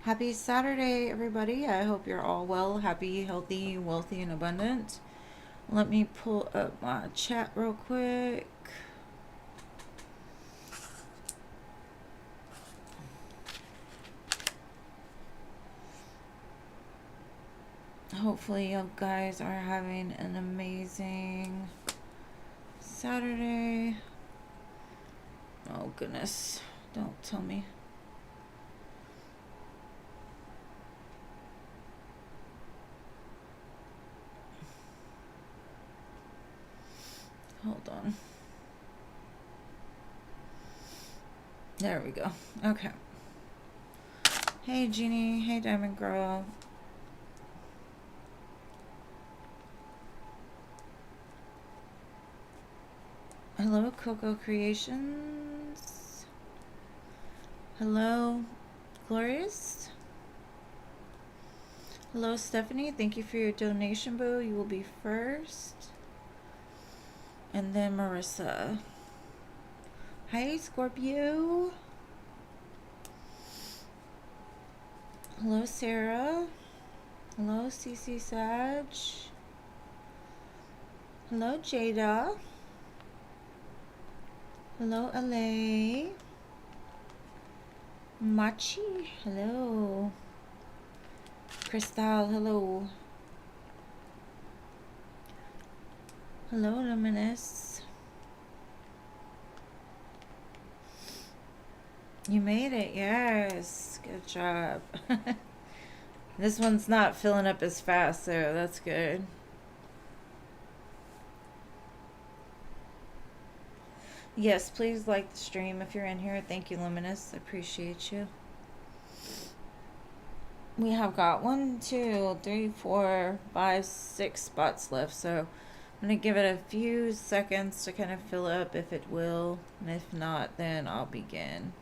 Happy Saturday, everybody. I hope you're all well, happy, healthy, wealthy, and abundant. Let me pull up my chat real quick. Hopefully, you guys are having an amazing Saturday. Oh, goodness. Don't tell me. Hold on. There we go. Okay. Hey, Jeannie. Hey, Diamond Girl. Hello, Coco Creations. Hello, Glorious. Hello, Stephanie. Thank you for your donation, boo. You will be first. And then Marissa. Hi, Scorpio. Hello, Sarah. Hello, CC Sag. Hello, Jada. Hello, LA. Machi. Hello. Crystal. Hello. Hello, Luminous. You made it, yes. Good job. This one's not filling up as fast, so that's good. Yes, please like the stream if you're in here. Thank you, Luminous. I appreciate you. We have got 1, 2, 3, 4, 5, 6 spots left, so I'm going to give it a few seconds to kind of fill up if it will, and if not, then I'll begin.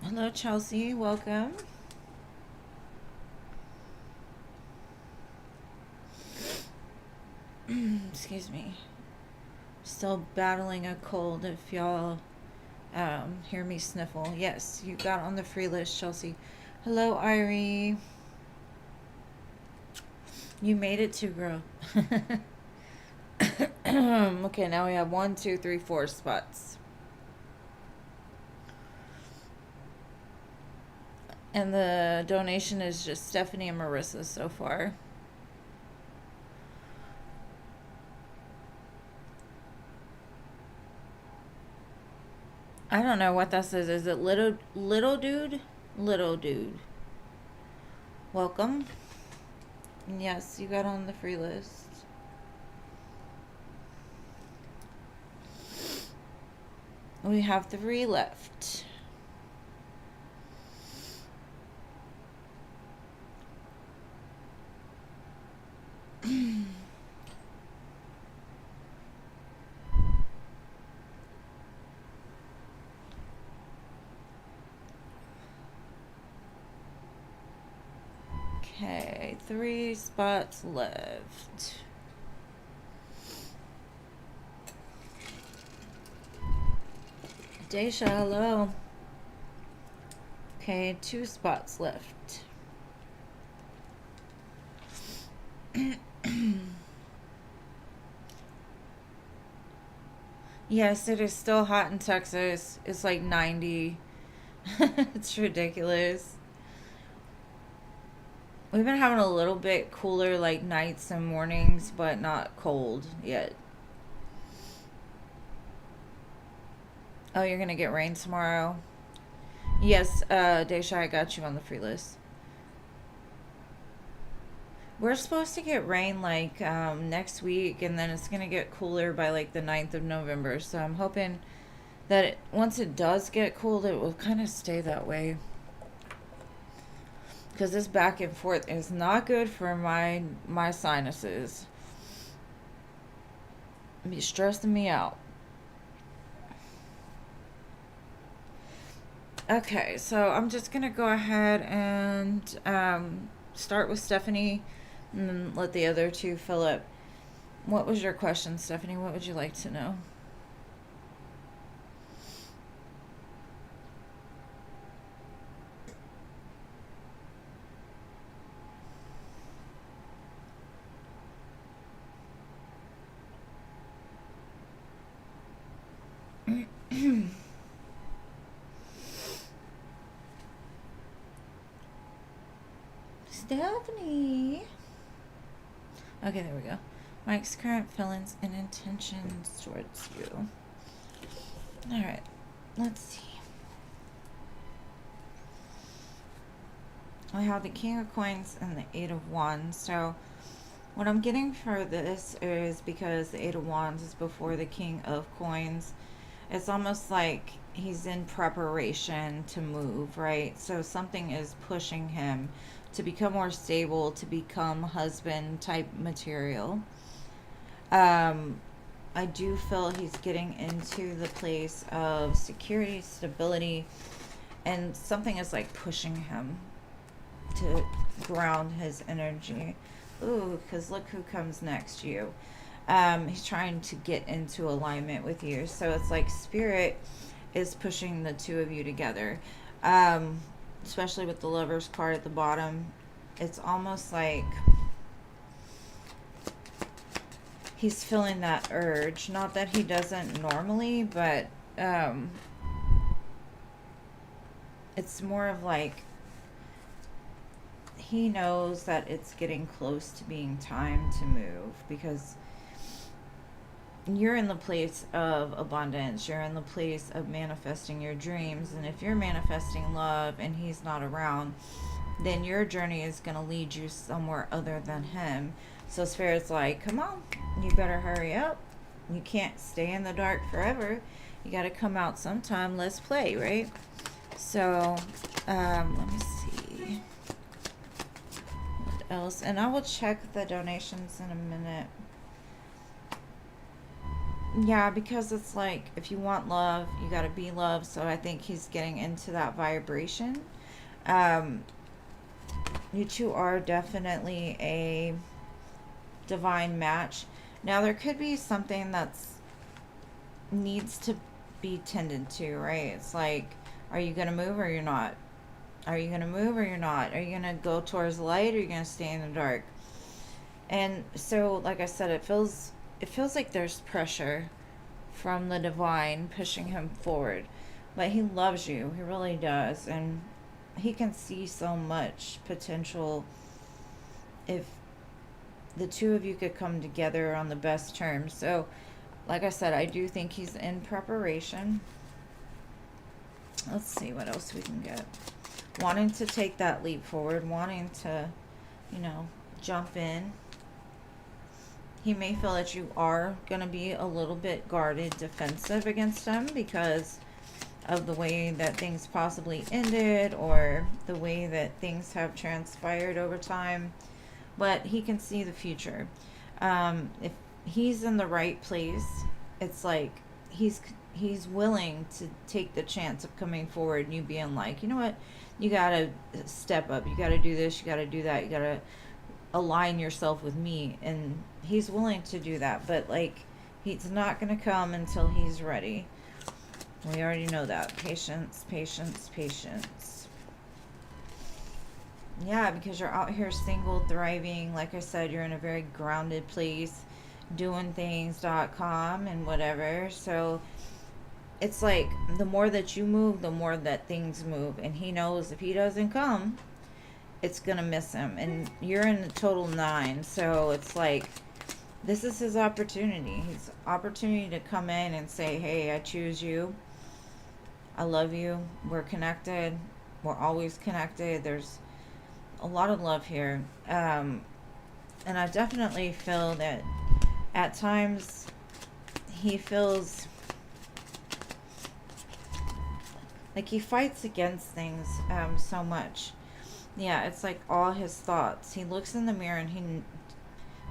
Hello, Chelsea. Welcome. Excuse me. Still battling a cold if y'all hear me sniffle. Yes, you got on the free list, Chelsea. Hello, Irie. You made it too, girl. Okay, now we have 1, 2, 3, 4 spots. And the donation is just Stephanie and Marissa so far. I don't know what that says. Is it little dude? Little dude. Welcome. Yes, you got on the free list. We have 3 left. Okay, 3 spots left. Daisha, hello. Okay, 2 spots left. Yes, it is still hot in Texas. It's like 90. It's ridiculous. We've been having a little bit cooler like nights and mornings, but not cold yet. Oh, you're gonna get rain tomorrow? Yes, Daisha, I got you on the free list. We're supposed to get rain like next week, and then it's gonna get cooler by like the 9th of November. So I'm hoping that once it does get cold, it will kind of stay that way. Because this back and forth is not good for my sinuses. It'd be stressing me out. Okay, so I'm just gonna go ahead and start with Stephanie, and then let the other 2 fill up. What was your question, Stephanie? What would you like to know? Stephanie. Okay, there we go. Mike's current feelings and intentions towards you. Alright, let's see. I have the King of Coins and the Eight of Wands. So what I'm getting for this is because the Eight of Wands is before the King of Coins. It's almost like he's in preparation to move, right? So something is pushing him to become more stable, to become husband type material. I do feel he's getting into the place of security, stability, and something is like pushing him to ground his energy. Ooh, because look who comes next, you. He's trying to get into alignment with you. So it's like spirit is pushing the two of you together. Especially with the Lover's card at the bottom. It's almost like he's feeling that urge. Not that he doesn't normally, but it's more of like he knows that it's getting close to being time to move, because you're in the place of abundance. You're in the place of manifesting your dreams. And if you're manifesting love and he's not around, then your journey is going to lead you somewhere other than him. So Spirit's like, come on, you better hurry up. You can't stay in the dark forever. You got to come out sometime. Let's play, right? So, let me see. What else? And I will check the donations in a minute. Yeah, because it's like, if you want love, you got to be loved. So I think he's getting into that vibration. You two are definitely a divine match. Now, there could be something that's needs to be tended to, right? It's like, are you going to move or you're not? Are you going to move or you're not? Are you going to go towards the light or are you going to stay in the dark? And so, like I said, it feels like there's pressure from the divine pushing him forward. But he loves you. He really does. And he can see so much potential if the two of you could come together on the best terms. So, like I said, I do think he's in preparation. Let's see what else we can get. Wanting to take that leap forward. Wanting to, jump in. He may feel that you are going to be a little bit guarded, defensive against him because of the way that things possibly ended or the way that things have transpired over time. But he can see the future. If he's in the right place, it's like he's willing to take the chance of coming forward and you being like, you know what, you got to step up. You got to do this. You got to do that. You got to align yourself with me. And he's willing to do that, but like he's not going to come until he's ready. We already know that. Patience, patience, patience. Yeah, because you're out here single, thriving. Like I said, you're in a very grounded place, doingthings.com and whatever. So it's like the more that you move, the more that things move. And he knows if he doesn't come, it's going to miss him. And you're in the total 9. So it's like this is his opportunity. His opportunity to come in and say, hey, I choose you. I love you. We're connected. We're always connected. There's a lot of love here. And I definitely feel that at times he feels like he fights against things so much. Yeah, it's like all his thoughts. He looks in the mirror and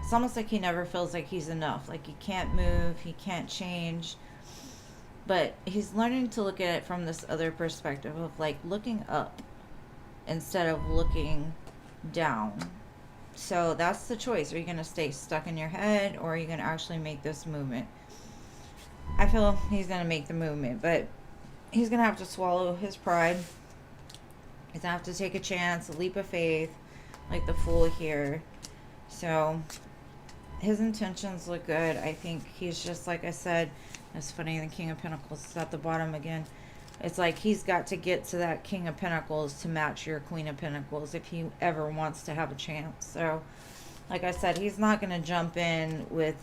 it's almost like he never feels like he's enough. Like he can't move, he can't change. But he's learning to look at it from this other perspective of like looking up instead of looking down. So that's the choice. Are you going to stay stuck in your head, or are you going to actually make this movement? I feel he's going to make the movement, but he's going to have to swallow his pride. He's going to have to take a chance, a leap of faith, like the Fool here. So his intentions look good. I think he's just, like I said, it's funny, the King of Pentacles is at the bottom again. It's like he's got to get to that King of Pentacles to match your Queen of Pentacles if he ever wants to have a chance. So, like I said, he's not going to jump in with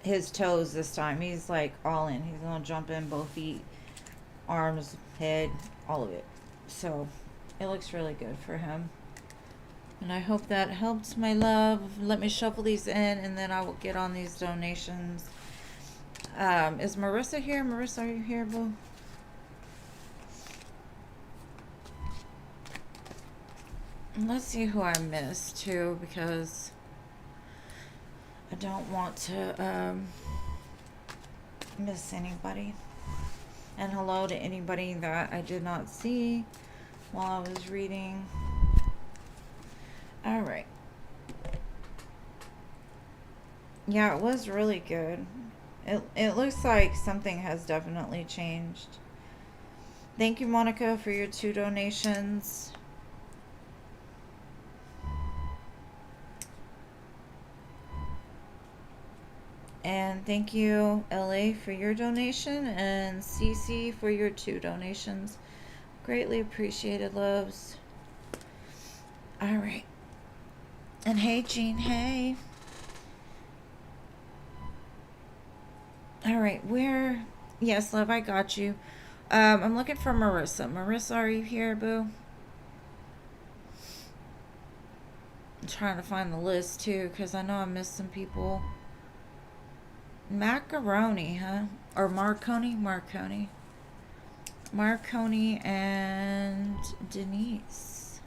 his toes this time. He's like all in. He's going to jump in both feet, arms, head, all of it. So, it looks really good for him. And I hope that helps, my love. Let me shuffle these in, and then I will get on these donations. Is Marissa here? Marissa, are you here, boo? Let's see who I missed, too, because I don't want to miss anybody. And hello to anybody that I did not see while I was reading. All right. Yeah, it was really good. It looks like something has definitely changed. Thank you, Monica, for your 2 donations. And thank you, LA, for your donation, and CC for your 2 donations. Greatly appreciated, loves. All right. And hey, Jean, hey. All right, where? Yes, love, I got you. I'm looking for Marissa. Marissa, are you here, boo? I'm trying to find the list, too, because I know I missed some people. Macaroni, huh? Or Marconi? Marconi. Marconi and Denise.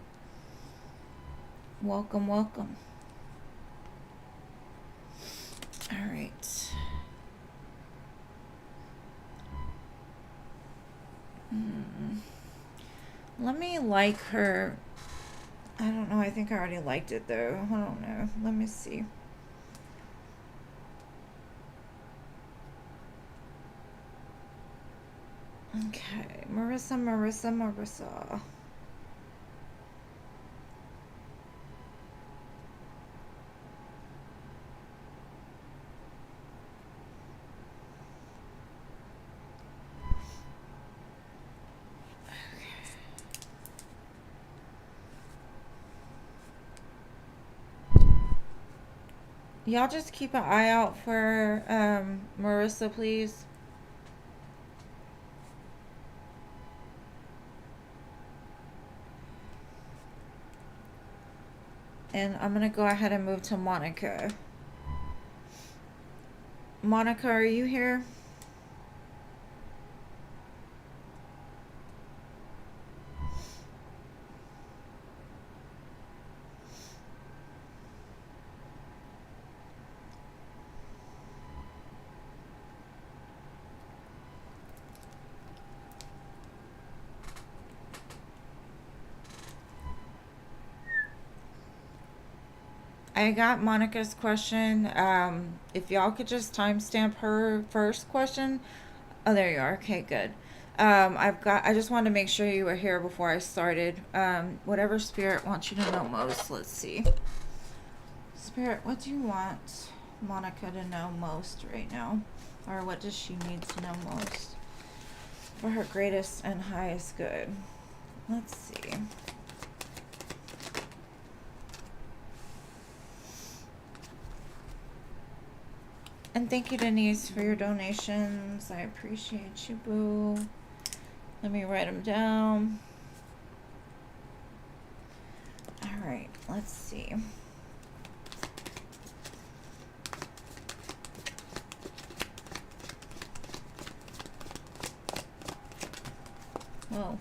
Welcome, welcome. All right. Let me like her. I don't know. I think I already liked it, though. I don't know. Let me see. Okay. Marissa, Marissa, Marissa. Y'all just keep an eye out for Marissa, please. And I'm going to go ahead and move to Monica. Monica, are you here? I got Monica's question. If y'all could just timestamp her first question. Oh, there you are. Okay, good. I just wanted to make sure you were here before I started. Whatever Spirit wants you to know most. Let's see. Spirit, what do you want Monica to know most right now? Or what does she need to know most for her greatest and highest good? Let's see. And thank you, Denise, for your donations. I appreciate you, boo. Let me write them down. All right, let's see. Whoa.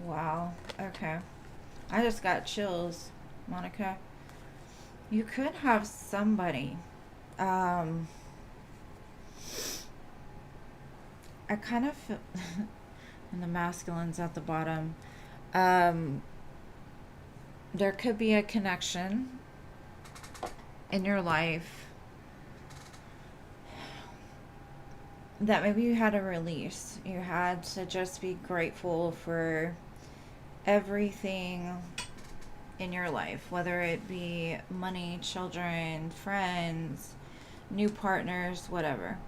Wow. Okay. I just got chills, Monica. You could have somebody I kind of feel, and the masculine's at the bottom. Um, there could be a connection in your life that maybe you had to release. You had to just be grateful for everything in your life, whether it be money, children, friends, new partners, whatever.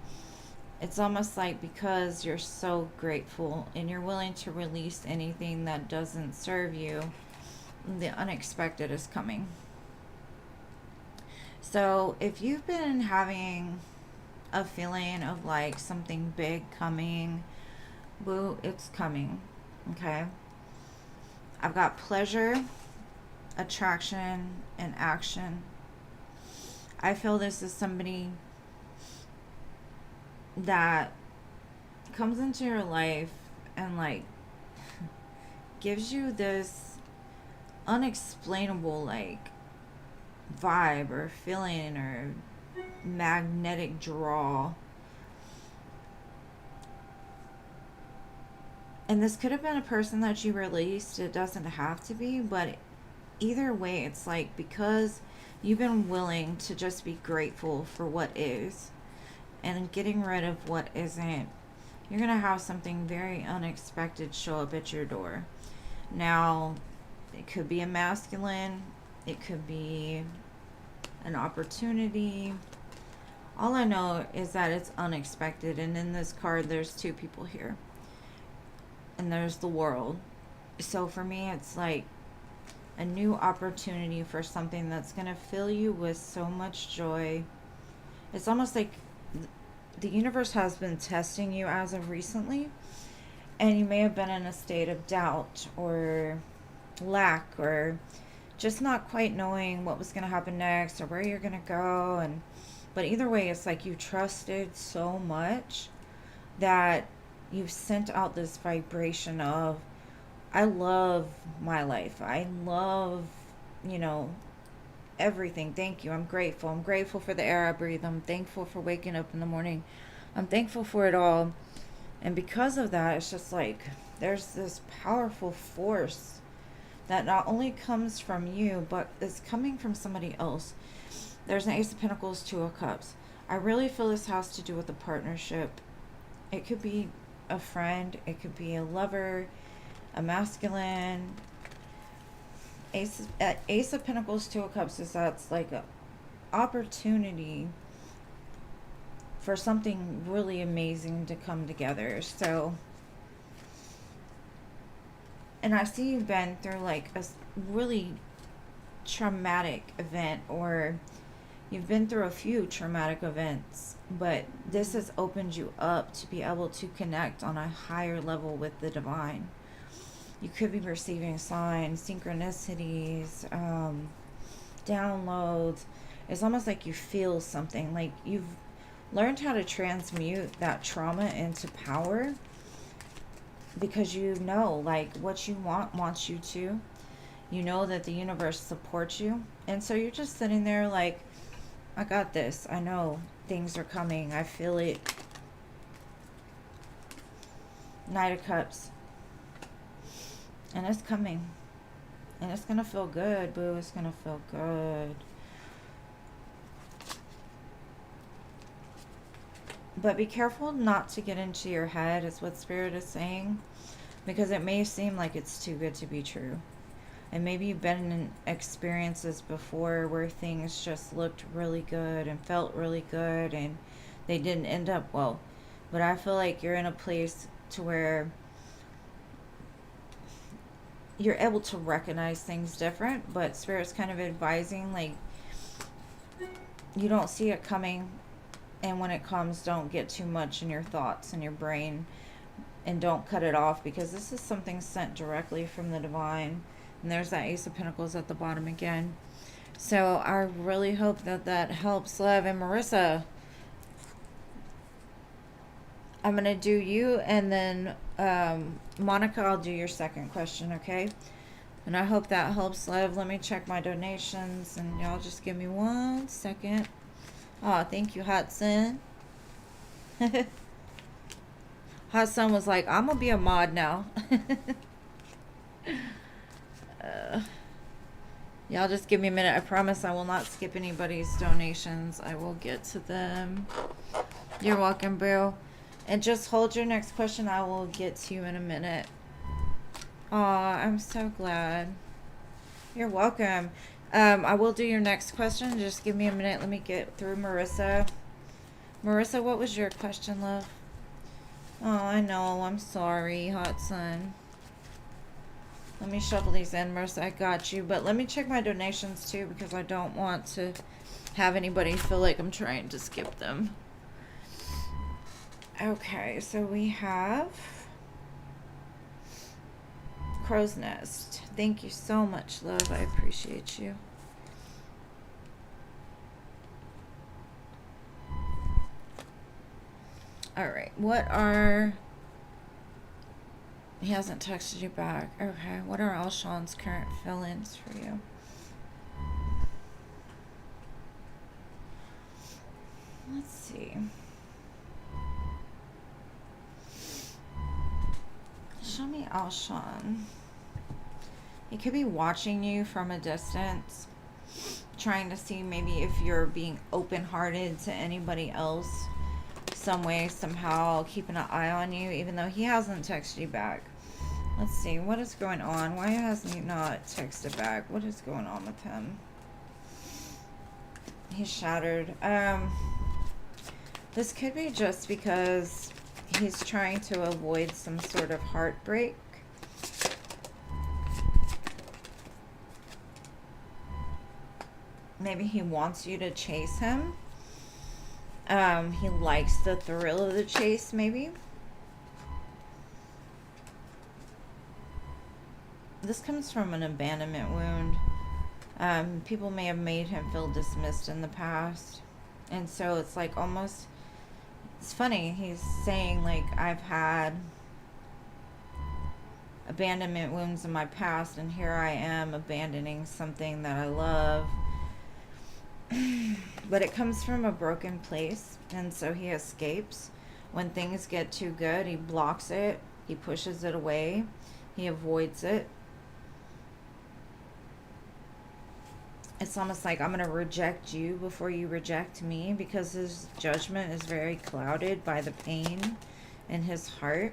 It's almost like because you're so grateful and you're willing to release anything that doesn't serve you, the unexpected is coming. So if you've been having a feeling of like something big coming, boo, it's coming. Okay? I've got pleasure, attraction, and action. I feel this is somebody that comes into your life and like gives you this unexplainable like vibe or feeling or magnetic draw. And this could have been a person that you released. It doesn't have to be, but either way, it's like because you've been willing to just be grateful for what is and getting rid of what isn't, you're going to have something very unexpected show up at your door. Now, it could be a masculine, it could be an opportunity. All I know is that it's unexpected, and in this card, there's two people here, and there's the world. So for me, it's like a new opportunity for something that's going to fill you with so much joy. It's almost like the universe has been testing you as of recently, and you may have been in a state of doubt or lack or just not quite knowing what was going to happen next or where you're going to go. And but either way, it's like you trusted so much that you've sent out this vibration of, I love my life, I love, you know, everything. Thank you. I'm grateful. I'm grateful for the air I breathe. I'm thankful for waking up in the morning. I'm thankful for it all. And because of that, it's just like there's this powerful force that not only comes from you, but is coming from somebody else. There's an Ace of Pentacles, Two of Cups. I really feel this has to do with a partnership. It could be a friend. It could be a lover, a masculine. Ace of Pentacles, Two of Cups is that's like an opportunity for something really amazing to come together. So, and I see you've been through like a really traumatic event, or you've been through a few traumatic events, but this has opened you up to be able to connect on a higher level with the divine. You could be receiving signs, synchronicities, downloads. It's almost like you feel something, like you've learned how to transmute that trauma into power, because you know like what you want wants you to. You know that the universe supports you. And so you're just sitting there like, I got this. I know things are coming. I feel it. Knight of Cups. And it's coming. And it's going to feel good, boo. It's going to feel good. But be careful not to get into your head, is what Spirit is saying. Because it may seem like it's too good to be true. And maybe you've been in experiences before where things just looked really good and felt really good and they didn't end up well. But I feel like you're in a place to where you're able to recognize things different, but Spirit's kind of advising like you don't see it coming, and when it comes, don't get too much in your thoughts and your brain, and don't cut it off, because this is something sent directly from the divine. And there's that Ace of Pentacles at the bottom again. So I really hope that that helps, love. And Marissa, I'm going to do you, and then Monica, I'll do your second question, okay? And I hope that helps, love. Let me check my donations, and y'all just give me 1 second. Oh, thank you, Hudson. Hot Sun was like, I'm gonna be a mod now. Y'all just give me a minute. I promise I will not skip anybody's donations. I will get to them. You're welcome, boo. And just hold your next question. I will get to you in a minute. Aw, I'm so glad. You're welcome. I will do your next question. Just give me a minute. Let me get through Marissa. Marissa, what was your question, love? Oh, I know. I'm sorry, Hot Sun. Let me shuffle these in, Marissa. I got you. But let me check my donations, too, because I don't want to have anybody feel like I'm trying to skip them. Okay, so we have Crow's Nest. Thank you so much, love. I appreciate you. All right, what are... He hasn't texted you back. Okay, what are all Sean's current fill-ins for you? Let's see. Show me Alshon. He could be watching you from a distance, trying to see maybe if you're being open-hearted to anybody else, some way, somehow, keeping an eye on you, even though he hasn't texted you back. Let's see, what is going on? Why hasn't he not texted back? What is going on with him? He's shattered. This could be just because he's trying to avoid some sort of heartbreak. Maybe he wants you to chase him. He likes the thrill of the chase, maybe. This comes from an abandonment wound. People may have made him feel dismissed in the past. And so it's like almost... It's funny, he's saying, like, I've had abandonment wounds in my past, and here I am abandoning something that I love. But it comes from a broken place, and so he escapes. When things get too good, he blocks it, he pushes it away, he avoids it. It's almost like I'm going to reject you before you reject me, because his judgment is very clouded by the pain in his heart.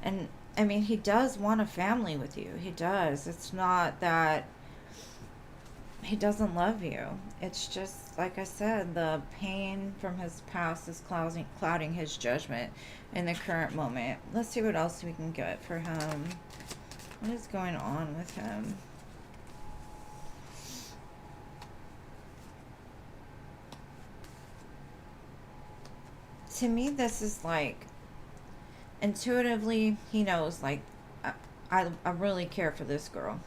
And, I mean, he does want a family with you. He does. It's not that he doesn't love you. It's just, like I said, the pain from his past is clouding his judgment in the current moment. Let's see what else we can get for him. What is going on with him? To me, this is like, intuitively, he knows, like, I really care for this girl.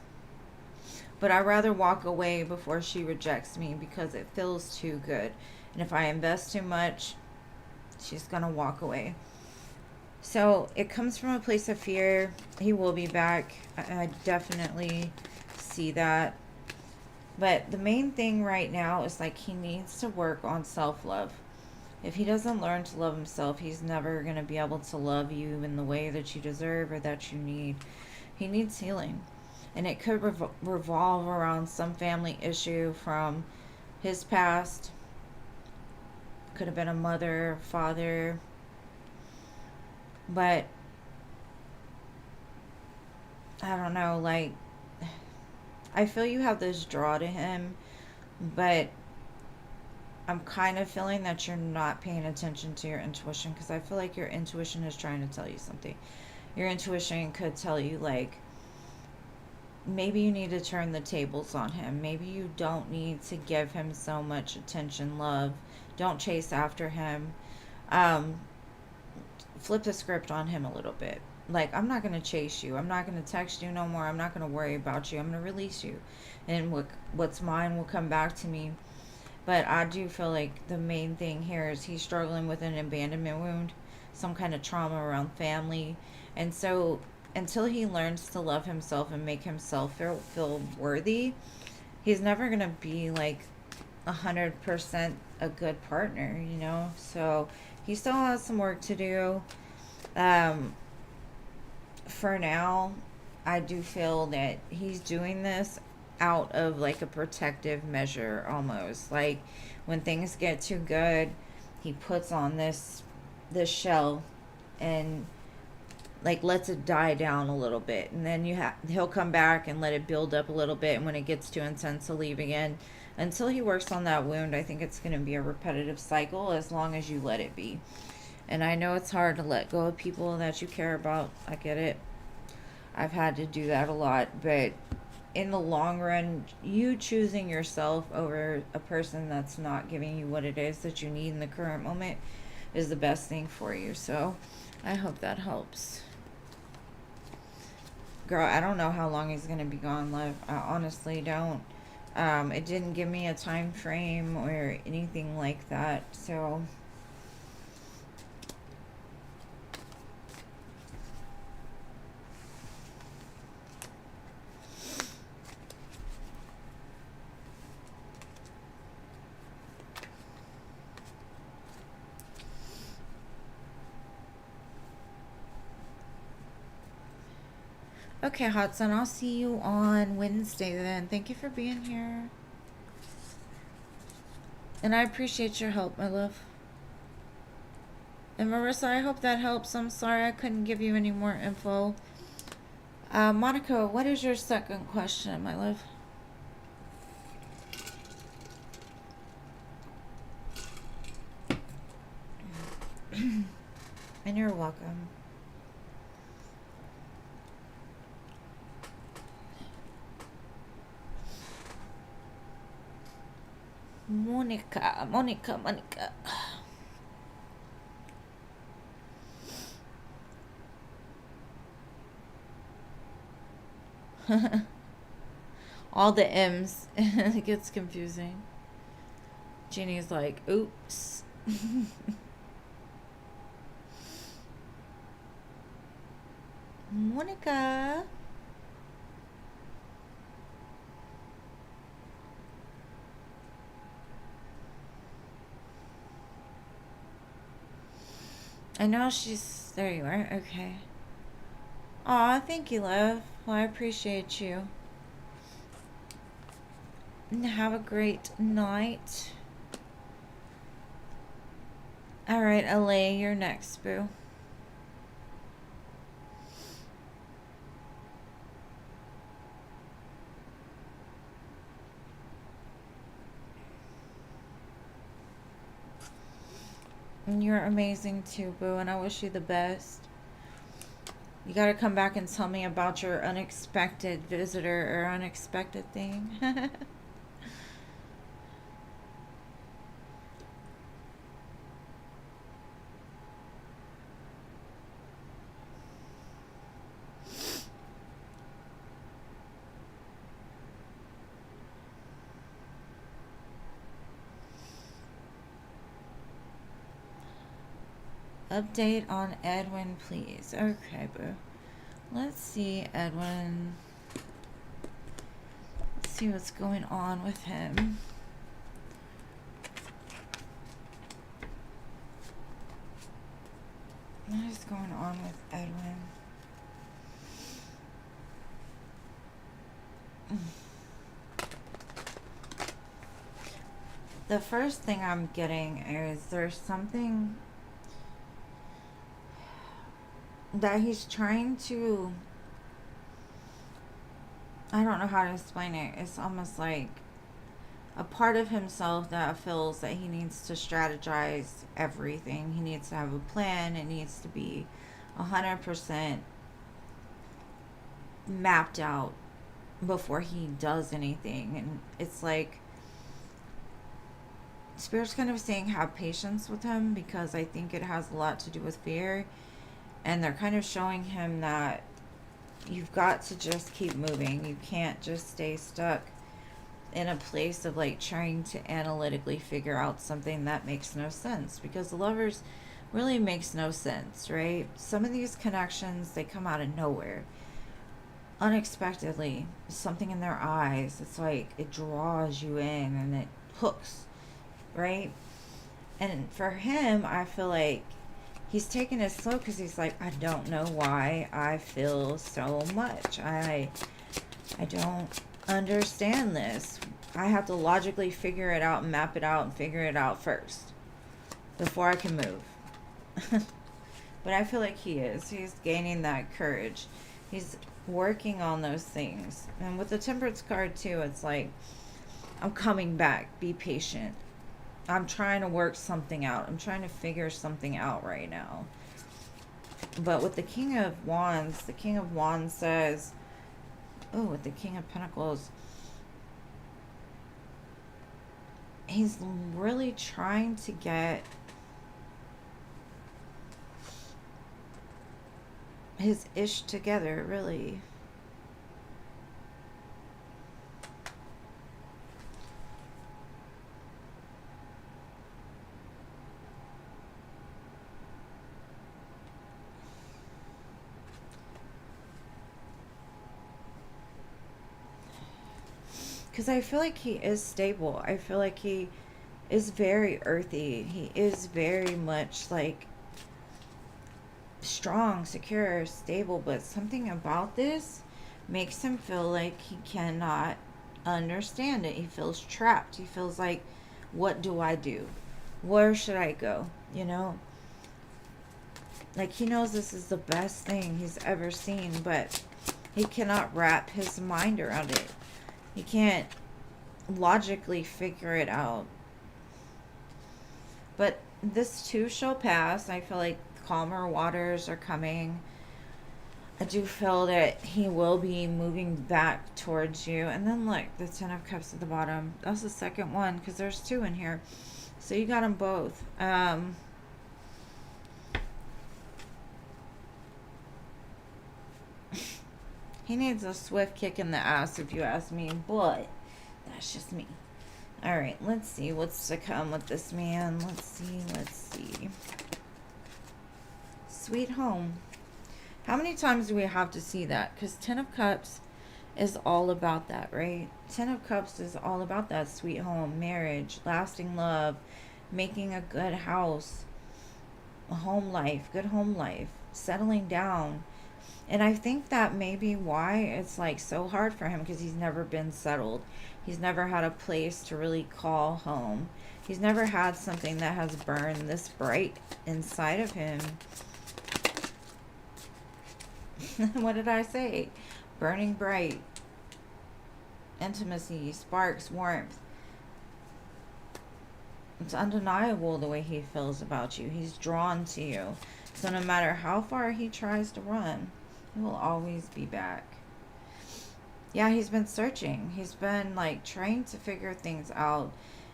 But I'd rather walk away before she rejects me, because it feels too good. And if I invest too much, she's going to walk away. So it comes from a place of fear. He will be back. I definitely see that. But the main thing right now is, like, he needs to work on self-love. If he doesn't learn to love himself, he's never going to be able to love you in the way that you deserve or that you need. He needs healing. And it could revolve around some family issue from his past. Could have been a mother, father. But, I don't know, like, I feel you have this draw to him, but I'm kind of feeling that you're not paying attention to your intuition, because I feel like your intuition is trying to tell you something. Your intuition could tell you, like, maybe you need to turn the tables on him. Maybe you don't need to give him so much attention, love. Don't chase after him. Flip the script on him a little bit. Like, I'm not going to chase you. I'm not going to text you no more. I'm not going to worry about you. I'm going to release you. And what's mine will come back to me. But I do feel like the main thing here is he's struggling with an abandonment wound, some kind of trauma around family. And so until he learns to love himself and make himself feel worthy, he's never going to be like 100% a good partner, you know? So he still has some work to do. For now, I do feel that he's doing this out of like a protective measure almost. Like when things get too good, he puts on this shell and like lets it die down a little bit, and then he'll come back and let it build up a little bit, and when it gets too intense he'll leave again until he works on that wound. I think it's going to be a repetitive cycle as long as you let it be. And I know it's hard to let go of people that you care about. I get it. I've had to do that a lot, but in the long run, you choosing yourself over a person that's not giving you what it is that you need in the current moment is the best thing for you. So I hope that helps. Girl, I don't know how long he's going to be gone, love. I honestly don't. It didn't give me a time frame or anything like that, so... Okay, Hot Sun, I'll see you on Wednesday then. Thank you for being here. And I appreciate your help, my love. And Marissa, I hope that helps. I'm sorry I couldn't give you any more info. Monica, what is your second question, my love? And you're welcome. Monica. All the M's. It gets confusing. Jeannie's like, oops. Monica. I know she's... There you are. Okay. Aw, thank you, love. Well, I appreciate you. And have a great night. Alright, LA, you're next, boo. And you're amazing too, boo, and I wish you the best. You gotta come back and tell me about your unexpected visitor or unexpected thing. Update on Edwin, please. Okay, boo. Let's see, Edwin. Let's see what's going on with him. What is going on with Edwin? The first thing I'm getting is there's something that he's trying to... I don't know how to explain it. It's almost like a part of himself that feels that he needs to strategize everything. He needs to have a plan. It needs to be 100% mapped out before he does anything. And it's like Spirit's kind of saying have patience with him, because I think it has a lot to do with fear. And they're kind of showing him that you've got to just keep moving. You can't just stay stuck in a place of like trying to analytically figure out something that makes no sense, because the Lovers really makes no sense, right? Some of these connections, they come out of nowhere, unexpectedly. Something in their eyes, it's like it draws you in and it hooks, right? And for him, I feel like he's taking it slow because he's like, I don't know why I feel so much. I don't understand this. I have to logically figure it out, map it out, and figure it out first before I can move. But I feel like he is. He's gaining that courage. He's working on those things. And with the Temperance card too, it's like, I'm coming back. Be patient. I'm trying to work something out. I'm trying to figure something out right now. But with the King of Wands says, oh, with the King of Pentacles, he's really trying to get his ish together, really. Because I feel like he is stable. I feel like he is very earthy. He is very much like strong, secure, stable. But something about this makes him feel like he cannot understand it. He feels trapped. He feels like, what do I do? Where should I go? You know? Like, he knows this is the best thing he's ever seen, but he cannot wrap his mind around it. He can't logically figure it out. But this too shall pass. I feel like calmer waters are coming. I do feel that he will be moving back towards you. And then look, the Ten of Cups at the bottom. That's the second one, because there's two in here. So you got them both. He needs a swift kick in the ass, if you ask me, but that's just me. Alright, let's see what's to come with this man. Let's see. Sweet home. How many times do we have to see that? Because Ten of Cups is all about that, right? Ten of Cups is all about that sweet home, marriage, lasting love, making a good house, a home life, good home life, settling down. And I think that may be why it's like so hard for him, because he's never been settled. He's never had a place to really call home. He's never had something that has burned this bright inside of him. What did I say? Burning bright. Intimacy, sparks, warmth. It's undeniable the way he feels about you. He's drawn to you. So no matter how far he tries to run, he will always be back. Yeah, he's been searching. He's been like trying to figure things out.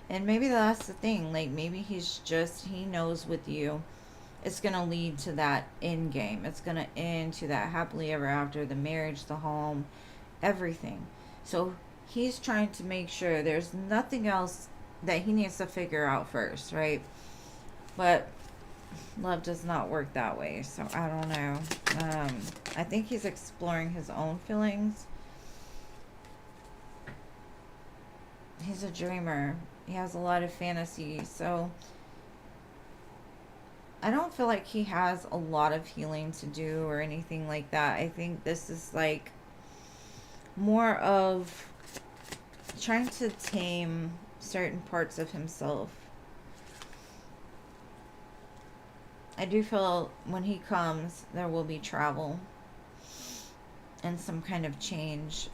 And maybe that's the thing. Like maybe he knows with you, it's going to lead to that end game. It's going to end to that happily ever after, the marriage, the home, everything. So he's trying to make sure there's nothing else that he needs to figure out first, right? But love does not work that way, so I don't know. I think he's exploring his own feelings. He's a dreamer. He has a lot of fantasy, so I don't feel like he has a lot of healing to do or anything like that. I think this is like more of trying to tame certain parts of himself. I do feel when he comes, there will be travel and some kind of change.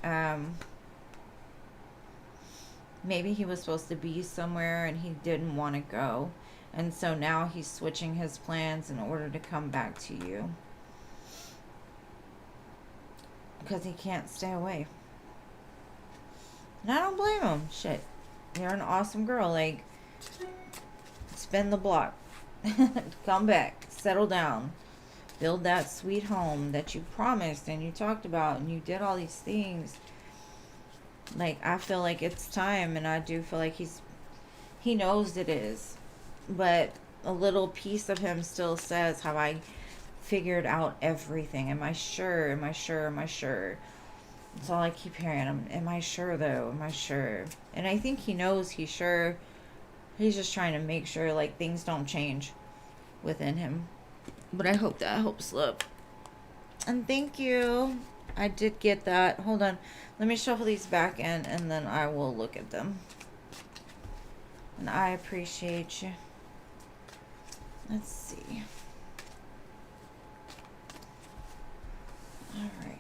Maybe he was supposed to be somewhere and he didn't want to go. And so now he's switching his plans in order to come back to you. Because he can't stay away. And I don't blame him. Shit. You're an awesome girl. Like, spin the block. Come back. Settle down. Build that sweet home that you promised and you talked about and you did all these things. Like, I feel like it's time, and I do feel like he knows it is. But a little piece of him still says, have I figured out everything? Am I sure? Am I sure? Am I sure? That's all I keep hearing. Am I sure, though? Am I sure? And I think he knows he's sure. He's just trying to make sure, like, things don't change within him. But I hope that helps, love. And thank you. I did get that. Hold on. Let me shuffle these back in and then I will look at them. And I appreciate you. Let's see. All right.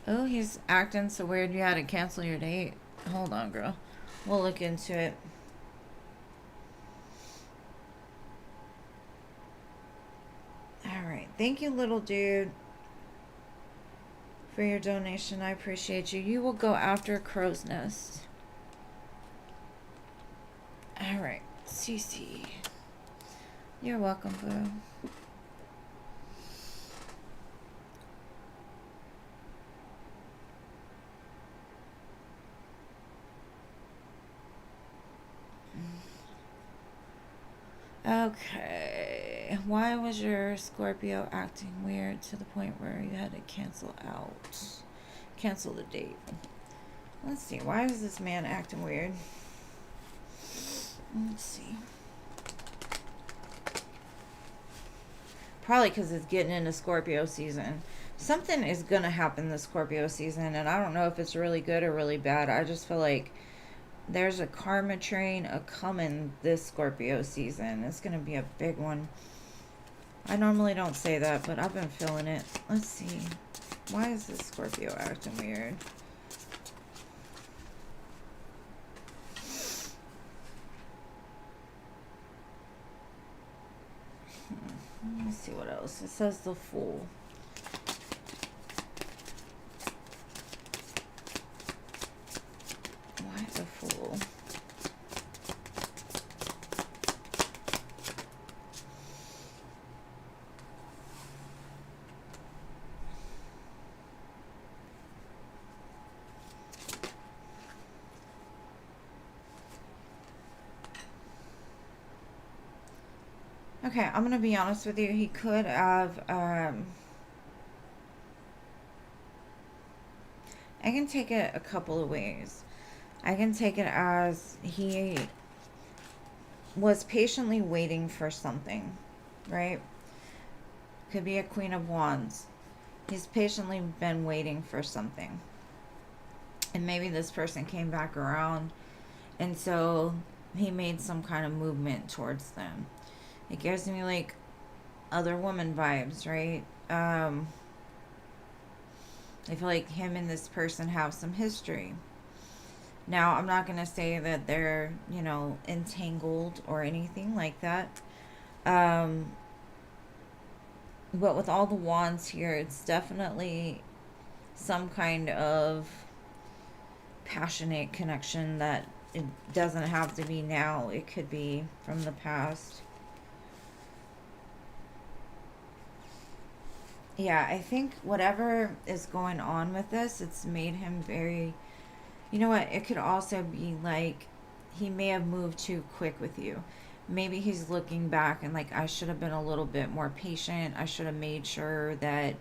Oh, he's acting so weird you had to cancel your date. Hold on, girl. We'll look into it. Alright. Thank you, little dude, for your donation. I appreciate you. You will go after Crow's Nest. Alright. Cece. You're welcome, boo. Okay. Why was your Scorpio acting weird to the point where you had to cancel out? Cancel the date. Let's see. Why is this man acting weird? Let's see. Probably because it's getting into Scorpio season. Something is going to happen this Scorpio season, and I don't know if it's really good or really bad. I just feel like there's a karma train a-coming this Scorpio season. It's going to be a big one. I normally don't say that, but I've been feeling it. Let's see. Why is this Scorpio acting weird? Let me see what else. It says the Fool. Why the Fool? Okay, I'm gonna be honest with you. He could have, I can take it a couple of ways. I can take it as he was patiently waiting for something, right? Could be a Queen of Wands. He's patiently been waiting for something. And maybe this person came back around, and so he made some kind of movement towards them. It gives me like other woman vibes, right? I feel like him and this person have some history. Now, I'm not going to say that they're, you know, entangled or anything like that. But with all the wands here, it's definitely some kind of passionate connection that it doesn't have to be now. It could be from the past. Yeah, I think whatever is going on with this, it's made him very... You know what? It could also be like he may have moved too quick with you. Maybe he's looking back and like, I should have been a little bit more patient. I should have made sure that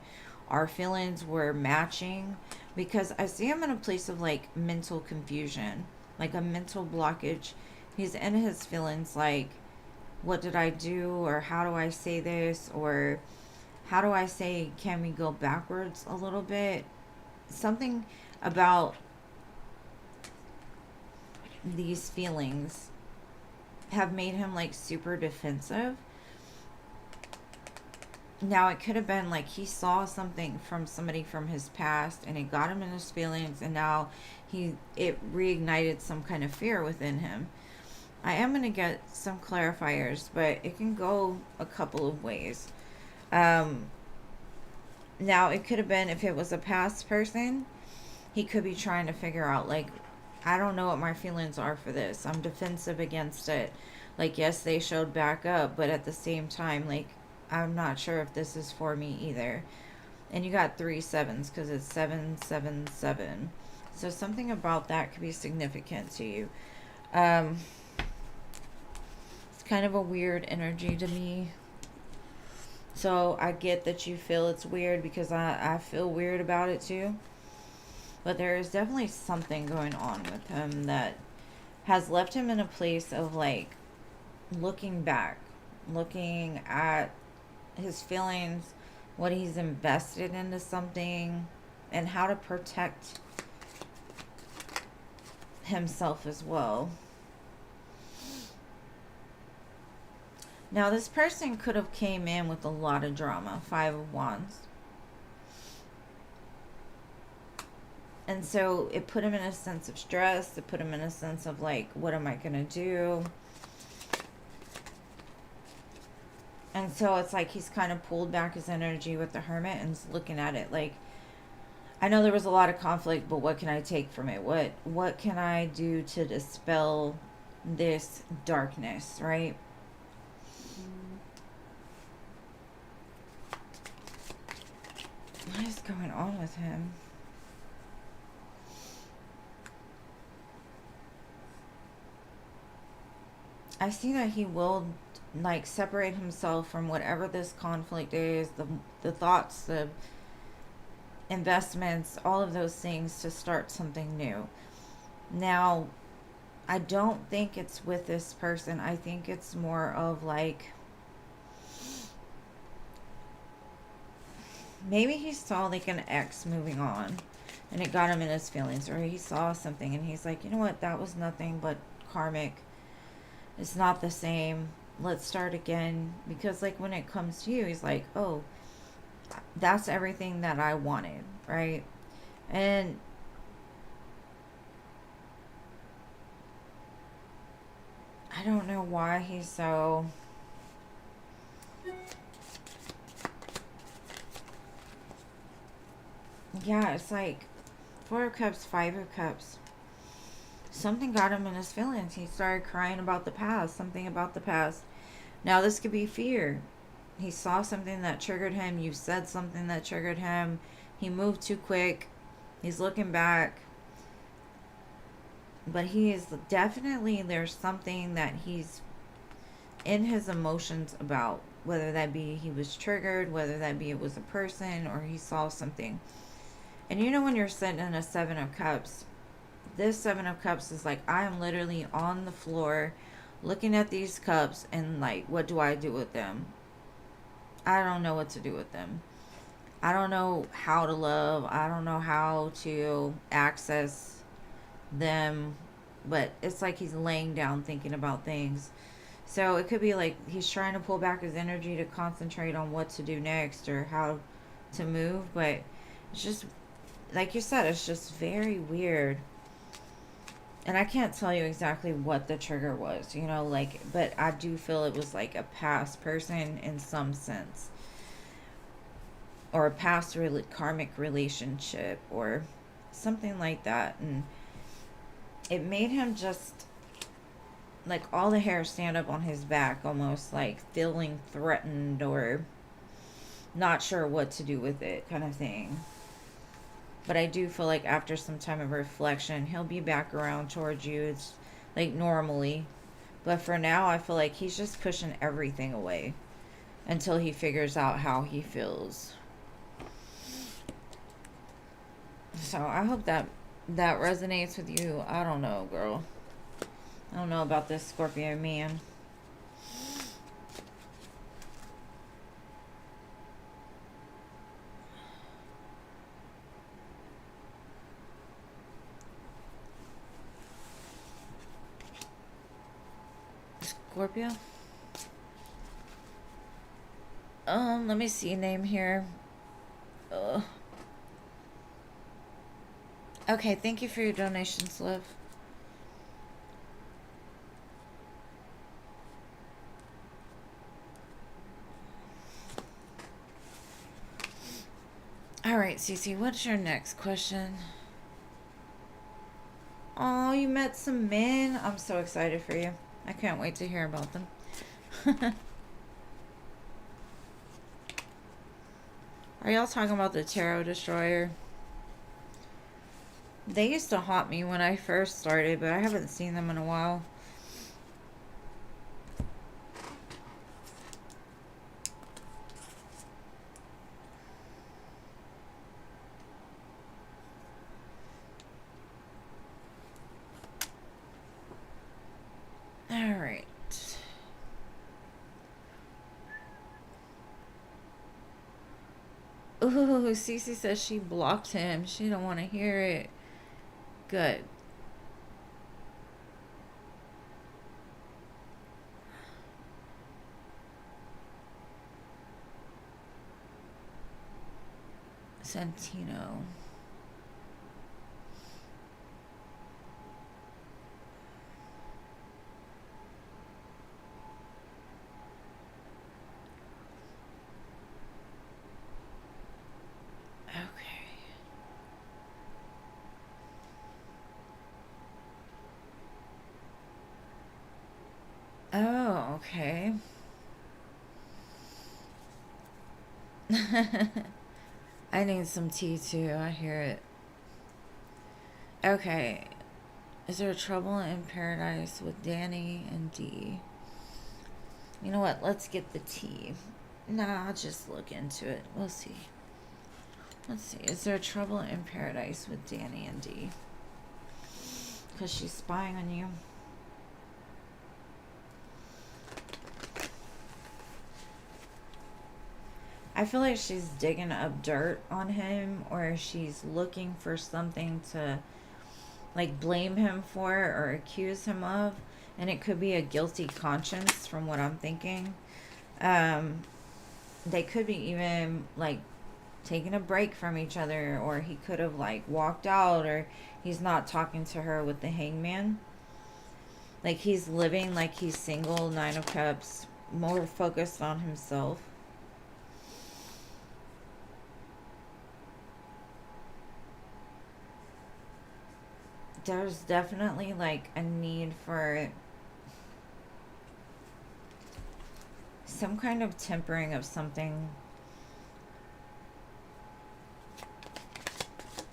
our feelings were matching. Because I see him in a place of like mental confusion, like a mental blockage. He's in his feelings like, what did I do? Or how do I say this? Or... how do I say, can we go backwards a little bit? Something about these feelings have made him like super defensive. Now, it could have been like he saw something from somebody from his past and it got him in his feelings, and now it reignited some kind of fear within him. I am going to get some clarifiers, but it can go a couple of ways. Now, it could have been, if it was a past person, he could be trying to figure out, like, I don't know what my feelings are for this. I'm defensive against it. Like, yes, they showed back up, but at the same time, like, I'm not sure if this is for me either. And you got 3 7s because it's 777. So something about that could be significant to you. It's kind of a weird energy to me. So I get that you feel it's weird, because I feel weird about it too. But there is definitely something going on with him that has left him in a place of like looking back, looking at his feelings, what he's invested into something, and how to protect himself as well. Now this person could have came in with a lot of drama, 5 of Wands. And so it put him in a sense of stress. It put him in a sense of like, what am I going to do? And so it's like he's kind of pulled back his energy with the Hermit and is looking at it like, I know there was a lot of conflict, but what can I take from it? What can I do to dispel this darkness, right? What is going on with him? I see that he will like separate himself from whatever this conflict is, the thoughts, the investments, all of those things, to start something new. Now, I don't think it's with this person. I think it's more of like, maybe he saw like an ex moving on and it got him in his feelings, or he saw something and he's like, you know what, that was nothing but karmic. It's not the same. Let's start again. Because like when it comes to you, he's like, oh, that's everything that I wanted, right? And I don't know why he's so... Yeah, it's like 4 of Cups, 5 of Cups. Something got him in his feelings. He started crying about the past, something about the past. Now this could be fear. He saw something that triggered him. You said something that triggered him. He moved too quick. He's looking back. But he is definitely, there's something that he's in his emotions about. Whether that be he was triggered, whether that be it was a person, or he saw something. And you know when you're sitting in a 7 of Cups, this 7 of Cups is like, I am literally on the floor looking at these cups and like, what do I do with them? I don't know what to do with them. I don't know how to love. I don't know how to access them. But it's like he's laying down thinking about things. So it could be like he's trying to pull back his energy to concentrate on what to do next or how to move. But it's just, like you said, it's just very weird. And I can't tell you exactly what the trigger was, you know, like, but I do feel it was like a past person in some sense. Or a past karmic relationship or something like that. And it made him just, like, all the hair stand up on his back, almost like feeling threatened or not sure what to do with it, kind of thing. But I do feel like after some time of reflection, he'll be back around towards you. It's like normally. But for now, I feel like he's just pushing everything away until he figures out how he feels. So I hope that resonates with you. I don't know, girl. I don't know about this Scorpio man. Scorpio? Let me see name here. Okay, thank you for your donations, love. Alright, Cece, what's your next question? Oh, you met some men? I'm so excited for you. I can't wait to hear about them. Are y'all talking about the Tarot Destroyer? They used to haunt me when I first started, but I haven't seen them in a while. All right. Ooh, Cece says she blocked him. She don't want to hear it. Good. Santino. Okay. Oh, okay. I need some tea too. I hear it. Okay. Is there trouble in paradise with Danny and Dee? You know what? Let's get the tea. Nah, I'll just look into it. We'll see. Let's see. Is there trouble in paradise with Danny and Dee? Because she's spying on you. I feel like she's digging up dirt on him, or she's looking for something to like blame him for or accuse him of, and it could be a guilty conscience from what I'm thinking. They could be even like taking a break from each other, or he could have like walked out, or he's not talking to her with the hangman. Like he's living like he's single, 9 of Cups, more focused on himself. There's definitely like a need for some kind of tempering of something.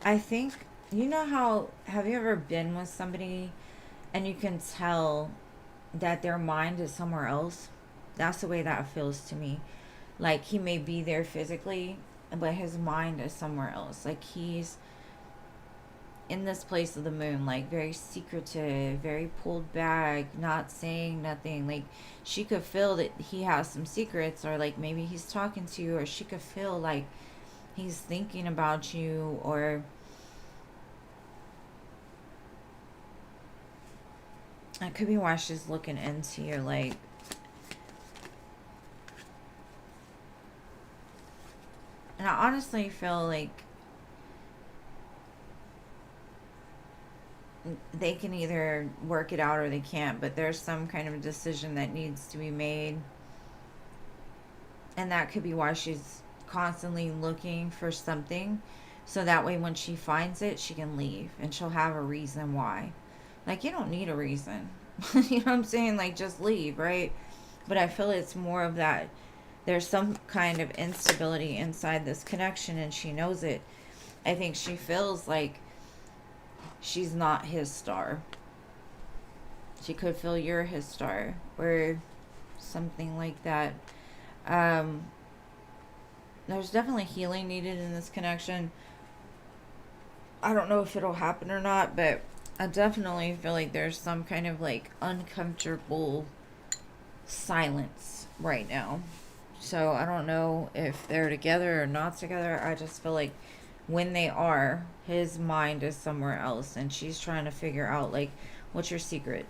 I think, you know how, have you ever been with somebody and you can tell that their mind is somewhere else? That's the way that feels to me. Like he may be there physically, but his mind is somewhere else. Like he's in this place of the moon, like very secretive, very pulled back, not saying nothing. Like she could feel that he has some secrets, or like maybe he's talking to you, or she could feel like he's thinking about you, or that could be why she's looking into you. Like, and I honestly feel like they can either work it out or they can't, but there's some kind of decision that needs to be made. And that could be why she's constantly looking for something, so that way when she finds it, she can leave and she'll have a reason why. Like, you don't need a reason. You know what I'm saying? Like, just leave, right? But I feel it's more of that. There's some kind of instability inside this connection, and she knows it. I think she feels like she's not his star. She could feel you're his star, or something like that. There's definitely healing needed in this connection. I don't know if it'll happen or not, but I definitely feel like there's some kind of like uncomfortable silence right now. So I don't know if they're together or not together. I just feel like when they are, his mind is somewhere else, and she's trying to figure out like, what's your secret?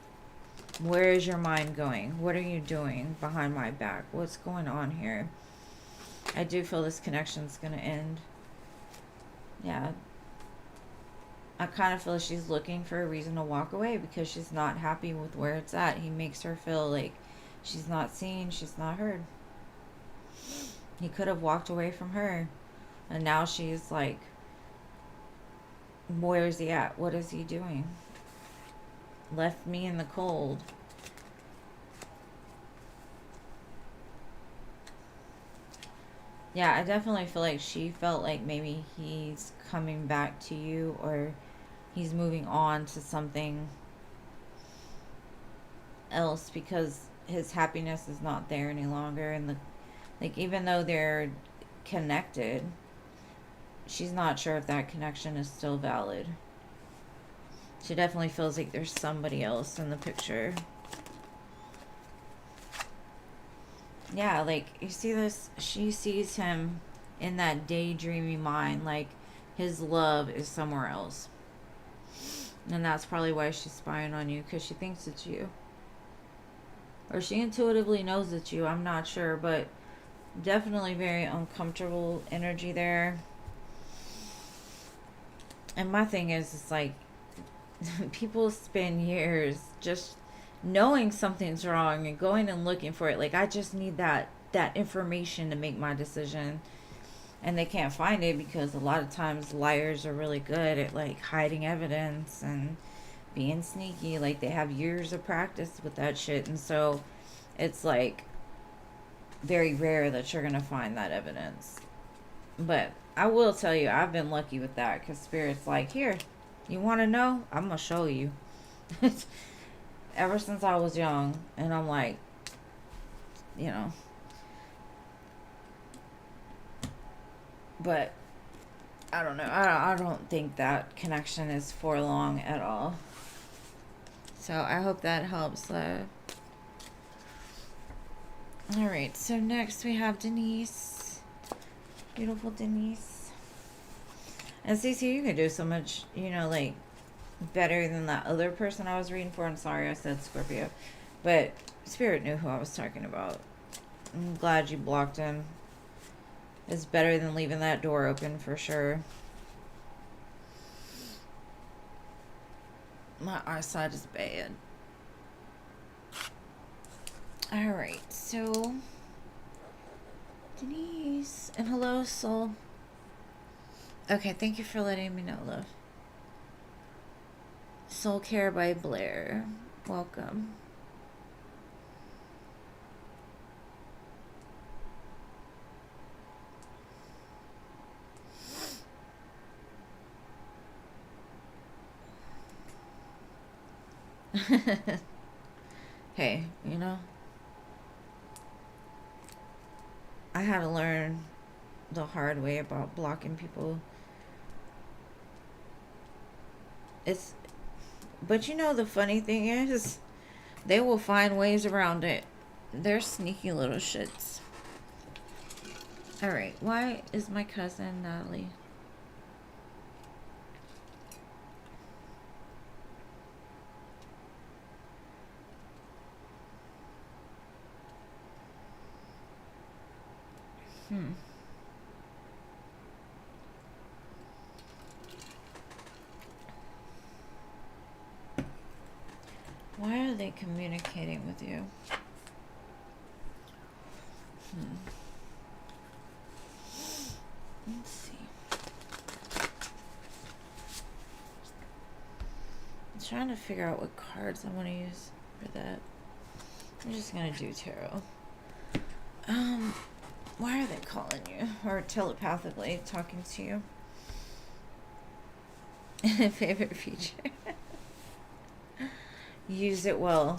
Where is your mind going? What are you doing behind my back? What's going on here? I do feel this connection's gonna end. Yeah. I kind of feel she's looking for a reason to walk away because she's not happy with where it's at. He makes her feel like she's not seen, she's not heard. He could have walked away from her, and now she's like, where is he at? What is he doing? Left me in the cold. Yeah, I definitely feel like she felt like maybe he's coming back to you, or he's moving on to something else because his happiness is not there any longer. And the, like, even though they're connected, she's not sure if that connection is still valid. She definitely feels like there's somebody else in the picture. Yeah, like you see this, she sees him in that daydreamy mind, like his love is somewhere else. And that's probably why she's spying on you, because she thinks it's you. Or she intuitively knows it's you, I'm not sure, but definitely very uncomfortable energy there. And my thing is, it's like, people spend years just knowing something's wrong and going and looking for it. Like, I just need that information to make my decision. And they can't find it because a lot of times liars are really good at like hiding evidence and being sneaky. Like, they have years of practice with that shit. And so it's like very rare that you're gonna find that evidence. But I will tell you, I've been lucky with that, because Spirit's like, here, you want to know? I'm gonna show you. Ever since I was young, and I'm like, you know, but I don't know. I don't think that connection is for long at all. So I hope that helps. Alright, so next we have Denise. Beautiful Denise. And Cece, you can do so much, you know, like, better than that other person I was reading for. I'm sorry I said Scorpio. But Spirit knew who I was talking about. I'm glad you blocked him. It's better than leaving that door open for sure. My eyesight is bad. Alright, so Denise. And hello, soul. Okay, thank you for letting me know, love. Soul Care by Blair. Welcome. Hey, you know, I had to learn the hard way about blocking people. But you know, the funny thing is, they will find ways around it. They're sneaky little shits. Alright, why is my cousin Natalie? Why are they communicating with you? Let's see. I'm trying to figure out what cards I want to use for that. I'm just gonna do tarot. Why are they calling you? Or telepathically talking to you? Favorite feature? Use it well.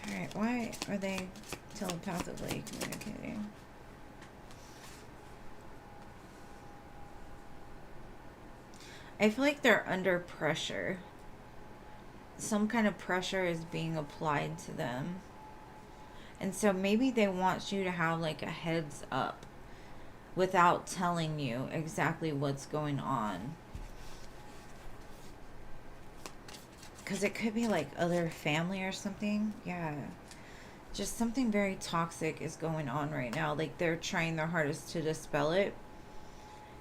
Alright, why are they telepathically communicating? I feel like they're under pressure. Some kind of pressure is being applied to them. And so maybe they want you to have like a heads up without telling you exactly what's going on. Because it could be like other family or something. Yeah. Just something very toxic is going on right now. Like, they're trying their hardest to dispel it.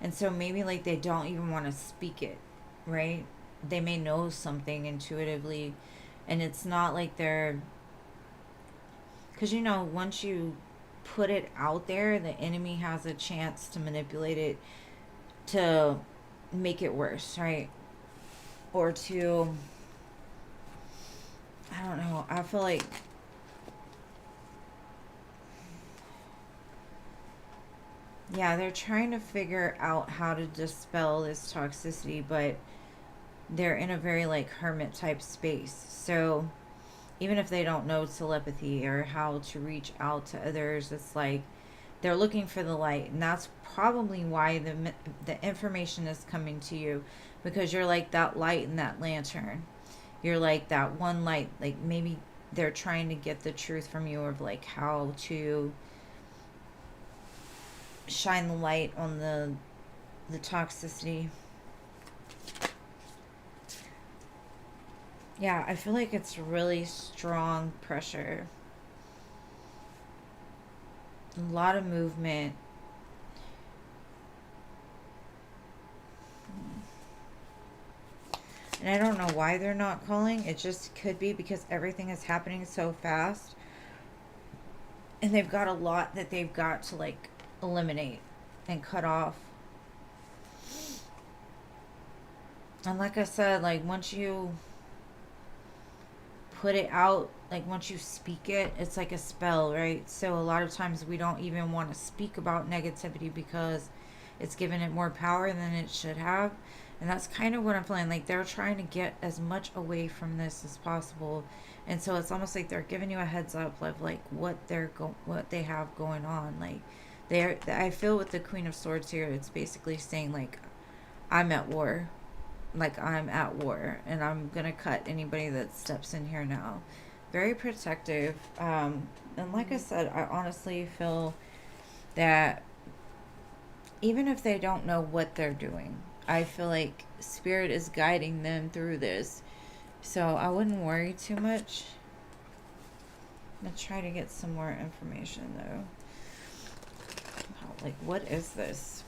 And so maybe like they don't even want to speak it, right? They may know something intuitively. And it's not like they're... Because, you know, once you put it out there, the enemy has a chance to manipulate it to make it worse, right? Or to... I don't know. I feel like... Yeah, they're trying to figure out how to dispel this toxicity, but they're in a very, like, hermit type space. So... even if they don't know telepathy or how to reach out to others, it's like they're looking for the light. And that's probably why the information is coming to you, because you're like that light in that lantern. You're like that one light, like maybe they're trying to get the truth from you of like how to shine the light on the toxicity. Yeah, I feel like it's really strong pressure. A lot of movement. And I don't know why they're not calling. It just could be because everything is happening so fast. And they've got a lot that they've got to like eliminate and cut off. And like I said, like once you put it out, like once you speak it, it's like a spell, right? So a lot of times we don't even want to speak about negativity because it's given it more power than it should have. And that's kind of what I'm feeling. Like they're trying to get as much away from this as possible. And so it's almost like they're giving you a heads up of like what they have going on. Like I feel with the Queen of Swords here, it's basically saying like I'm at war. Like I'm at war and I'm gonna cut anybody that steps in here now. Very protective. And like I said, I honestly feel that even if they don't know what they're doing, I feel like Spirit is guiding them through this. So I wouldn't worry too much. I'm going to try to get some more information though. Like, what is this?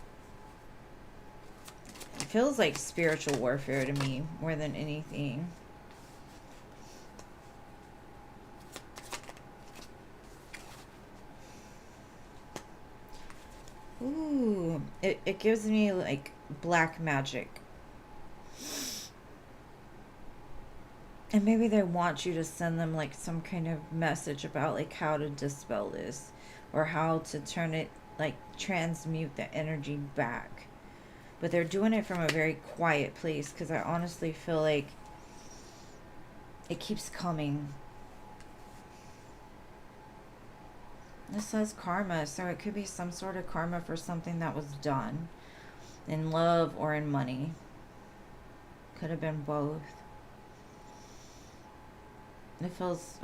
It feels like spiritual warfare to me more than anything. Ooh, it gives me like black magic. And maybe they want you to send them like some kind of message about like how to dispel this or how to turn it, like transmute the energy back. But they're doing it from a very quiet place because I honestly feel like it keeps coming. This says karma, so it could be some sort of karma for something that was done in love or in money. Could have been both. It feels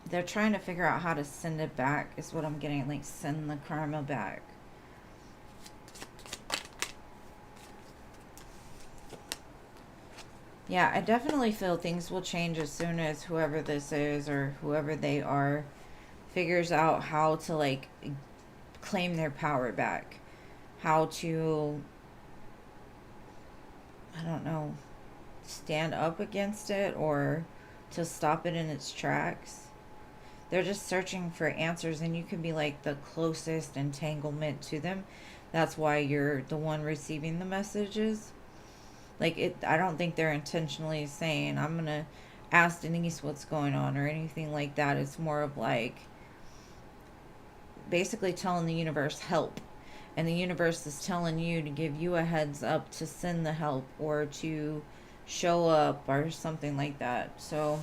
they're trying to figure out how to send it back is what I'm getting, like send the karma back. Yeah, I definitely feel things will change as soon as whoever this is or whoever they are figures out how to like claim their power back. How to, I don't know, stand up against it or to stop it in its tracks. They're just searching for answers and you can be like the closest entanglement to them. That's why you're the one receiving the messages. Like it, I don't think they're intentionally saying I'm gonna ask Denise what's going on or anything like that. It's more of like basically telling the universe help, and the universe is telling you to give you a heads up to send the help or to show up or something like that. So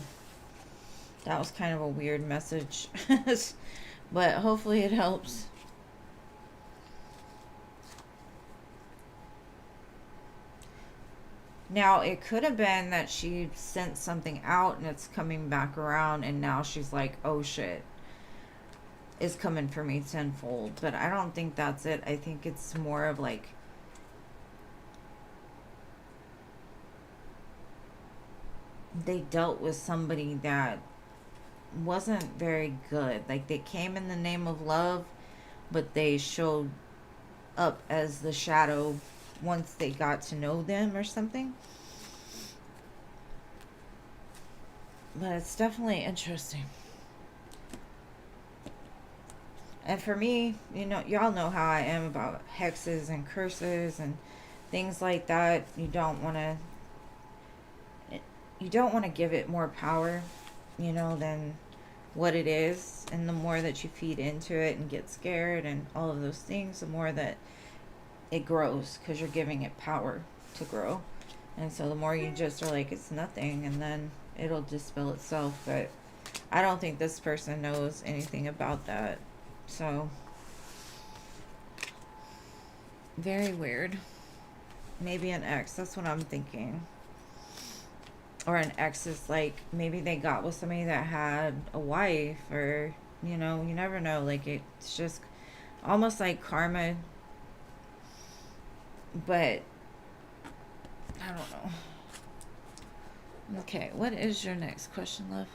that was kind of a weird message, but hopefully it helps. Now, it could have been that she sent something out and it's coming back around and now she's like, oh shit, it's coming for me tenfold. But I don't think that's it. I think it's more of like they dealt with somebody that wasn't very good. Like they came in the name of love, but they showed up as the shadow once they got to know them or something. But it's definitely interesting. And for me, you know, y'all know how I am about hexes and curses and things like that. You don't want to give it more power, you know, than what it is. And the more that you feed into it and get scared and all of those things, the more that it grows because you're giving it power to grow. And so the more you just are like, it's nothing, and then it'll dispel itself. But I don't think this person knows anything about that. So very weird. Maybe an ex. That's what I'm thinking. Or an ex is like, maybe they got with somebody that had a wife, or, you know, you never know. Like, it's just almost like karma, but I don't know. Okay, what is your next question, love?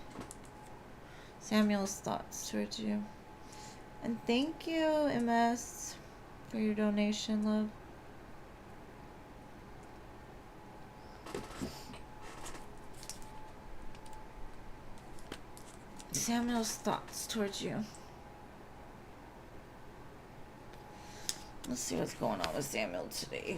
Samuel's thoughts towards you. And thank you, MS, for your donation, love. Samuel's thoughts towards you. Let's see what's going on with Samuel today.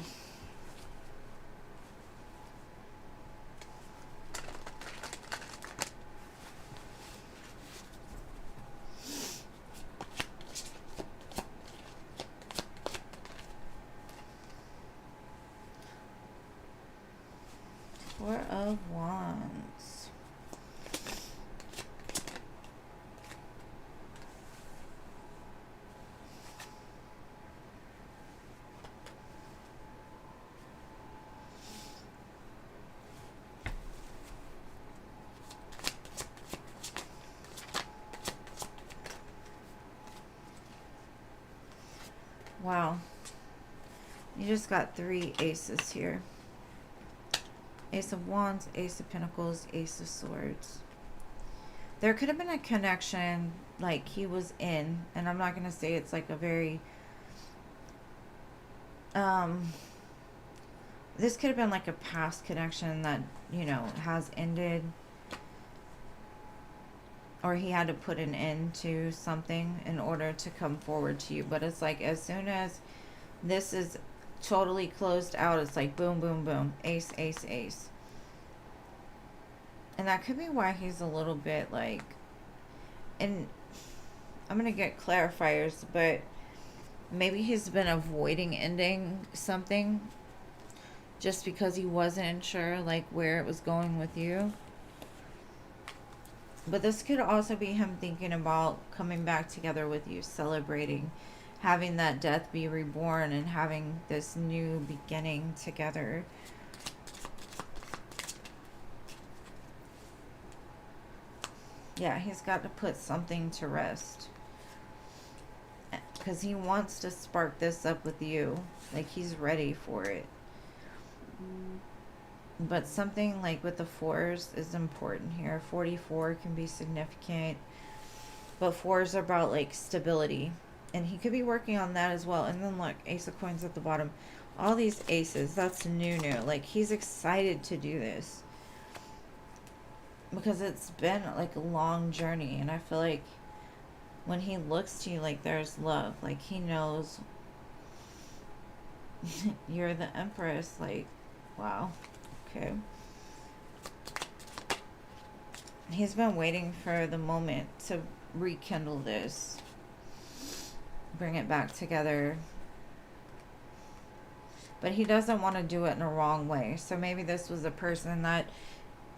Four of Wands. Wow. You just got 3 aces here. Ace of Wands, Ace of Pentacles, Ace of Swords. There could have been a connection like he was in, and I'm not going to say it's like a very, this could have been like a past connection that, you know, has ended, or he had to put an end to something in order to come forward to you. But it's like, as soon as this is totally closed out, it's like boom, boom, boom, ace, ace, ace. And that could be why he's a little bit like, and I'm going to get clarifiers, but maybe he's been avoiding ending something just because he wasn't sure like where it was going with you. But this could also be him thinking about coming back together with you, celebrating, having that death be reborn, and having this new beginning together. Yeah, he's got to put something to rest, because he wants to spark this up with you. Like, he's ready for it. But something like with the 4s is important here. 44 can be significant, but 4s are about like stability, and he could be working on that as well. And then look, Ace of Coins at the bottom. All these aces, that's new. Like, he's excited to do this because it's been like a long journey, and I feel like when he looks to you, like, there's love. Like, he knows you're the Empress. Like, wow. Okay. He's been waiting for the moment to rekindle this, bring it back together, but he doesn't want to do it in a wrong way. So maybe this was a person that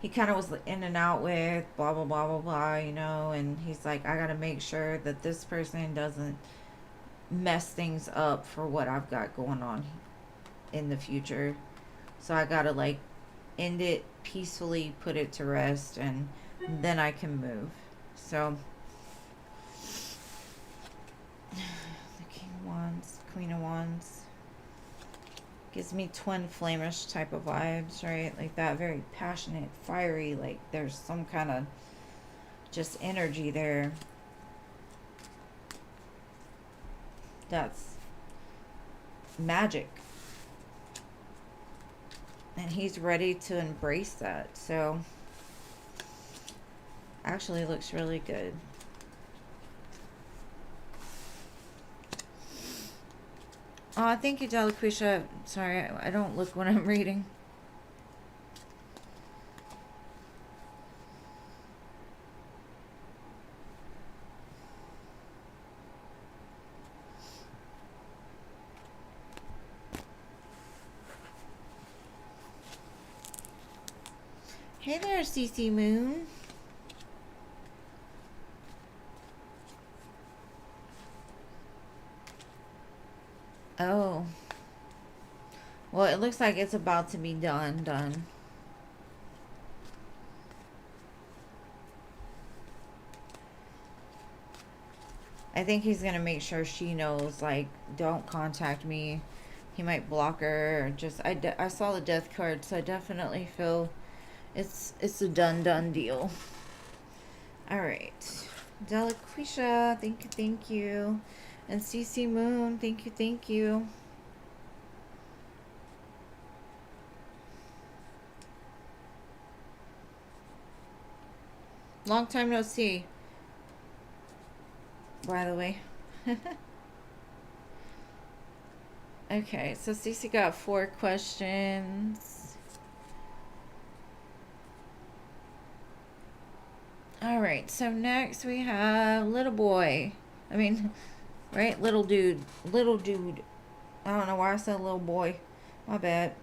he kind of was in and out with, blah, blah, blah, blah, blah, you know, and he's like, I got to make sure that this person doesn't mess things up for what I've got going on in the future. So I got to like end it peacefully, put it to rest, and then I can move. So the King of Wands, Queen of Wands gives me twin flamish type of vibes, right? Like that very passionate, fiery, like there's some kind of just energy there that's magic, and he's ready to embrace that. So actually looks really good. Oh, thank you, Deliquisha. Sorry, I don't look when I'm reading. Hey there, CC Moon. Oh. Well, it looks like it's about to be done. I think he's going to make sure she knows, like, don't contact me. He might block her. Or just, I saw the death card, so I definitely feel it's a done deal. All right. Deliquisha, thank you. And CC Moon, thank you. Long time no see, by the way. Okay, so Cece got 4 questions. Alright, so next we have little boy. I mean, right? Little dude. Little dude. I don't know why I said little boy. My bad.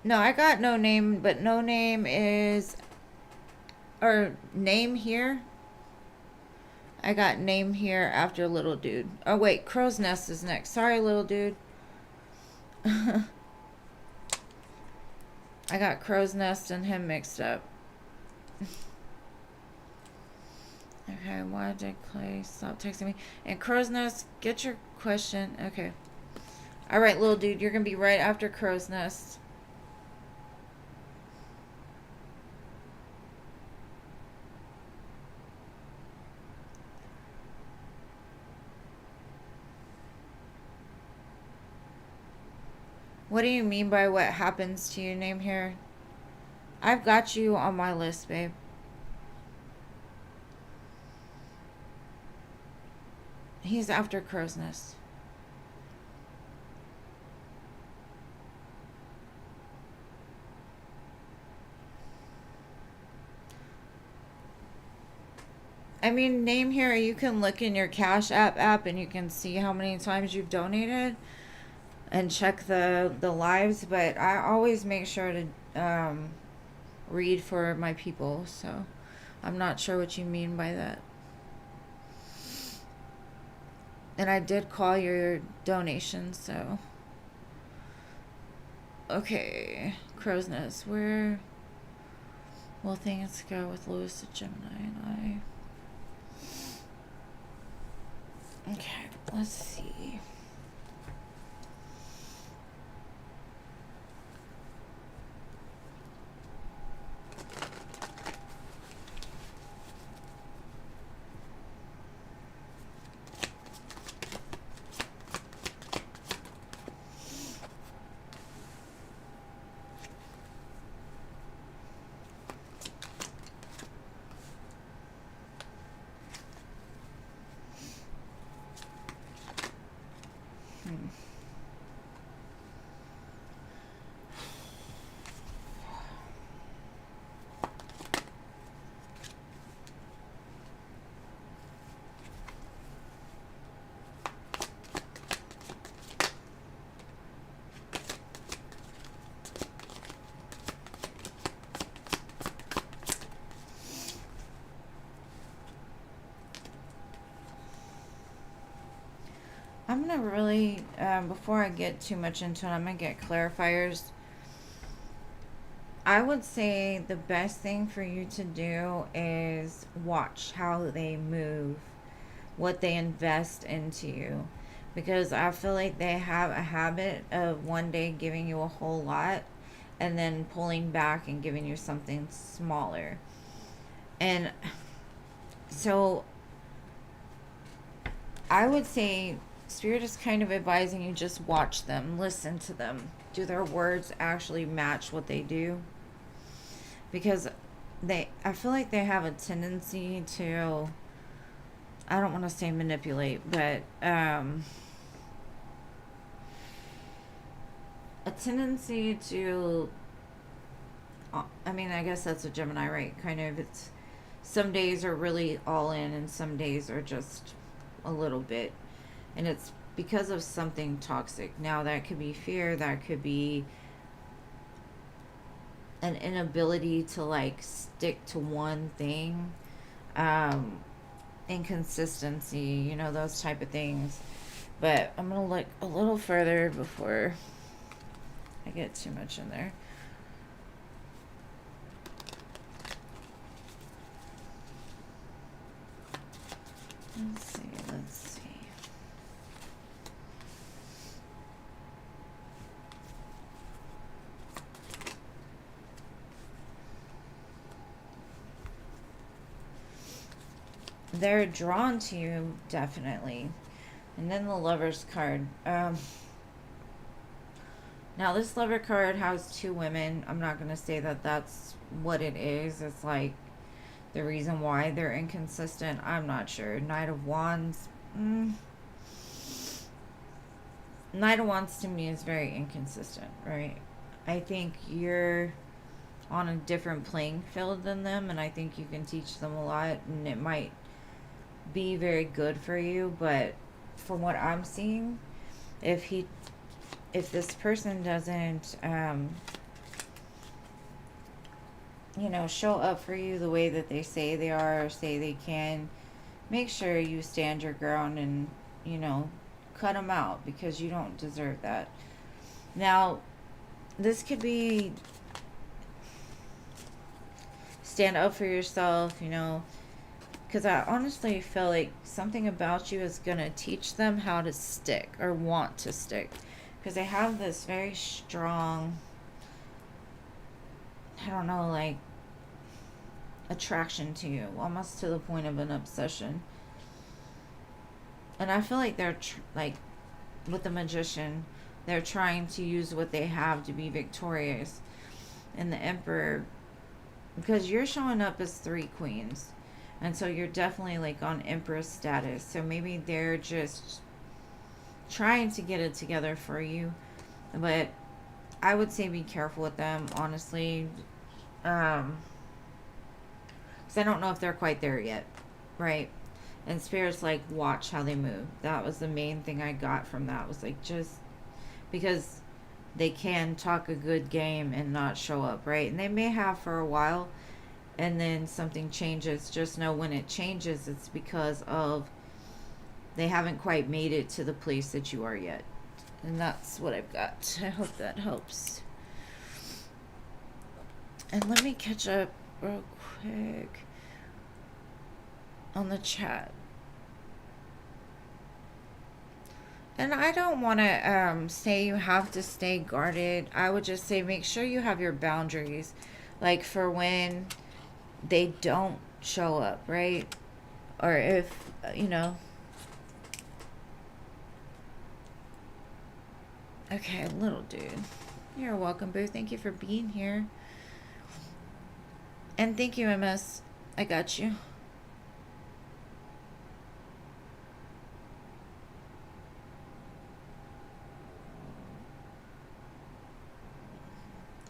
No, I got no name, but no name is... Or name here. I got name here after little dude. Oh, wait. Crow's Nest is next. Sorry, little dude. I got Crow's Nest and him mixed up. Okay, why did Clay stop texting me? And Crow's Nest, get your question. Okay. Alright, little dude, you're going to be right after Crow's Nest. What do you mean by what happens to you, name here? I've got you on my list, babe. He's after Crow's Nest. I mean, name here, you can look in your Cash app and you can see how many times you've donated and check the lives, but I always make sure to read for my people, so I'm not sure what you mean by that. And I did call your donation, so okay. Crow's Nest, where will things go with Lewis, the Gemini, and I? Okay, let's see. I'm gonna really, before I get too much into it, I'm gonna get clarifiers. I would say the best thing for you to do is watch how they move, what they invest into you. Because I feel like they have a habit of one day giving you a whole lot and then pulling back and giving you something smaller. And so I would say Spirit is kind of advising you just watch them, listen to them. Do their words actually match what they do? Because I feel like they have a tendency to, I don't want to say manipulate, but a tendency to, I mean, I guess that's a Gemini, right? Kind of, it's, some days are really all in and some days are just a little bit. And it's because of something toxic. Now, that could be fear, that could be an inability to, like, stick to one thing. inconsistency, you know, those type of things. But I'm going to look a little further before I get too much in there. Let's see. They're drawn to you, definitely. And then the Lover's card. Now, this Lover card has two women. I'm not going to say that that's what it is. It's like the reason why they're inconsistent. I'm not sure. Knight of Wands. Knight of Wands to me is very inconsistent, right? I think you're on a different playing field than them, and I think you can teach them a lot, and it might be very good for you. But from what I'm seeing, if this person doesn't you know, show up for you the way that they say they are or say they can, make sure you stand your ground and, you know, cut them out, because you don't deserve that. Now, this could be stand up for yourself, you know, because I honestly feel like something about you is going to teach them how to stick or want to stick, because they have this very strong, I don't know, like, attraction to you, almost to the point of an obsession. And I feel like they're like with the Magician, they're trying to use what they have to be victorious. And the Emperor, because you're showing up as 3 queens, and so you're definitely like on Empress status, so maybe they're just trying to get it together for you. But I would say be careful with them, honestly, because I don't know if they're quite there yet, right? And Spirit's like, watch how they move. That was the main thing I got from that, was like, just because they can talk a good game and not show up, right? And they may have for a while, and then something changes. Just know when it changes, it's because of they haven't quite made it to the place that you are yet. And that's what I've got. I hope that helps. And let me catch up real quick on the chat. And I don't want to say you have to stay guarded. I would just say make sure you have your boundaries. Like for when they don't show up, right? Or if, you know. Okay, little dude. You're welcome, boo. Thank you for being here. And thank you, MS. I got you.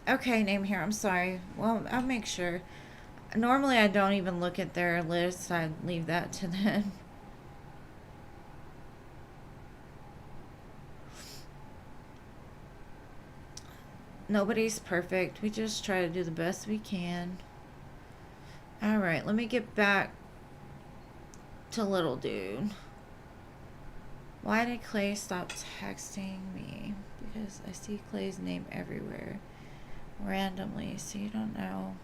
Okay, name here. I'm sorry. Well, I'll make sure. Normally, I don't even look at their list. I leave that to them. Nobody's perfect. We just try to do the best we can. Alright, let me get back to little dude. Why did Clay stop texting me? Because I see Clay's name everywhere. Randomly, so you don't know.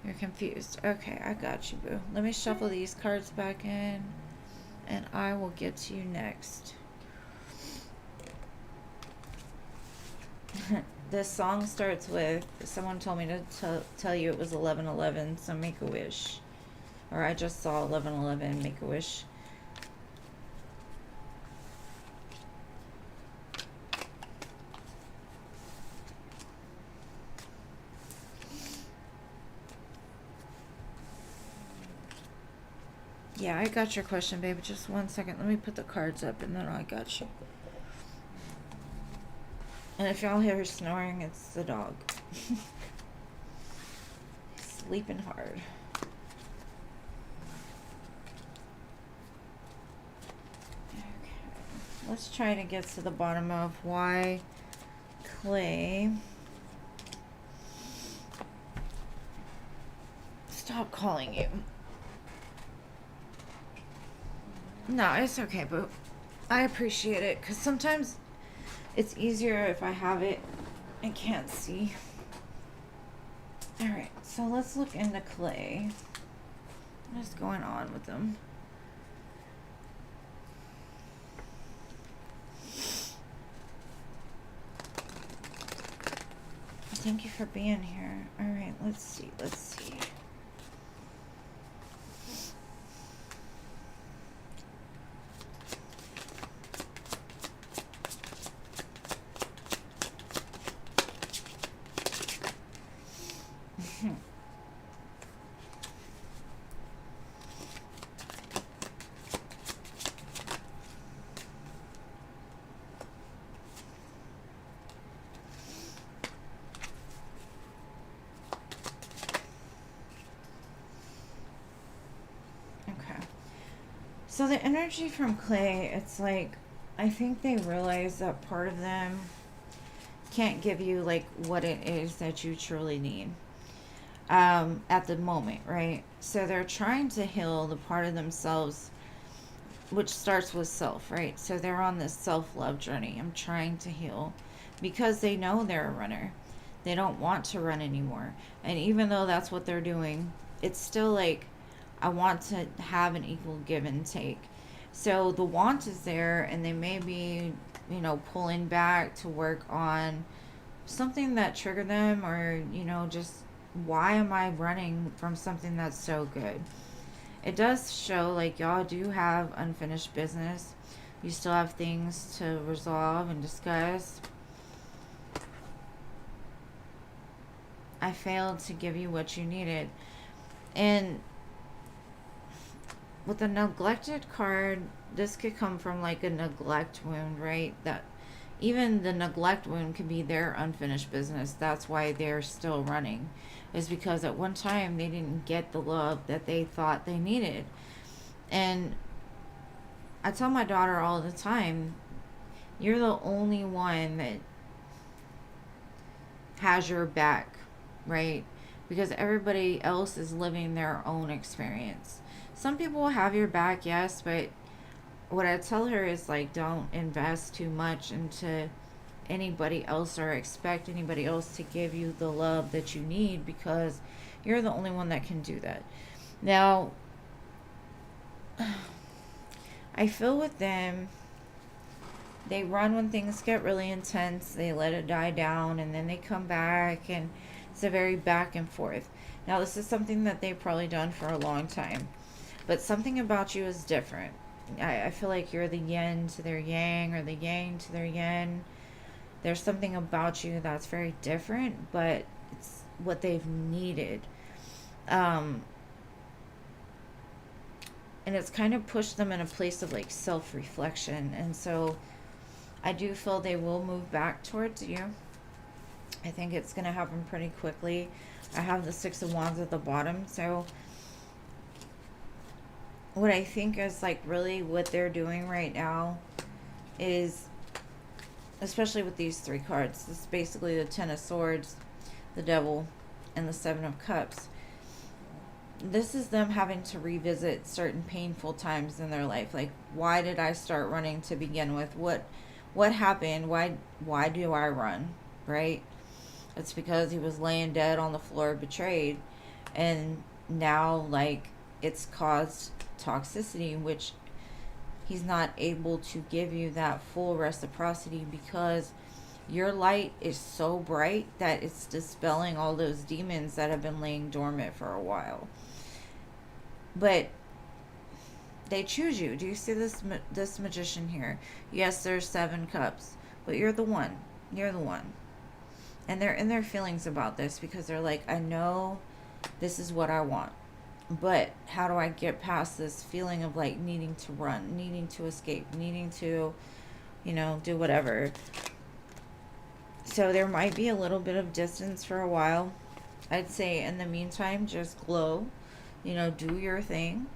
You're confused. Okay, I got you, boo. Let me shuffle these cards back in, and I will get to you next. This song starts with, someone told me to tell you it was 11:11, so make a wish. Or I just saw 11:11, make a wish. Yeah, I got your question, baby. Just 1 second. Let me put the cards up, and then I got you. And if y'all hear her snoring, it's the dog. Sleeping hard. Okay. Let's try to get to the bottom of why Clay stopped calling you. No, it's okay, but I appreciate it because sometimes it's easier if I have it and can't see. Alright, so let's look into Clay. What's going on with them? Thank you for being here. Alright, let's see. So the energy from Clay, it's like, I think they realize that part of them can't give you like what it is that you truly need at the moment, right? So they're trying to heal the part of themselves which starts with self, right? So they're on this self-love journey. I'm trying to heal because they know they're a runner. They don't want to run anymore. And even though that's what they're doing, it's still like, I want to have an equal give and take. So the want is there, and they may be, pulling back to work on something that triggered them, or, just why am I running from something that's so good? It does show like y'all do have unfinished business. You still have things to resolve and discuss. I failed to give you what you needed. And with the neglected card, this could come from like a neglect wound, right? That even the neglect wound could be their unfinished business. That's why they're still running, is because at one time they didn't get the love that they thought they needed. And I tell my daughter all the time, you're the only one that has your back, right? Because everybody else is living their own experience. Some people will have your back, yes, but what I tell her is like, don't invest too much into anybody else or expect anybody else to give you the love that you need, because you're the only one that can do that. Now, I feel with them, they run when things get really intense, they let it die down, and then they come back, and it's a very back and forth. Now, this is something that they've probably done for a long time, but something about you is different. I feel like you're the yin to their yang, or the yang to their yin. There's something about you that's very different, but it's what they've needed. And it's kind of pushed them in a place of like self-reflection. And so I do feel they will move back towards you. I think it's going to happen pretty quickly. I have the Six of Wands at the bottom. So what I think is like really what they're doing right now is, especially with these three cards, this is basically the Ten of Swords, the Devil, and the Seven of Cups. This is them having to revisit certain painful times in their life. Like, why did I start running to begin with? What happened? Why do I run? Right? It's because he was laying dead on the floor, betrayed, and now like it's caused toxicity, which he's not able to give you that full reciprocity, because your light is so bright that it's dispelling all those demons that have been laying dormant for a while. But they choose you. Do you see this magician here? Yes, there's 7 cups, but you're the one. You're the one. And they're in their feelings about this, because they're like, I know this is what I want, but how do I get past this feeling of like needing to run, needing to escape, needing to, do whatever. So there might be a little bit of distance for a while. I'd say in the meantime, just glow, do your thing.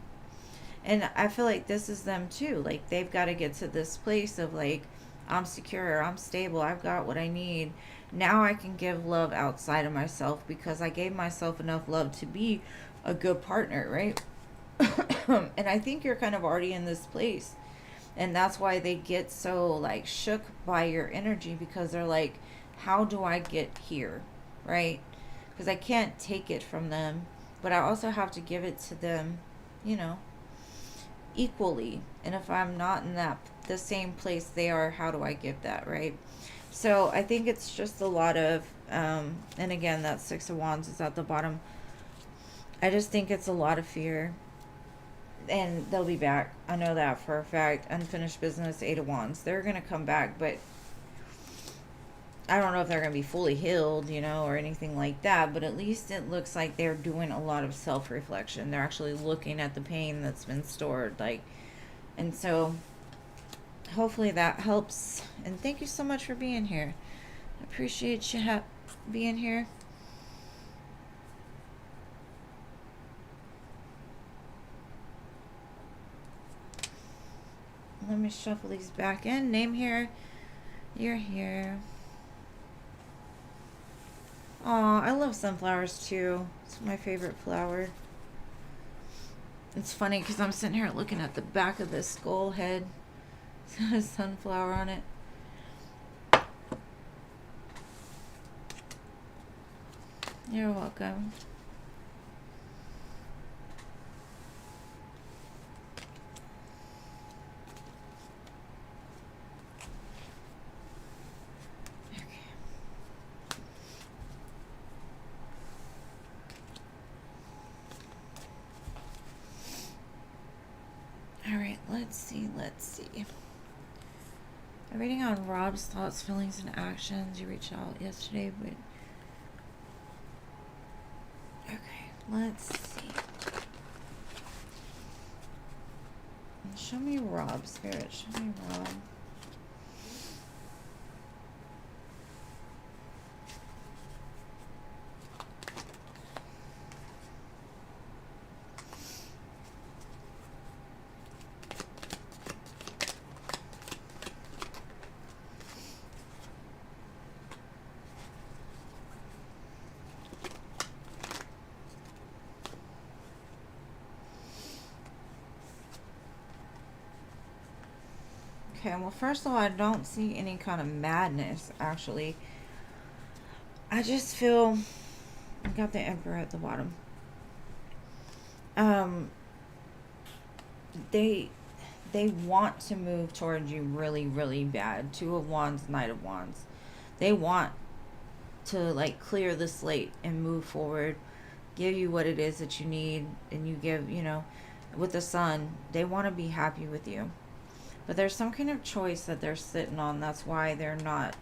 And I feel like this is them too. Like, they've got to get to this place of like, I'm secure, I'm stable, I've got what I need. Now I can give love outside of myself, because I gave myself enough love to be a good partner, right? And I think you're kind of already in this place. And that's why they get so like shook by your energy, because they're like, how do I get here? Right? Because I can't take it from them, but I also have to give it to them, you know, equally. And if I'm not in that the same place they are, how do I give that, right? So I think it's just a lot of and again, that Six of Wands is at the bottom. I just think it's a lot of fear. And they'll be back. I know that for a fact. Unfinished business, Eight of Wands. They're going to come back, but I don't know if they're going to be fully healed, you know, or anything like that. But at least it looks like they're doing a lot of self-reflection. They're actually looking at the pain that's been stored. Like, and so hopefully that helps. And thank you so much for being here. I appreciate you being here. Let me shuffle these back in. Name here. You're here. Aw, I love sunflowers too. It's my favorite flower. It's funny because I'm sitting here looking at the back of this skull head. It's got a sunflower on it. You're welcome. Alright, let's see. A reading on Rob's thoughts, feelings, and actions. You reached out yesterday, but... Okay, let's see. Show me Rob, Spirit. Show me Rob. Okay, well, first of all, I don't see any kind of madness, actually. I just feel... I got the Emperor at the bottom. They want to move towards you really, really bad. Two of Wands, Knight of Wands. They want to, like, clear the slate and move forward. Give you what it is that you need. And you give, you know, with the Sun, they want to be happy with you. But there's some kind of choice that they're sitting on. That's why they're not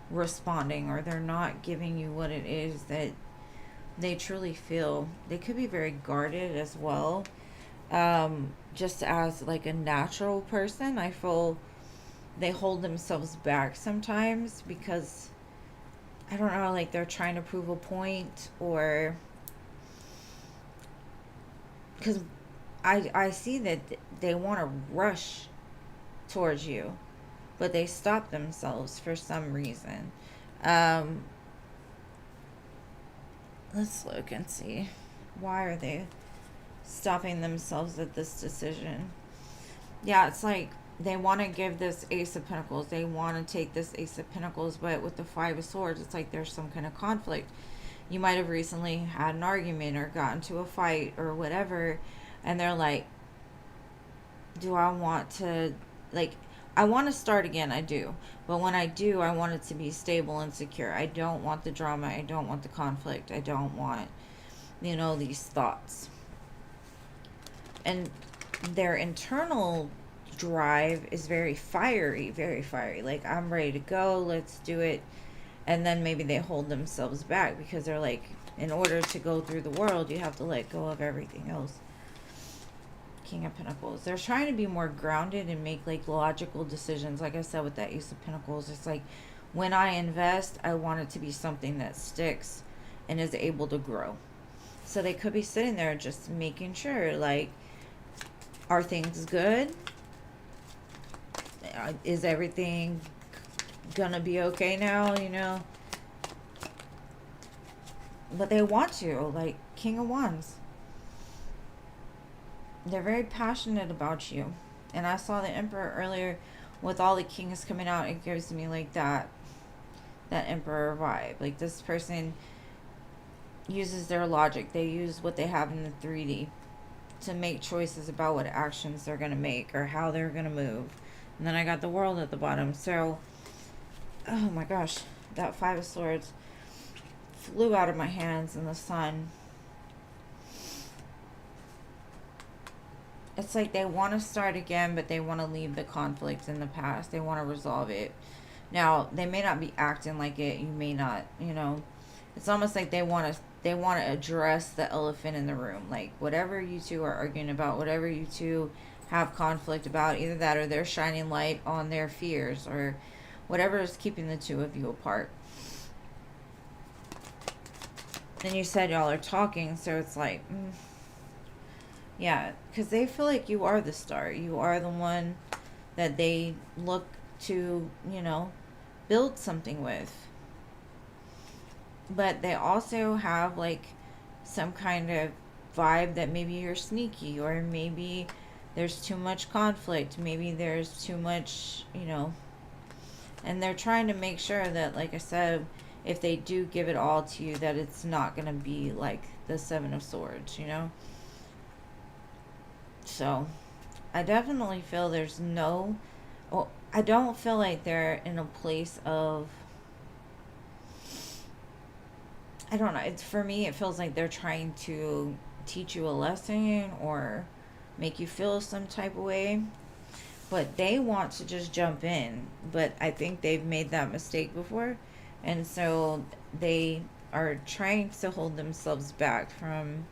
responding, or they're not giving you what it is that they truly feel. They could be very guarded as well. Just as like a natural person, I feel they hold themselves back sometimes because, I don't know, like they're trying to prove a point, or because I see that they want to rush towards you, but they stop themselves for some reason. Let's look and see, why are they stopping themselves at this decision? Yeah, it's like they want to give this Ace of Pentacles, they want to take this Ace of Pentacles, but with the Five of Swords, it's like there's some kind of conflict. You might have recently had an argument or gotten to a fight or whatever, and they're like, do I want to, like, I want to start again, I do. But when I do, I want it to be stable and secure. I don't want the drama. I don't want the conflict. I don't want, you know, these thoughts. And their internal drive is very fiery, very fiery. Like, I'm ready to go. Let's do it. And then maybe they hold themselves back because they're like, in order to go through the world, you have to let go of everything else. King of Pentacles. They're trying to be more grounded and make like logical decisions. Like I said with that Ace of Pentacles, it's like when I invest, I want it to be something that sticks and is able to grow. So they could be sitting there just making sure, like, are things good? Is everything gonna be okay now, you know? But they want to, like King of Wands. they're very passionate about you. And I saw the Emperor earlier with all the kings coming out. It gives me like that Emperor vibe. Like this person uses their logic. They use what they have in the 3D to make choices about what actions they're going to make or how they're going to move. And then I got the World at the bottom. So, oh my gosh, that Five of Swords flew out of my hands in the sun. It's like they want to start again, but they want to leave the conflict in the past. They want to resolve it. Now, they may not be acting like it. You may not, you know. It's almost like they want to address the elephant in the room. Like whatever you two are arguing about, whatever you two have conflict about, either that or they're shining light on their fears or whatever is keeping the two of you apart. And you said y'all are talking, so it's like, yeah, because they feel like you are the star. You are the one that they look to, you know, build something with. But they also have like some kind of vibe that maybe you're sneaky, or maybe there's too much conflict, maybe there's too much, you know, and they're trying to make sure that, like I said, if they do give it all to you, that it's not going to be like the Seven of Swords, you know. So I definitely feel there's no, well, I don't feel like they're in a place of, I don't know. It's, for me, it feels like they're trying to teach you a lesson or make you feel some type of way. But they want to just jump in. But I think they've made that mistake before. And so they are trying to hold themselves back from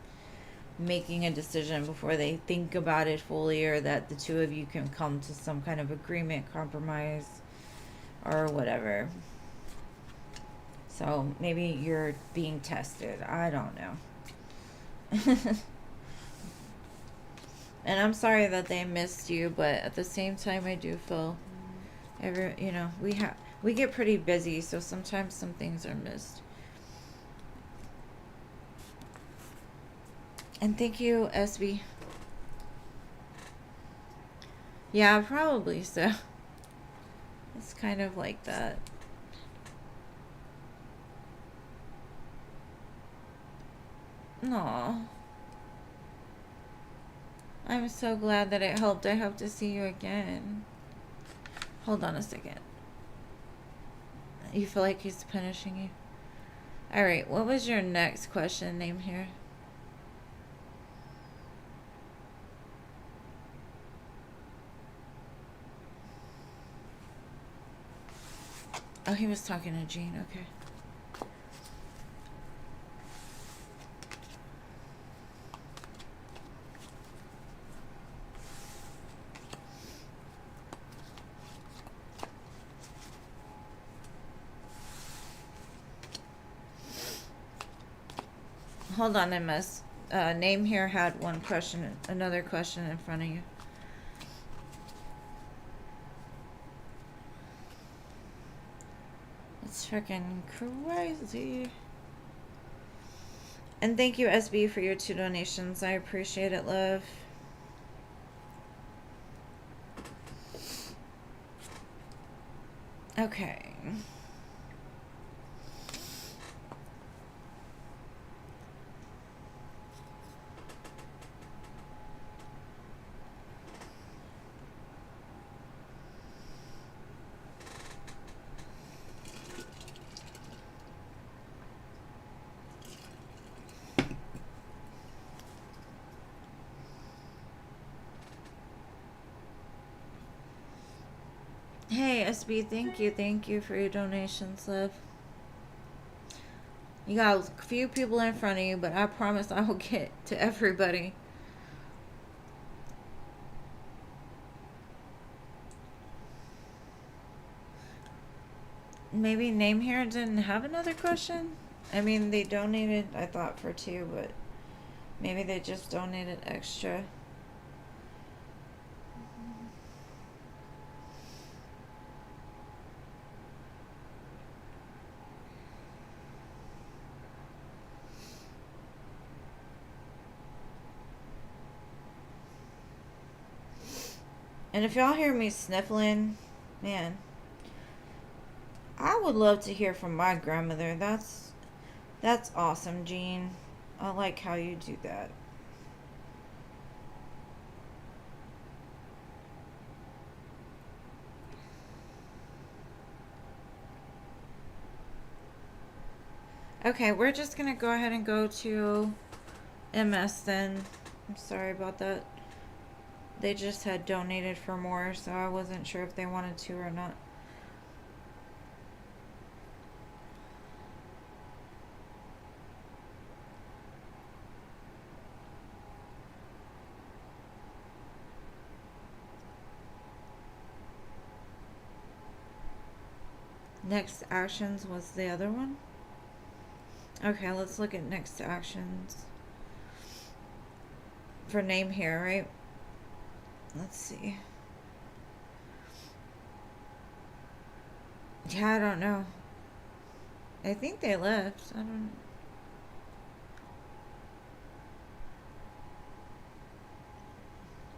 making a decision before they think about it fully, or that the two of you can come to some kind of agreement, compromise, or whatever. So maybe you're being tested. I don't know. And I'm sorry that they missed you, but at the same time, I do feel we get pretty busy, so sometimes some things are missed. And thank you, SB. Yeah, probably so. It's kind of like that. Aw. I'm so glad that it helped. I hope to see you again. Hold on a second. You feel like he's punishing you? Alright, what was your next question name here? Oh, he was talking to Jean. Okay. Hold on, I must. Name here had one question, another question in front of you. It's freaking crazy. And thank you, SB, for your 2 donations. I appreciate it, love. Okay. Hey, SB, thank you for your donations, love. You got a few people in front of you, but I promise I will get to everybody. Maybe Name here didn't have another question? I mean, they donated, I thought, for 2, but maybe they just donated extra. And if y'all hear me sniffling, man, I would love to hear from my grandmother. That's awesome, Jean. I like how you do that. Okay, we're just gonna go ahead and go to MS then. I'm sorry about that. They just had donated for more, so I wasn't sure if they wanted to or not. Next actions was the other one. Okay, let's look at next actions. For name here, right? Let's see. Yeah, I don't know. I think they left. I don't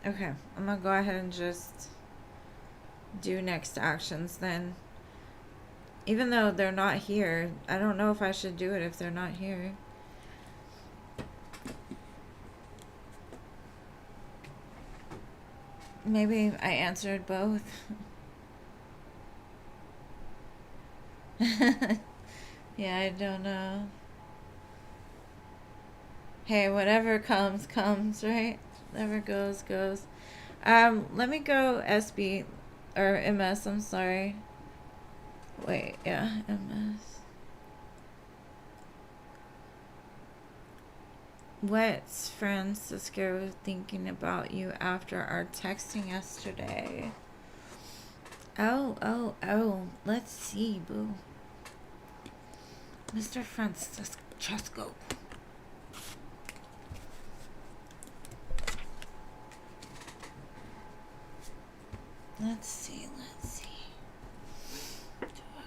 know. Okay, I'm gonna go ahead and just do next actions then. Even though they're not here, I don't know if I should do it if they're not here. Maybe I answered both. Yeah, I don't know. Hey, whatever comes, comes, right? Whatever goes, goes. Let me go SB, or MS, I'm sorry. Wait, yeah, MS. What's Francisco thinking about you after our texting yesterday? Oh, let's see, boo. Mr. Francisco. Let's see. Do I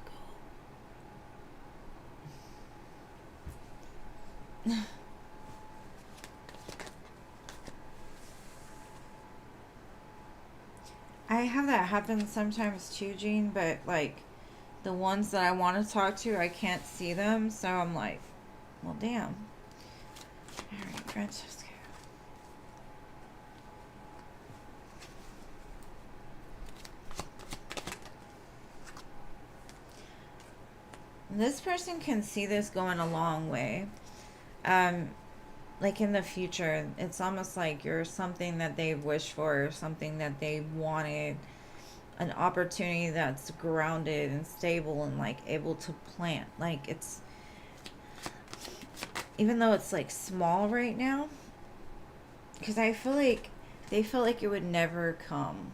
go? I have that happen sometimes too, Jean, but like the ones that I want to talk to, I can't see them, so I'm like, well, damn. Alright, Francesca. This person can see this going a long way. Like in the future, it's almost like you're something that they wish for, something that they wanted, an opportunity that's grounded and stable and like able to plant. Like it's, even though it's like small right now, because I feel like they feel like it would never come.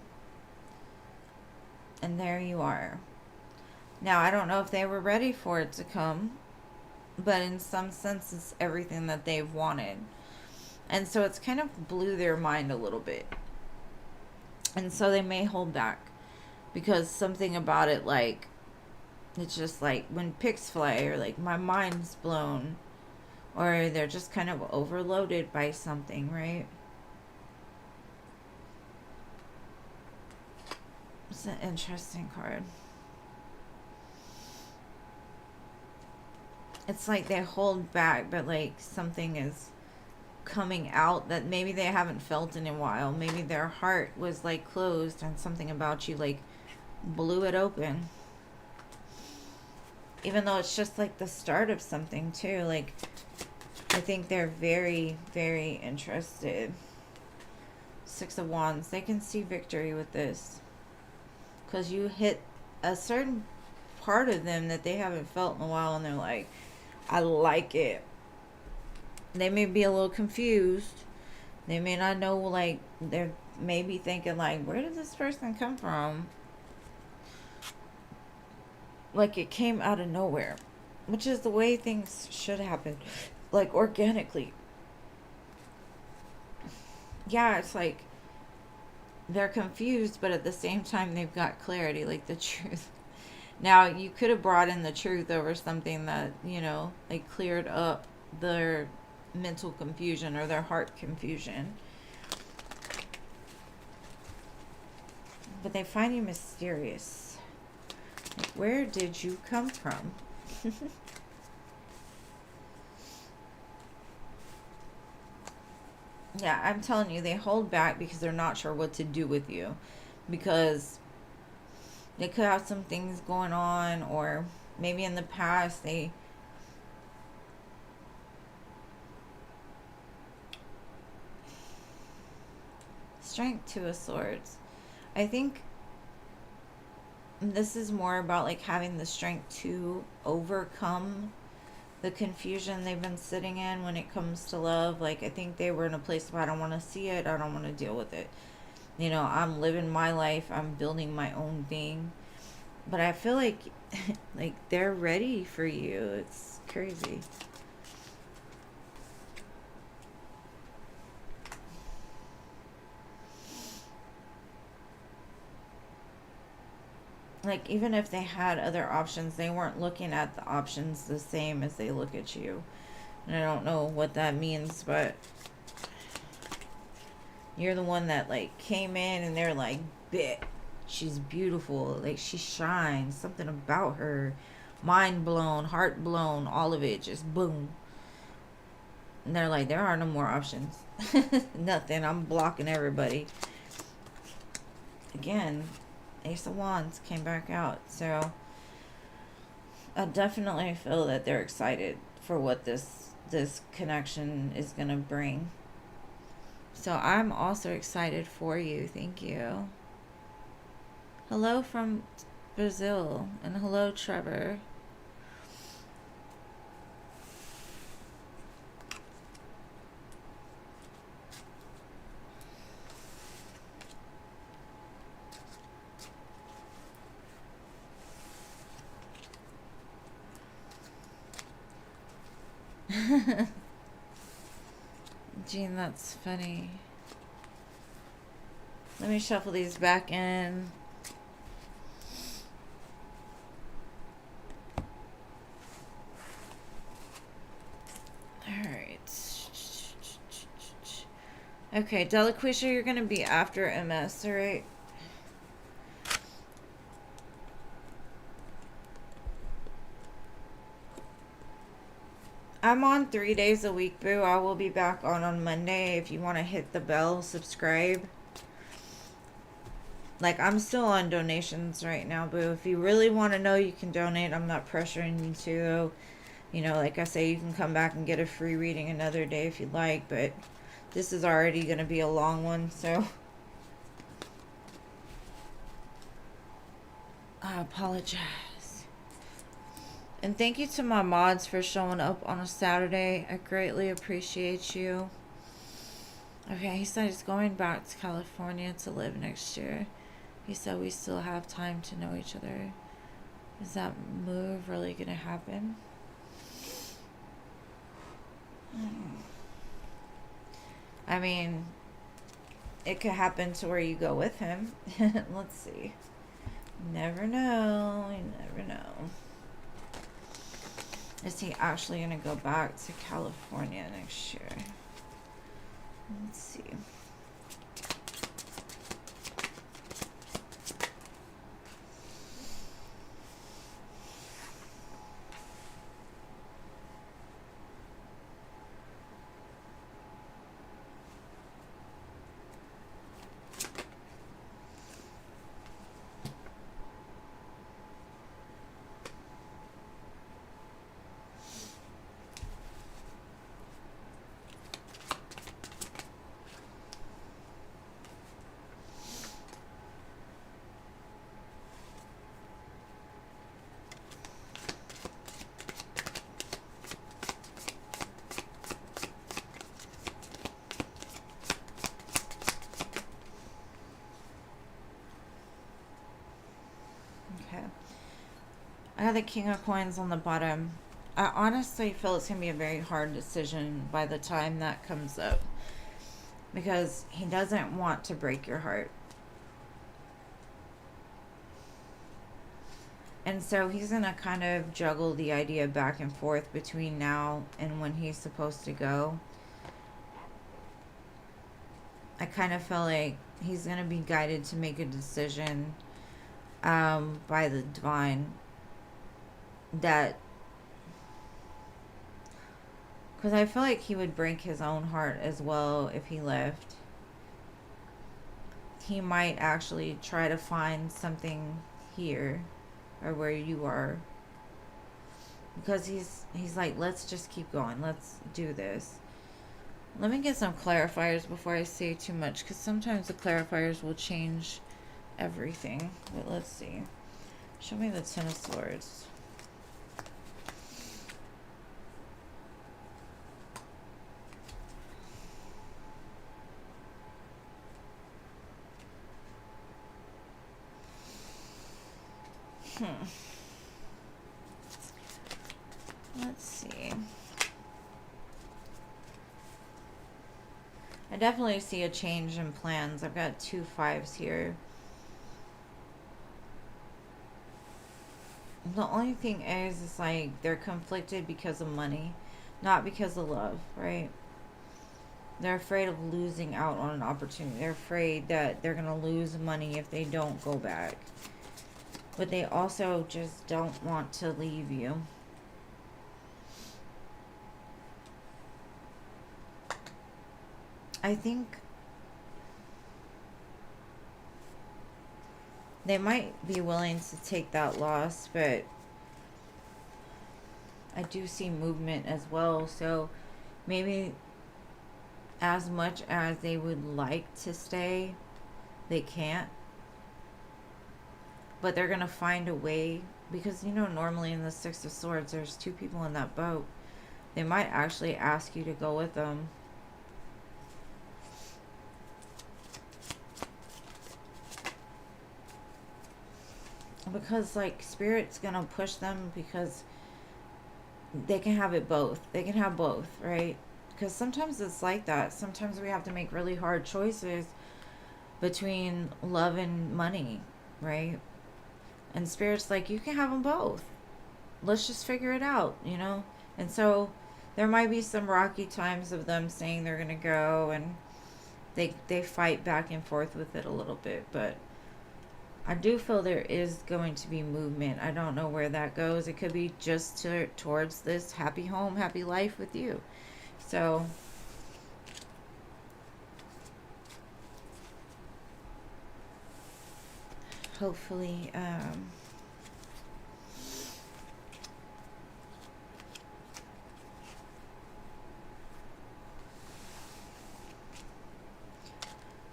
And there you are. Now, I don't know if they were ready for it to come, but in some sense, it's everything that they've wanted. And so it's kind of blew their mind a little bit. And so they may hold back because something about it, like, it's just like when pigs fly, or like my mind's blown, or they're just kind of overloaded by something, right? It's an interesting card. It's like they hold back, but like something is coming out that maybe they haven't felt in a while. Maybe their heart was like closed and something about you like blew it open. Even though it's just like the start of something too. Like, I think they're very, very interested. 6 of Wands. They can see victory with this. Because you hit a certain part of them that they haven't felt in a while, and they're like, I like it. They may be a little confused. They may not know, like, they're maybe thinking, like, where did this person come from? Like, it came out of nowhere. Which is the way things should happen. Like, organically. Yeah, it's like they're confused, but at the same time, they've got clarity, like the truth. Now, you could have brought in the truth over something that, you know, like cleared up their mental confusion or their heart confusion. But they find you mysterious. Like, where did you come from? Yeah, I'm telling you, they hold back because they're not sure what to do with you. Because they could have some things going on, or maybe in the past they... Strength, Two of Swords. I think this is more about like having the strength to overcome the confusion they've been sitting in when it comes to love. Like, I think they were in a place of, I don't want to see it, I don't want to deal with it. You know, I'm living my life, I'm building my own thing. But I feel like like they're ready for you. It's crazy. Like, even if they had other options, they weren't looking at the options the same as they look at you. And I don't know what that means, but you're the one that, like, came in and they're like, bitch, she's beautiful. Like, she shines. Something about her. Mind blown, heart blown, all of it. Just boom. And they're like, there are no more options. Nothing. I'm blocking everybody. Again, Ace of Wands came back out. So I definitely feel that they're excited for what this connection is going to bring. So I'm also excited for you. Thank you. Hello from Brazil. And hello, Trevor. Jean, that's funny. Let me shuffle these back in. Alright. Okay, Deliquisha, you're going to be after MS, alright? I'm on 3 days a week, boo. I will be back on Monday. If you want to hit the bell, subscribe. Like, I'm still on donations right now, boo. If you really want to know, you can donate. I'm not pressuring you to. You know, like I say, you can come back and get a free reading another day if you'd like. But this is already going to be a long one, so I apologize. And thank you to my mods for showing up on a Saturday. I greatly appreciate you. Okay, he said he's going back to California to live next year. He said we still have time to know each other. Is that move really going to happen? I mean, it could happen to where you go with him. Let's see. Never know. You never know. Is he actually going to go back to California next year? Let's see. I have the King of Coins on the bottom. I honestly feel it's going to be a very hard decision by the time that comes up. Because he doesn't want to break your heart. And so he's going to kind of juggle the idea back and forth between now and when he's supposed to go. I kind of feel like he's going to be guided to make a decision by the divine that, because I feel like he would break his own heart as well if he left. He might actually try to find something here or where you are, because he's like, let's just keep going, let's do this. Let me get some clarifiers before I say too much, because sometimes the clarifiers will change everything. But let's see. Show me the Ten of Swords. Let's see. I definitely see a change in plans. I've got 2 5s here. The only thing is like they're conflicted because of money, not because of love, right? They're afraid of losing out on an opportunity. They're afraid that they're going to lose money if they don't go back. But they also just don't want to leave you. I think they might be willing to take that loss, but I do see movement as well. So maybe as much as they would like to stay, they can't. But they're going to find a way, because, you know, normally in the Six of Swords, there's 2 people in that boat. They might actually ask you to go with them. Because, like, Spirit's going to push them, because they can have it both. They can have both, right? Because sometimes it's like that. Sometimes we have to make really hard choices between love and money, right? And Spirit's like, you can have them both. Let's just figure it out, you know? And so there might be some rocky times of them saying they're going to go, and they fight back and forth with it a little bit, but I do feel there is going to be movement. I don't know where that goes. It could be just towards this happy home, happy life with you. So hopefully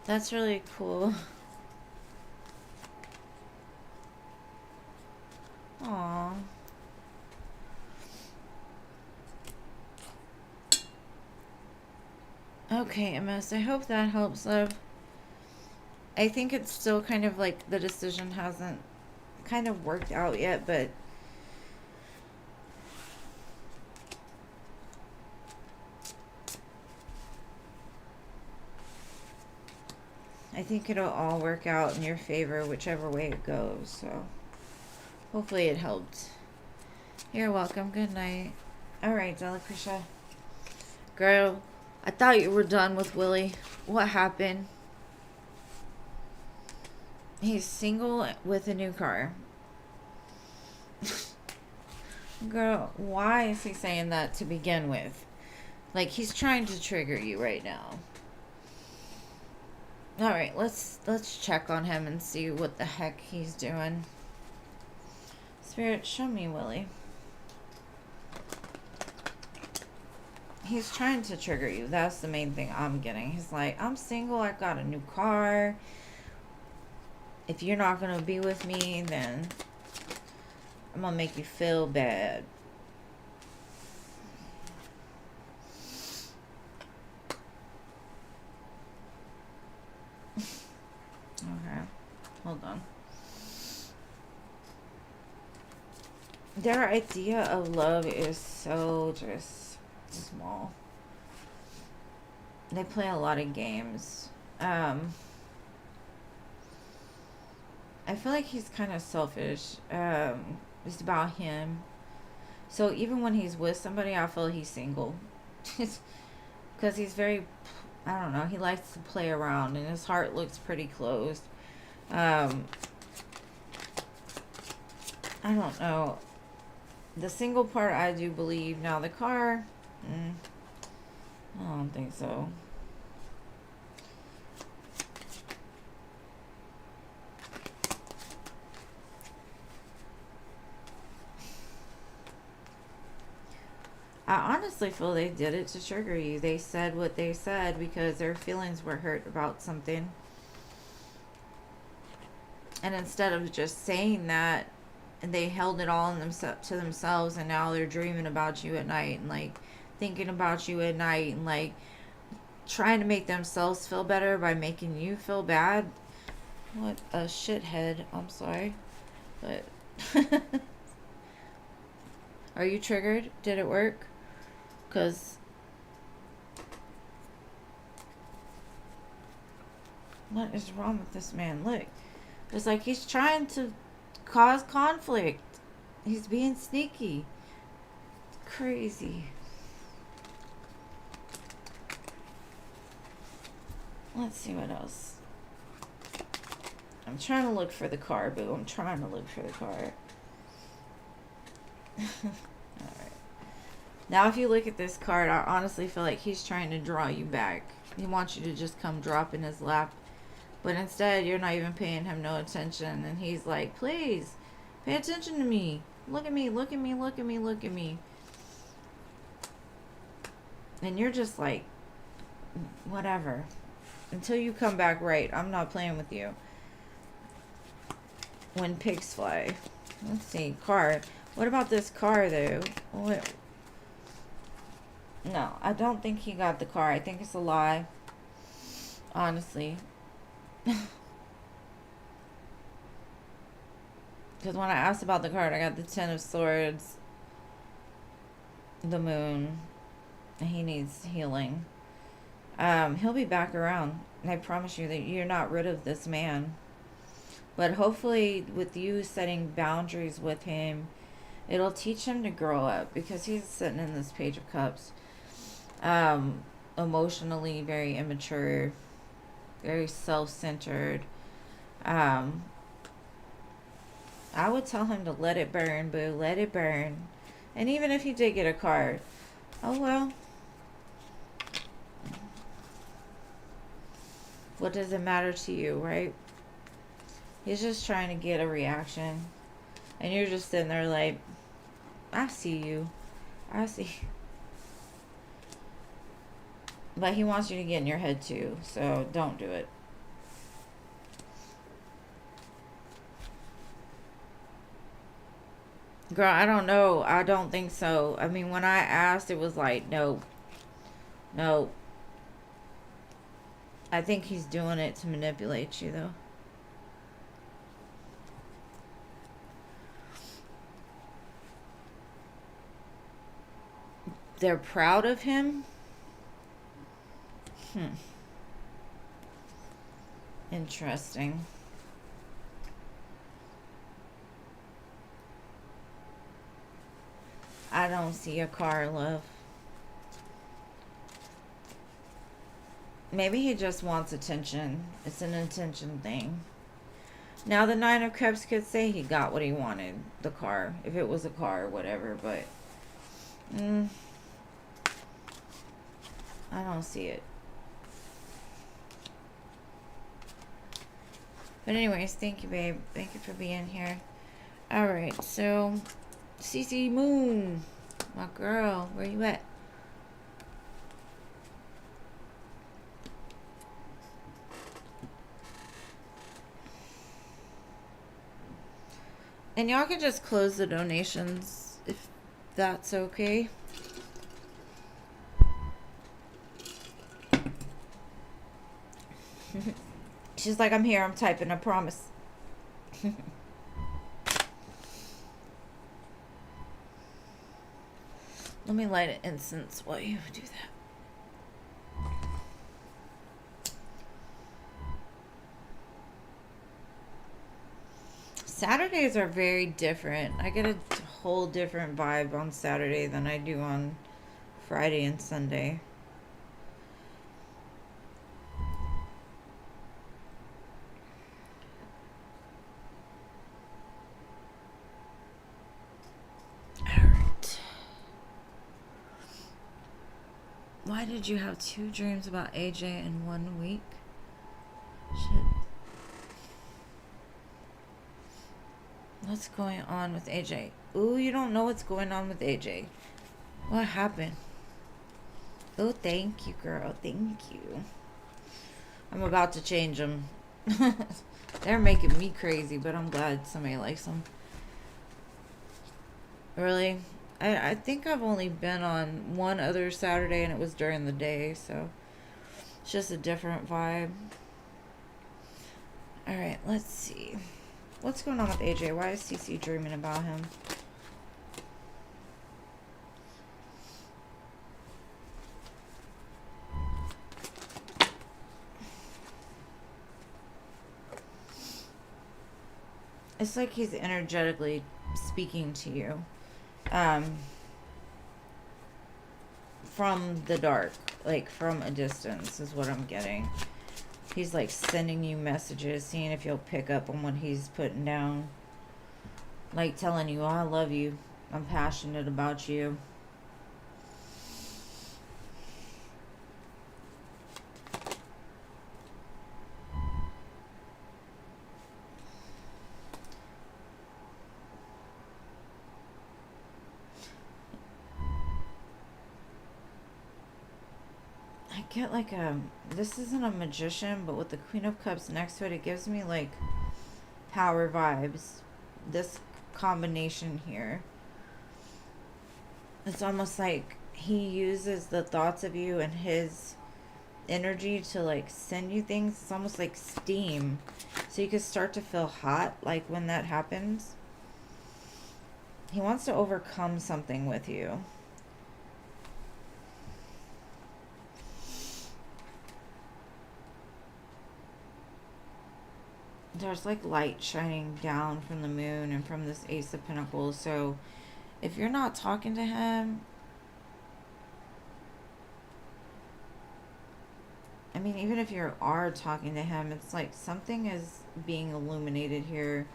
that's really cool. Aww. Okay, MS, I hope that helps, love. I think it's still kind of like the decision hasn't kind of worked out yet, but I think it'll all work out in your favor, whichever way it goes, so hopefully it helped. You're welcome. Good night. Alright, Delicacia. Girl, I thought you were done with Willie. What happened? He's single with a new car. Girl, why is he saying that to begin with? Like, he's trying to trigger you right now. Alright, let's check on him and see what the heck he's doing. Spirit, show me Willie. He's trying to trigger you. That's the main thing I'm getting. He's like, I'm single. I got a new car. If you're not going to be with me, then I'm going to make you feel bad. Okay. Hold on. Their idea of love is so just small. They play a lot of games. I feel like he's kind of selfish. It's about him. So even when he's with somebody, I feel he's single. Because he's very I don't know, he likes to play around and his heart looks pretty closed. I don't know. The single part I do believe. Now the car, I don't think so. I honestly feel they did it to trigger you. They said what they said because their feelings were hurt about something. And instead of just saying that, they held it all in to themselves, and now they're dreaming about you at night and like thinking about you at night and like trying to make themselves feel better by making you feel bad. What a shithead. I'm sorry. But are you triggered? Did it work? Because what is wrong with this man? Look, it's like he's trying to cause conflict. He's being sneaky. It's crazy. Let's see what else. I'm trying to look for the car, boo. I'm trying to look for the car. Alright. Now, if you look at this card, I honestly feel like he's trying to draw you back. He wants you to just come drop in his lap. But instead, you're not even paying him no attention. And he's like, please, pay attention to me. Look at me, look at me, look at me, look at me. And you're just like, whatever. Until you come back right, I'm not playing with you. When pigs fly. Let's see, car. What about this car, though? What? No, I don't think he got the car. I think it's a lie. Honestly. Because when I asked about the card, I got the 10 of Swords, the Moon, and he needs healing. He'll be back around. And I promise you that you're not rid of this man. But hopefully, with you setting boundaries with him, it'll teach him to grow up. Because he's sitting in this Page of Cups. Emotionally very immature. Very self-centered. I would tell him to let it burn, boo. Let it burn. And even if he did get a card, oh well. What does it matter to you, right? He's just trying to get a reaction. And you're just sitting there like, I see you. I see. But he wants you to get in your head too. So don't do it. Girl, I don't know. I don't think so. I mean, when I asked, it was like, no. No. I think he's doing it to manipulate you, though. They're proud of him? Interesting. I don't see a car, love. Maybe he just wants attention. It's an attention thing. Now, the 9 of Cups could say he got what he wanted. The car. If it was a car or whatever. But I don't see it. But anyways, thank you, babe. Thank you for being here. Alright, so CC Moon. My girl. Where you at? And y'all can just close the donations if that's okay. She's like, I'm here, I'm typing, I promise. Let me light an incense while you do that. Saturdays are very different. I get a whole different vibe on Saturday than I do on Friday and Sunday. Why did you have 2 dreams about AJ in 1 week? Shit. What's going on with AJ? Ooh, you don't know what's going on with AJ. What happened? Oh, thank you, girl. Thank you. I'm about to change them. They're making me crazy, but I'm glad somebody likes them. Really? I think I've only been on one other Saturday, and it was during the day, so it's just a different vibe. Alright, let's see. What's going on with AJ? Why is CC dreaming about him? It's like he's energetically speaking to you. From the dark. Like, from a distance is what I'm getting. He's like sending you messages, seeing if you'll pick up on what he's putting down. Like telling you, oh, I love you. I'm passionate about you. Get like this isn't a magician, but with the Queen of Cups next to it, it gives me like power vibes. This combination here, it's almost like he uses the thoughts of you and his energy to like send you things. It's almost like steam, so you can start to feel hot like when that happens. He wants to overcome something with you. There's like light shining down from the moon and from this Ace of Pentacles. So if you're not talking to him, I mean, even if you are talking to him, it's like something is being illuminated here.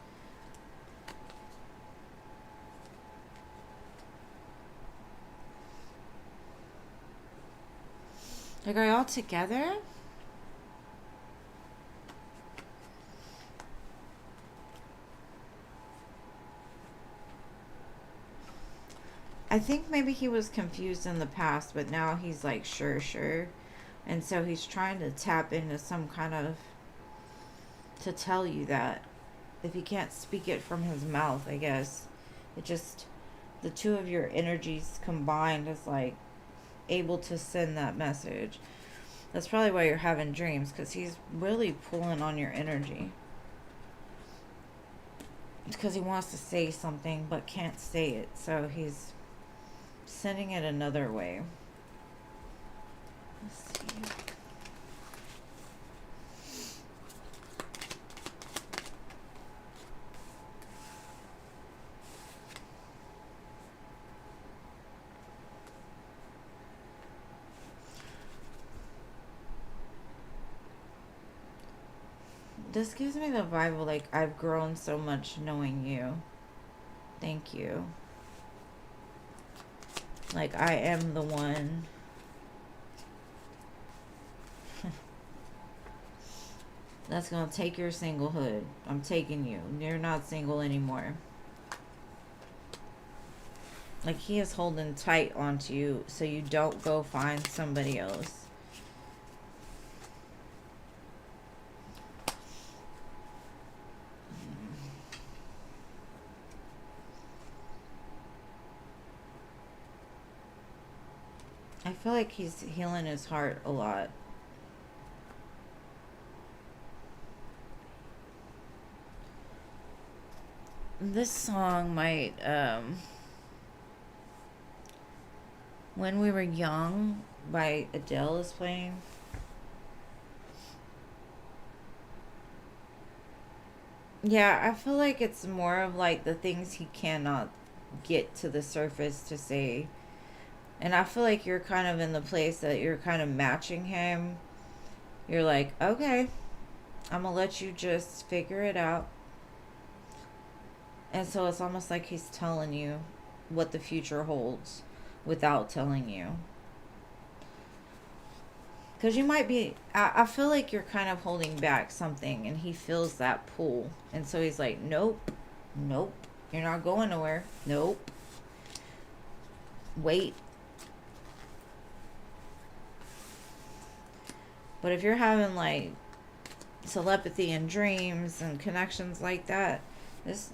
Like, are y'all together? I think maybe he was confused in the past, but now he's like, sure. And so he's trying to tap into some kind of, to tell you that. If he can't speak it from his mouth, I guess. It just, the two of your energies combined is like able to send that message. That's probably why you're having dreams, because he's really pulling on your energy. It's because he wants to say something but can't say it, so he's sending it another way. Let's see. This gives me the vibe of like, I've grown so much knowing you. Thank you. Like, I am the one. That's gonna take your singlehood. I'm taking you. You're not single anymore. Like, he is holding tight onto you so you don't go find somebody else. I feel like he's healing his heart a lot. This song might, When We Were Young by Adele is playing. Yeah, I feel like it's more of like the things he cannot get to the surface to say. And I feel like you're kind of in the place that you're kind of matching him. You're like, okay, I'm going to let you just figure it out. And so it's almost like he's telling you what the future holds without telling you. Because you might be, I feel like you're kind of holding back something, and he feels that pull. And so he's like, nope, nope, you're not going nowhere. Nope. Wait. But if you're having like telepathy and dreams and connections like that, this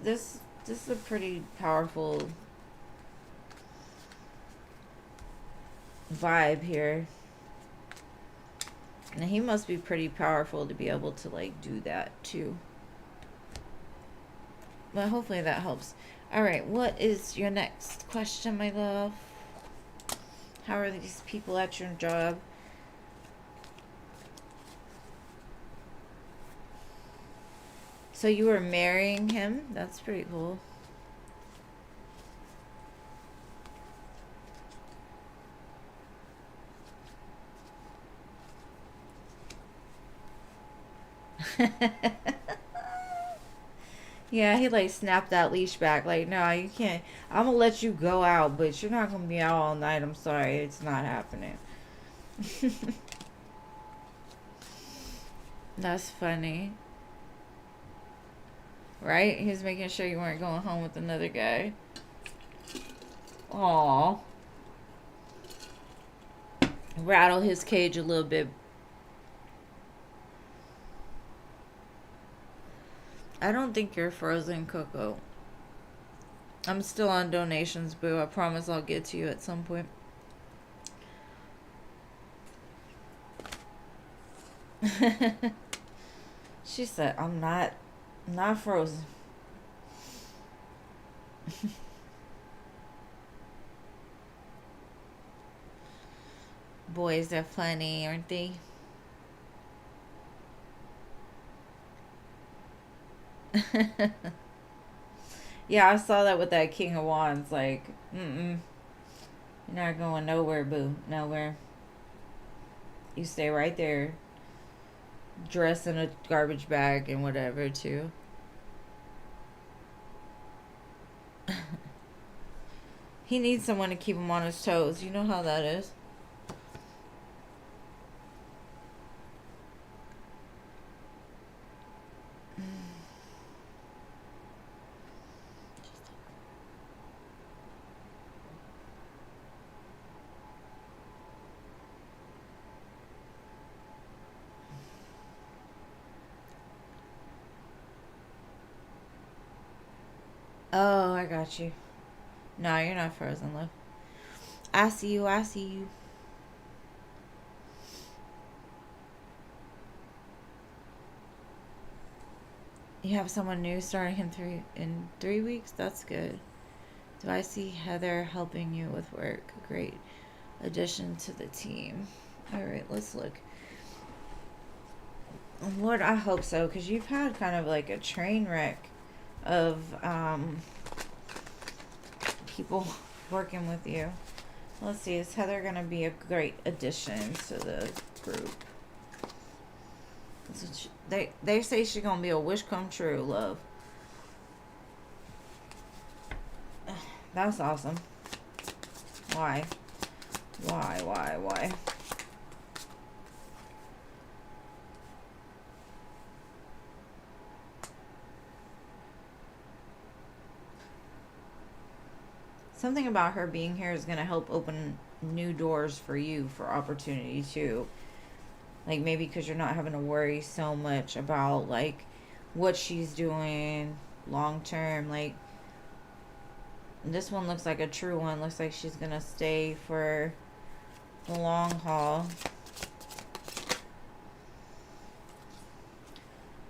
is a pretty powerful vibe here. And he must be pretty powerful to be able to like do that too. But hopefully that helps. All right, what is your next question, my love? How are these people at your job? So you were marrying him? That's pretty cool. Yeah, he like snapped that leash back. Like, no, you can't. I'm gonna let you go out, but you're not gonna be out all night. I'm sorry, it's not happening. That's funny. Right? He was making sure you weren't going home with another guy. Aw. Rattle his cage a little bit. I don't think you're frozen, Coco. I'm still on donations, boo. I promise I'll get to you at some point. She said, I'm not frozen. Boys are funny, aren't they? Yeah, I saw that with that King of Wands. Like, you're not going nowhere, boo. Nowhere. You stay right there. Dressed in a garbage bag and whatever, too. He needs someone to keep him on his toes. You know how that is. Oh, I got you. No, you're not frozen, love. I see you. I see you. You have someone new starting in 3 weeks? That's good. Do I see Heather helping you with work? Great addition to the team. All right, let's look. Lord, I hope so, because you've had kind of like a train wreck of people working with you. Let's see, is Heather going to be a great addition to the group? They say she's going to be a wish come true, love. That's awesome. Why? Why? Something about her being here is going to help open new doors for you for opportunity too. Like maybe because you're not having to worry so much about like what she's doing long term. Like this one looks like a true one. Looks like she's going to stay for the long haul.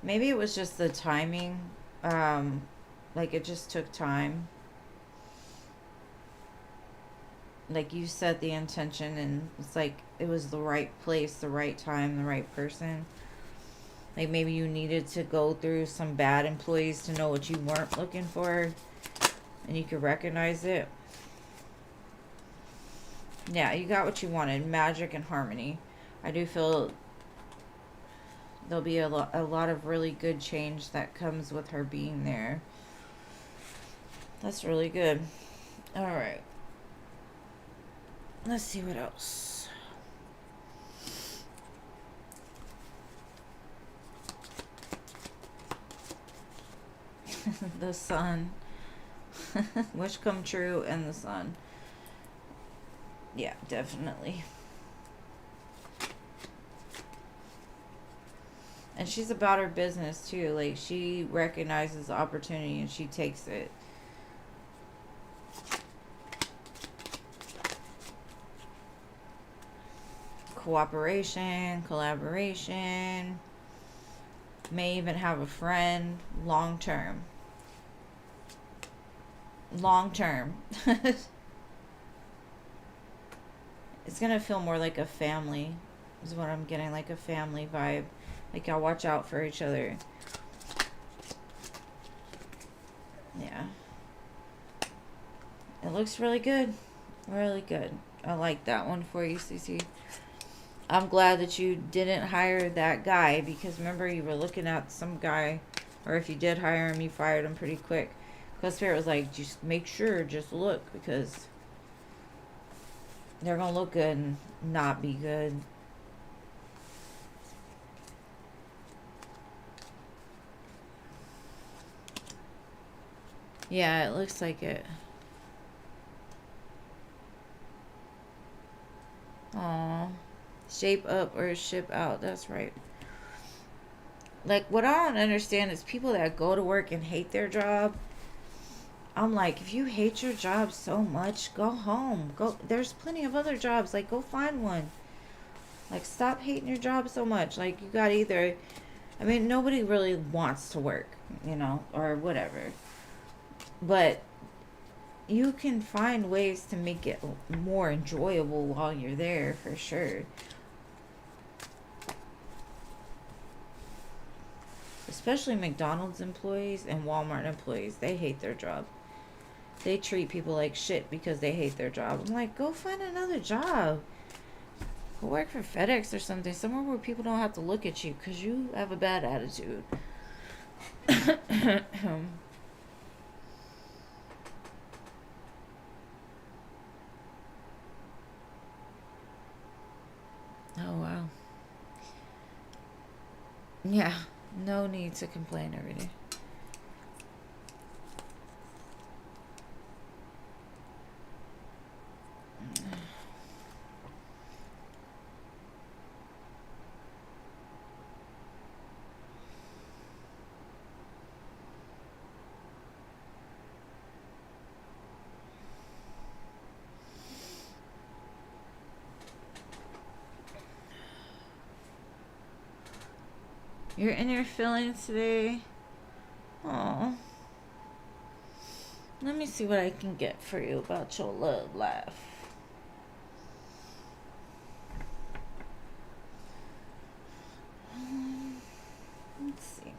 Maybe it was just the timing. Like it just took time. Like you set the intention and it's like it was the right place, the right time, the right person. Like maybe you needed to go through some bad employees to know what you weren't looking for and you could recognize it. Yeah, you got what you wanted. Magic and harmony. I do feel there'll be a lot of really good change that comes with her being there. That's really good. All right. Let's see what else. The sun. Wish come true and the sun. Yeah, definitely. And she's about her business too. Like, she recognizes the opportunity and she takes it. Cooperation, collaboration. May even have a friend long term. Long term. It's gonna feel more like a family, is what I'm getting, like a family vibe. Like, y'all watch out for each other. Yeah. It looks really good. Really good. I like that one for you, Cece. I'm glad that you didn't hire that guy, because remember, you were looking at some guy, or if you did hire him, you fired him pretty quick. Because Spirit was like, just make sure, just look, because they're going to look good and not be good. Yeah, it looks like it. Aww. Shape up or ship out. That's right. Like, what I don't understand is people that go to work and hate their job. I'm like, if you hate your job so much, go home. Go. There's plenty of other jobs. Like, go find one. Like, stop hating your job so much. Like, you got either... I mean, nobody really wants to work, you know, or whatever. But you can find ways to make it more enjoyable while you're there, for sure. Especially McDonald's employees and Walmart employees. They hate their job. They treat people like shit because they hate their job. I'm like, go find another job. Go work for FedEx or something. Somewhere where people don't have to look at you because you have a bad attitude. Oh, wow. Yeah. No need to complain every day. You're in your feelings today. Oh. Let me see what I can get for you about your love life. Let's see.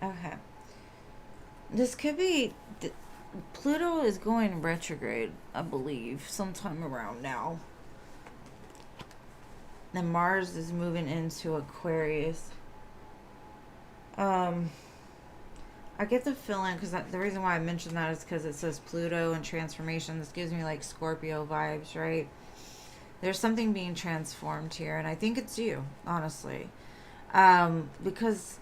Okay. This could be... Pluto is going retrograde, I believe, sometime around now. And Mars is moving into Aquarius. I get the feeling, because the reason why I mentioned that is because it says Pluto and transformation. This gives me like Scorpio vibes, right? There's something being transformed here, and I think it's you, honestly. Because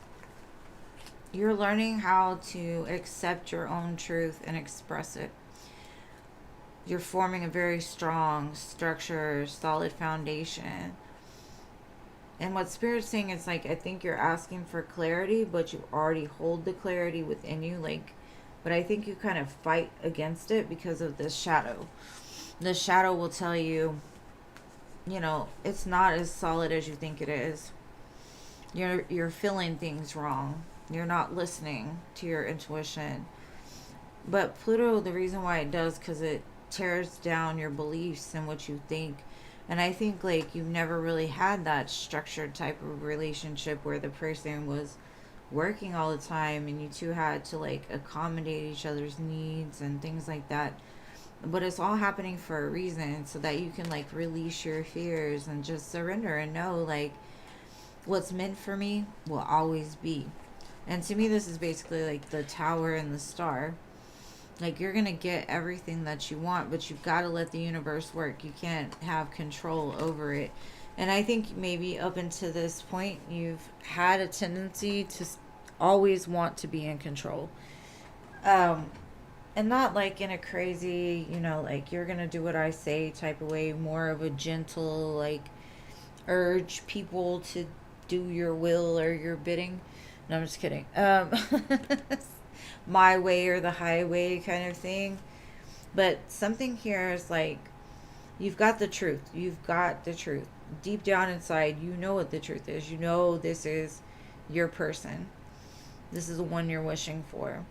you're learning how to accept your own truth and express it. You're forming a very strong structure, solid foundation. And what Spirit's saying is, like, I think you're asking for clarity, but you already hold the clarity within you. Like, but I think you kind of fight against it because of this shadow. The shadow will tell you, you know, it's not as solid as you think it is. You're feeling things wrong. You're not listening to your intuition. But Pluto, the reason why it does, because it tears down your beliefs and what you think. And I think like you've never really had that structured type of relationship where the person was working all the time and you two had to like accommodate each other's needs and things like that. But it's all happening for a reason, so that you can like release your fears and just surrender and know like what's meant for me will always be. And to me, this is basically like the tower and the star. Like, you're going to get everything that you want, but you've got to let the universe work. You can't have control over it. And I think maybe up until this point, you've had a tendency to always want to be in control. Um, and not like in a crazy, like you're going to do what I say type of way, more of a gentle, like urge people to do your will or your bidding. No, I'm just kidding. My way or the highway kind of thing. But something here is like, you've got the truth. You've got the truth. Deep down inside, you know what the truth is. You know this is your person. This is the one you're wishing for.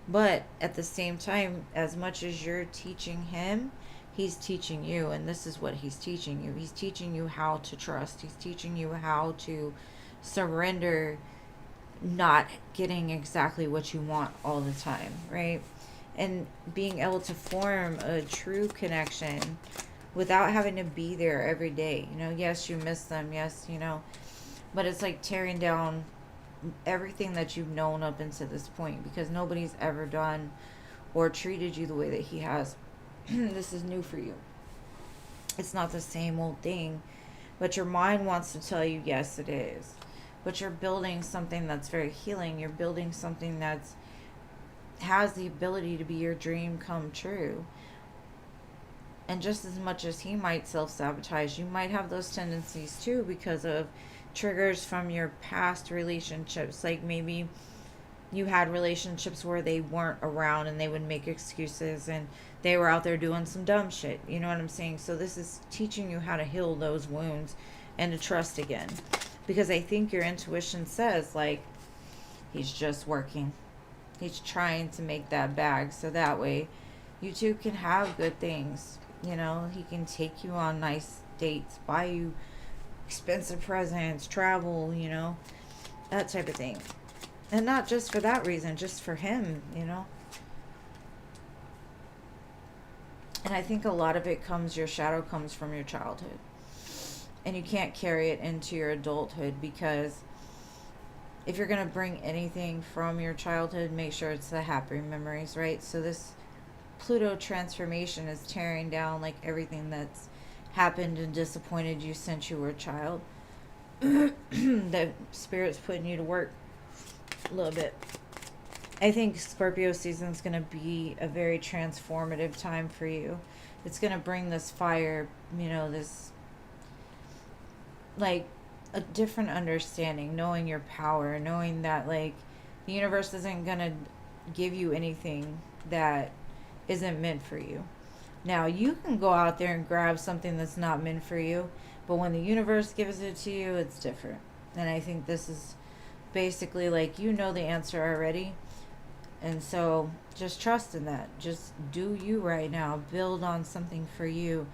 But at the same time, as much as you're teaching him, he's teaching you. And this is what he's teaching you. He's teaching you how to trust. He's teaching you how to surrender not getting exactly what you want all the time, right? And being able to form a true connection without having to be there every day. Yes, you miss them, yes, but it's like tearing down everything that you've known up until this point, because nobody's ever done or treated you the way that he has. This is new for you. It's not the same old thing, but your mind wants to tell you, yes, it is. But you're building something that's very healing. You're building something that's has the ability to be your dream come true. And just as much as he might self-sabotage, you might have those tendencies too, because of triggers from your past relationships. Like maybe you had relationships where they weren't around and they would make excuses and they were out there doing some dumb shit. You know what I'm saying? So this is teaching you how to heal those wounds and to trust again. Because I think your intuition says, like, he's just working. He's trying to make that bag so that way you two can have good things. He can take you on nice dates, buy you expensive presents, travel, that type of thing. And not just for that reason, just for him, And I think a lot of it your shadow comes from your childhood. And you can't carry it into your adulthood, because if you're going to bring anything from your childhood, make sure it's the happy memories, right? So this Pluto transformation is tearing down like everything that's happened and disappointed you since you were a child. The Spirit's putting you to work a little bit. I think Scorpio season is going to be a very transformative time for you. It's going to bring this fire, this like a different understanding, knowing your power, knowing that like the universe isn't gonna give you anything that isn't meant for you. Now you can go out there and grab something that's not meant for you, but when the universe gives it to you, it's different. And I think this is basically like, the answer already, and so just trust in that. Just do you right now. Build on something for you.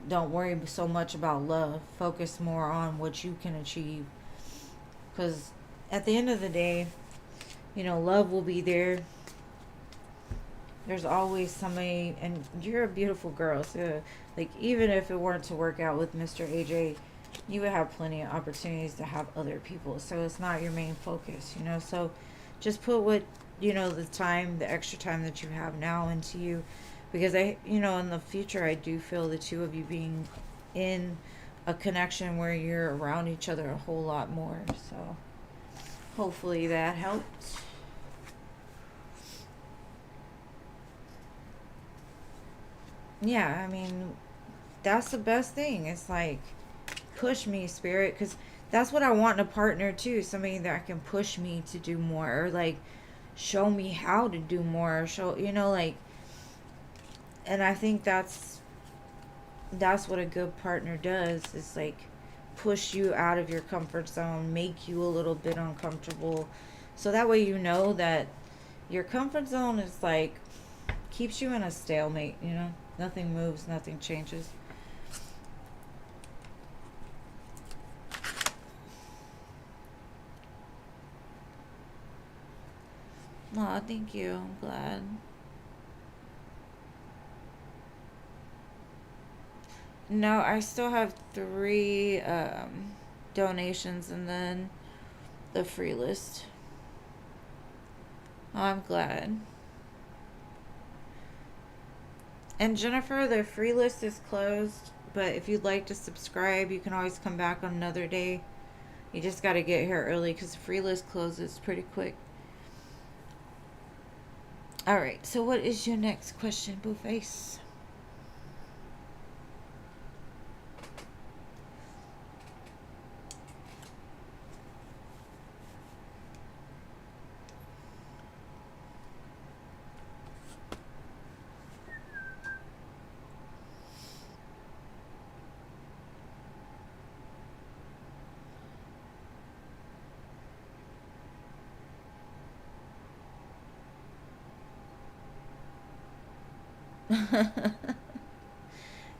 Don't worry so much about love. Focus more on what you can achieve. Because at the end of the day, love will be there. There's always somebody, and you're a beautiful girl. So, like, even if it weren't to work out with Mr. AJ, you would have plenty of opportunities to have other people. So it's not your main focus, So just put what, the extra time that you have now into you. Because in the future, I do feel the two of you being in a connection where you're around each other a whole lot more. So hopefully that helped. Yeah, I mean, that's the best thing. It's like, push me, Spirit, because that's what I want in a partner too. Somebody that can push me to do more, or like show me how to do more, and I think that's what a good partner does, is like push you out of your comfort zone, make you a little bit uncomfortable, so that way that your comfort zone is like keeps you in a stalemate, you know? Nothing moves, nothing changes. Aw, thank you. I'm glad. No, I still have 3 donations and then the free list. Oh, I'm glad. And Jennifer, the free list is closed, but if you'd like to subscribe, you can always come back on another day. You just got to get here early because the free list closes pretty quick. All right, so what is your next question, Blueface?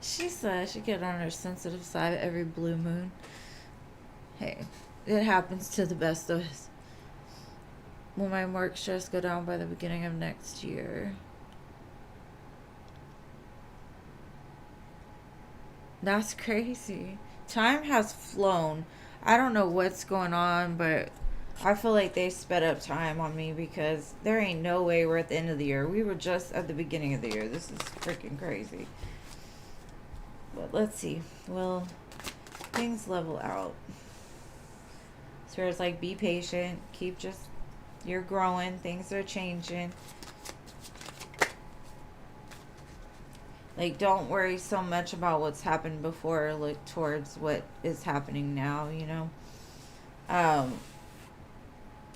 She said she get on her sensitive side every blue moon. Hey, it happens to the best of us. Will my work stress go down by the beginning of next year? That's crazy. Time has flown. I don't know what's going on, but I feel like they sped up time on me because there ain't no way we're at the end of the year. We were just at the beginning of the year. This is freaking crazy. But let's see. Will things level out? So it's like, be patient. You're growing. Things are changing. Like, don't worry so much about what's happened before. Look towards what is happening now, you know?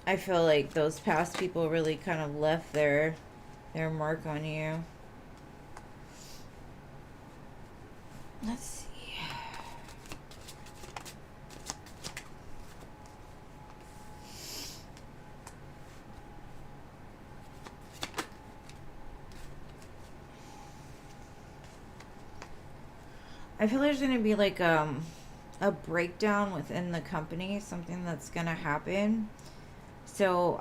I feel like those past people really kind of left their mark on you. Let's see. I feel there's going to be like a breakdown within the company, something that's going to happen. So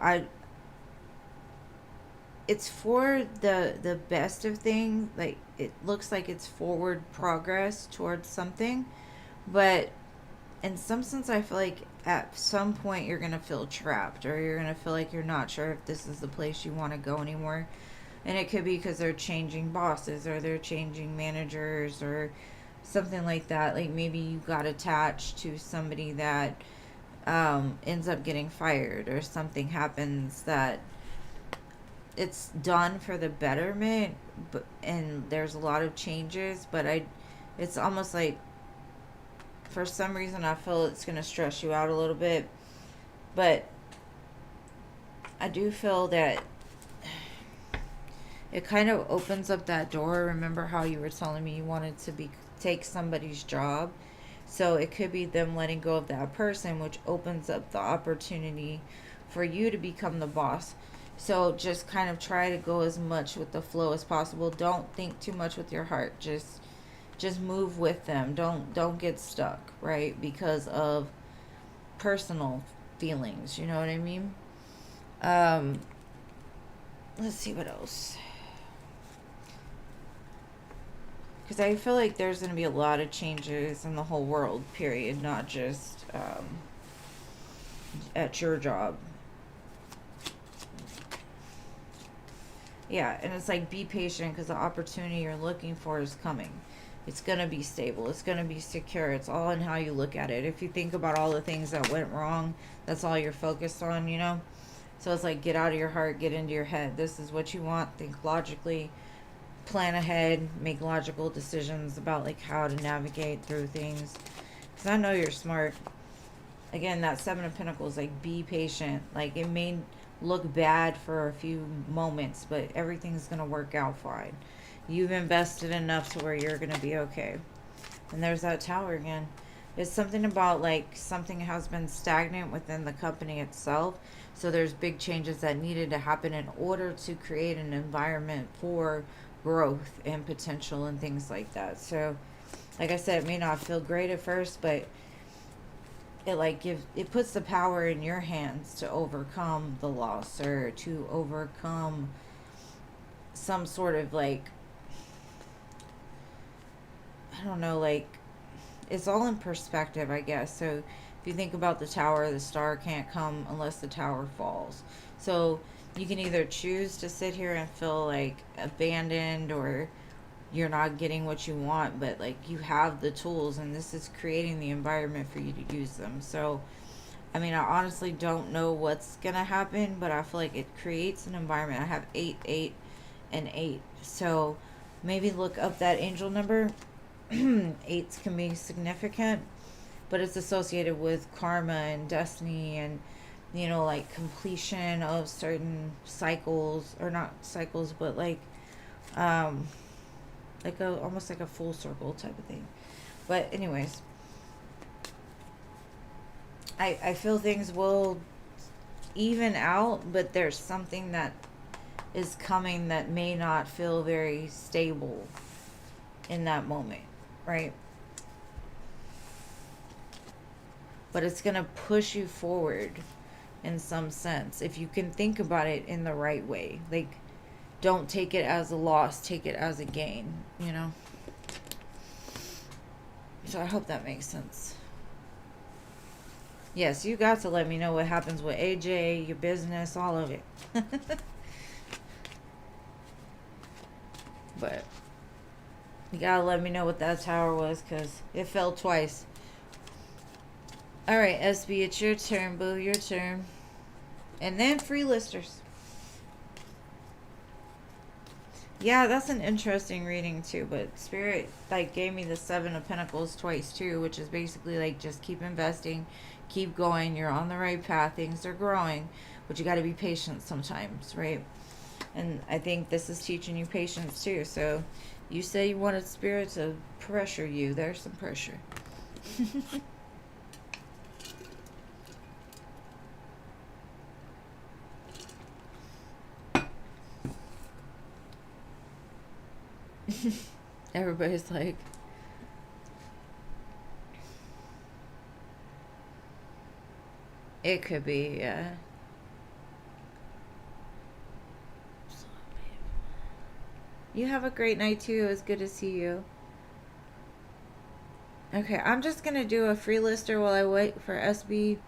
it's for the best of things. Like, it looks like it's forward progress towards something, but in some sense I feel like at some point you're going to feel trapped, or you're going to feel like you're not sure if this is the place you want to go anymore. And it could be because they're changing bosses, or they're changing managers, or something like that. Like, maybe you got attached to somebody that ends up getting fired, or something happens that it's done for the betterment, and there's a lot of changes, but it's almost like for some reason I feel it's going to stress you out a little bit. But I do feel that it kind of opens up that door. Remember how you were telling me you wanted to take somebody's job? So it could be them letting go of that person, which opens up the opportunity for you to become the boss. So just kind of try to go as much with the flow as possible. Don't think too much with your heart. Just move with them. Don't get stuck, right? Because of personal feelings, you know what I mean? Let's see what else. Because I feel like there's going to be a lot of changes in the whole world, period, not just at your job. Yeah, and it's like, be patient, because the opportunity you're looking for is coming. It's going to be stable. It's going to be secure. It's all in how you look at it. If you think about all the things that went wrong, that's all you're focused on, you know? So it's like, get out of your heart, get into your head. This is what you want. Think logically. Plan ahead. Make logical decisions about, like, how to navigate through things. Because I know you're smart. Again, that 7 of Pentacles, like, be patient. Like, it may look bad for a few moments, but everything's going to work out fine. You've invested enough to where you're going to be okay. And there's that Tower again. It's something about like something has been stagnant within the company itself. So there's big changes that needed to happen in order to create an environment for growth and potential and things like that. So like I said, it may not feel great at first, but it like gives, it puts the power in your hands to overcome the loss or to overcome some sort of like, I don't know, like it's all in perspective, I guess. So if you think about the tower, the star can't come unless the tower falls. So you can either choose to sit here and feel like abandoned or you're not getting what you want, but like you have the tools and this is creating the environment for you to use them. So I mean, I honestly don't know what's gonna happen, but I feel like it creates an environment. I have 8, 8, and 8. So maybe look up that angel number. Eights can be significant, but it's associated with karma and destiny and, you know, like completion of certain cycles, or not cycles, but um like a almost like a full circle type of thing. But anyways, I feel things will even out, but there's something that is coming that may not feel very stable in that moment, right? But it's going to push you forward in some sense if you can think about it in the right way. Like, don't take it as a loss, take it as a gain, you know? So I hope that makes sense. Yes, you got to let me know what happens with AJ, your business, all of it. But you gotta let me know what that tower was, because it fell twice. Alright, SB, it's your turn, boo, your turn. And then free listers. Yeah, that's an interesting reading too, but Spirit like gave me the 7 of Pentacles twice too, which is basically like just keep investing, keep going, you're on the right path, things are growing, but you got to be patient sometimes, right? And I think this is teaching you patience too. So you say you wanted Spirit to pressure you, there's some pressure. Everybody's like, it could be, yeah. You have a great night too. It was good to see you. Okay, I'm just gonna do a free lister while I wait for SB.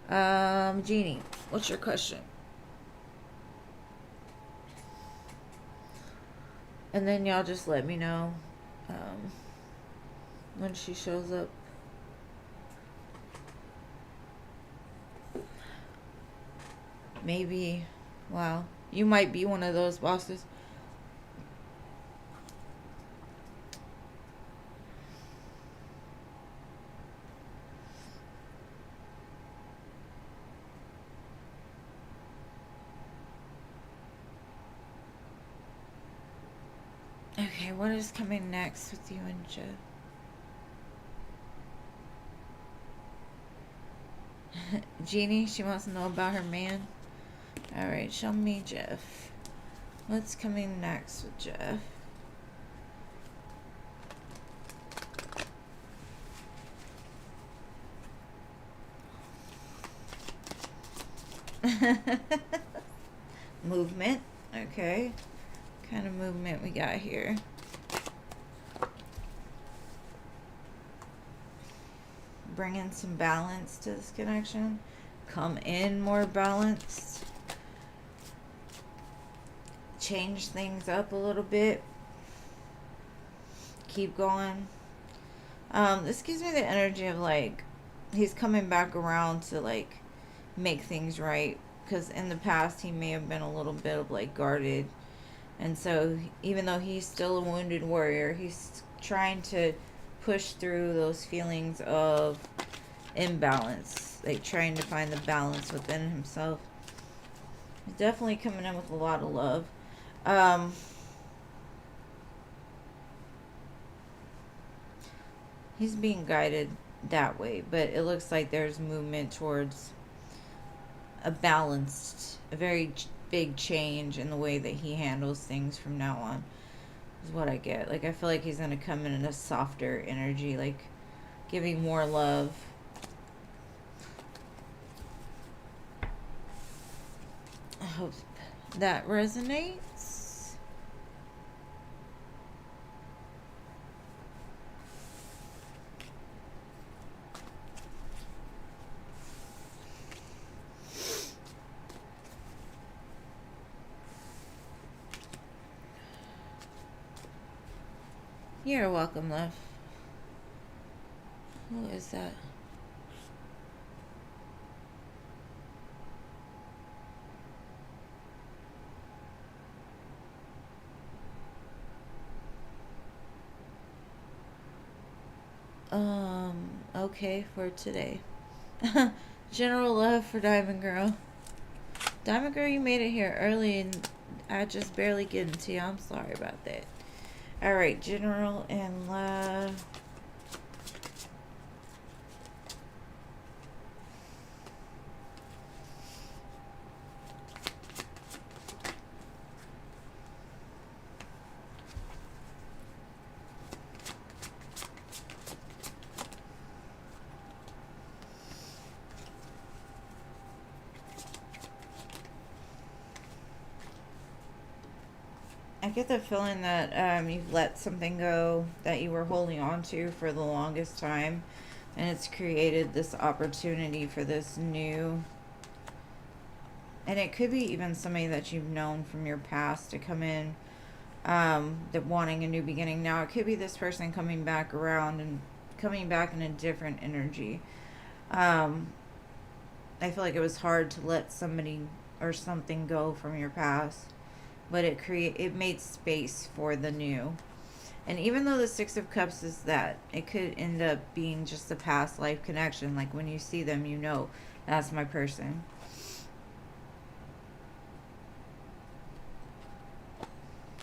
Jeannie, what's your question? And then y'all just let me know when she shows up. Maybe, wow, you might be one of those bosses. Okay, what is coming next with you and Jeff? Jeannie, she wants to know about her man. Alright, show me Jeff. What's coming next with Jeff? Movement. Okay. What kind of movement we got here? Bring in some balance to this connection. Come in more balanced. Change things up a little bit. Keep going. This gives me the energy of like he's coming back around to like make things right, because in the past he may have been a little bit of like guarded, and so even though he's still a wounded warrior, he's trying to push through those feelings of imbalance, like trying to find the balance within himself. He's definitely coming in with a lot of love. He's being guided that way. But it looks like there's movement towards a balanced, a very big change in the way that he handles things from now on, is what I get. Like, I feel like he's going to come in a softer energy, like giving more love. I hope that resonates. You're welcome, love. Who is that? Okay, for today. General love for Diamond Girl. Diamond Girl, you made it here early and I just barely getting to you. I'm sorry about that. Alright, general and love. I get the feeling that you've let something go that you were holding on to for the longest time, and it's created this opportunity for this new, and it could be even somebody that you've known from your past to come in, that wanting a new beginning. Now it could be this person coming back around and coming back in a different energy. I feel like it was hard to let somebody or something go from your past, but it made space for the new. And even though the Six of Cups is that, it could end up being just a past life connection. Like when you see them, you know that's my person.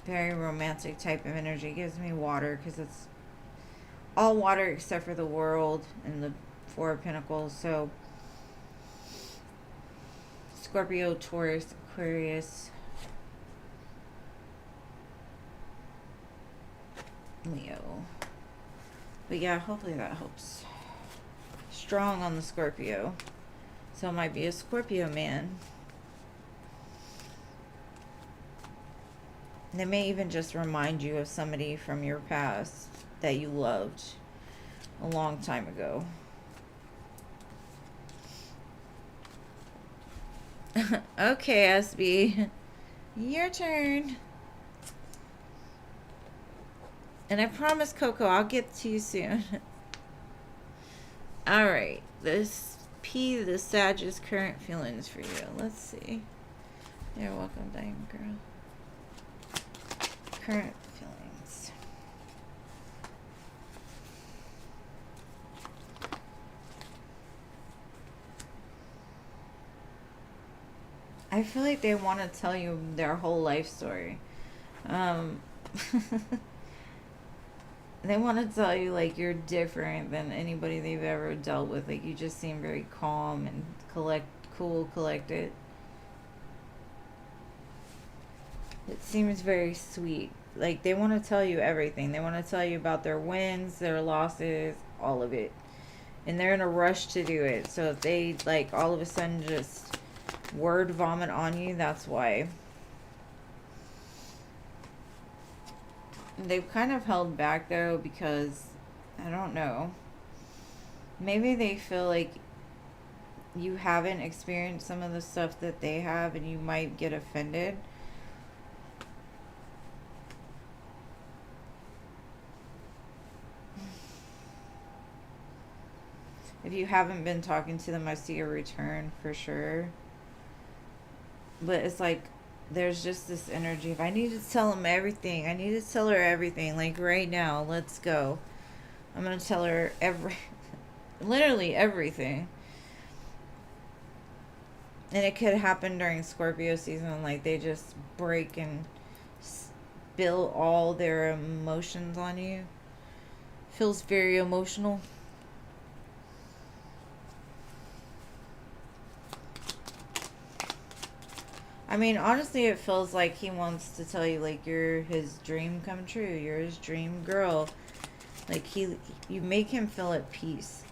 Very romantic type of energy. It gives me water because it's all water except for the World and the Four of Pentacles. So Scorpio, Taurus, Aquarius, Leo. But yeah, hopefully that helps. Strong on the Scorpio. So it might be a Scorpio man. They may even just remind you of somebody from your past that you loved a long time ago. Okay, SB. Your turn. And I promise, Coco, I'll get to you soon. Alright. This P, the Sag's current feelings for you. Let's see. You're welcome, Diamond Girl. Current feelings. I feel like they want to tell you their whole life story. They want to tell you, like, you're different than anybody they've ever dealt with. Like, you just seem very calm and cool, collected. It seems very sweet. Like, they want to tell you everything. They want to tell you about their wins, their losses, all of it. And they're in a rush to do it. So if they, like, all of a sudden just word vomit on you, that's why. They've kind of held back, though, because, I don't know, maybe they feel like you haven't experienced some of the stuff that they have and you might get offended. If you haven't been talking to them, I see a return for sure. But it's like, there's just this energy of, I need to tell him everything. I need to tell her everything. Like, right now, let's go. I'm going to tell her literally everything. And it could happen during Scorpio season. Like, they just break and spill all their emotions on you. Feels very emotional. I mean, honestly, it feels like he wants to tell you, like, you're his dream come true. You're his dream girl. Like, you make him feel at peace.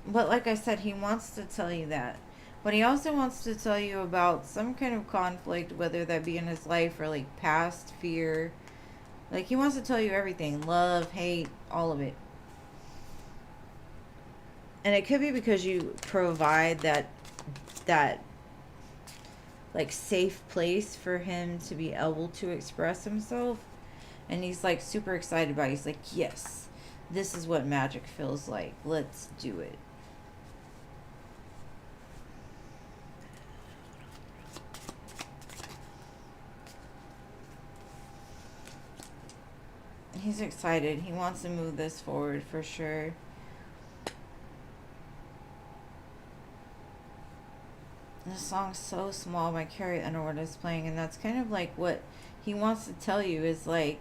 But like I said, he wants to tell you that. But he also wants to tell you about some kind of conflict, whether that be in his life or, like, past fear. Like, he wants to tell you everything. Love, hate, all of it. And it could be because you provide that like safe place for him to be able to express himself, and he's like super excited about it. He's like, yes, this is what magic feels like, let's do it. He's excited. He wants to move this forward for sure. This song's so small, my Carrie Underwood is playing, and that's kind of like what he wants to tell you is like,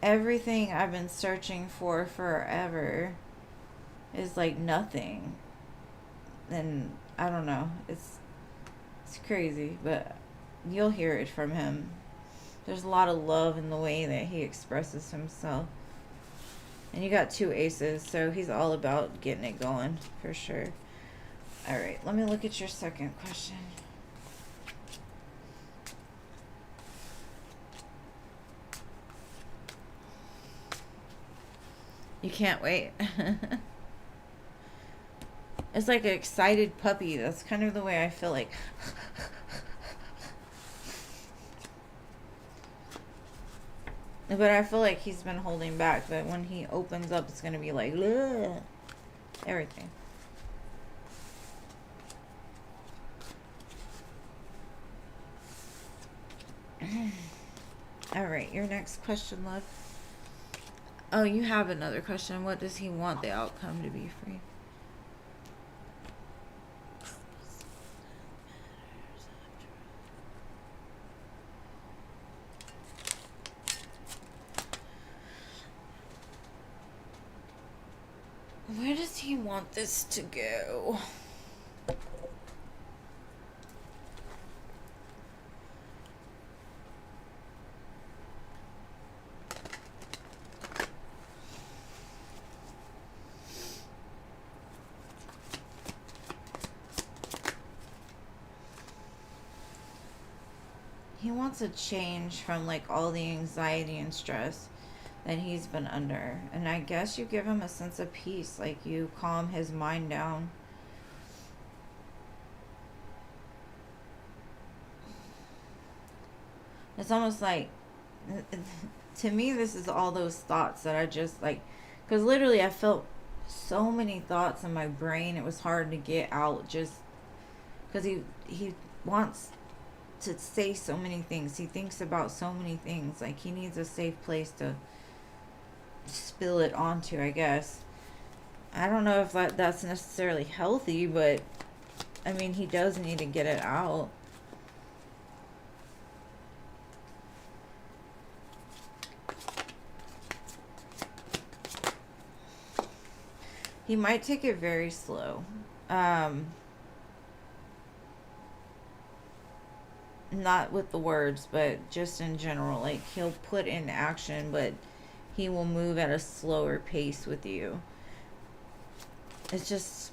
everything I've been searching for forever is like nothing. And I don't know, it's crazy, but you'll hear it from him. There's a lot of love in the way that he expresses himself. And you got 2 aces, so he's all about getting it going for sure. All right, let me look at your second question. You can't wait. It's like an excited puppy. That's kind of the way I feel like. But I feel like he's been holding back. But when he opens up, it's going to be like, ugh, everything. All right, your next question, love. Oh, you have another question. What does he want the outcome to be for you? Where does he want this to go? He wants a change from like all the anxiety and stress that he's been under. And I guess you give him a sense of peace, like you calm his mind down. It's almost like, to me, this is all those thoughts that I just like, because literally I felt so many thoughts in my brain. It was hard to get out just because he wants to say so many things. He thinks about so many things. Like, he needs a safe place to spill it onto, I guess. I don't know if that's necessarily healthy, but I mean, he does need to get it out. He might take it very slow. Not with the words, but just in general. Like, he'll put in action, but he will move at a slower pace with you. It's just,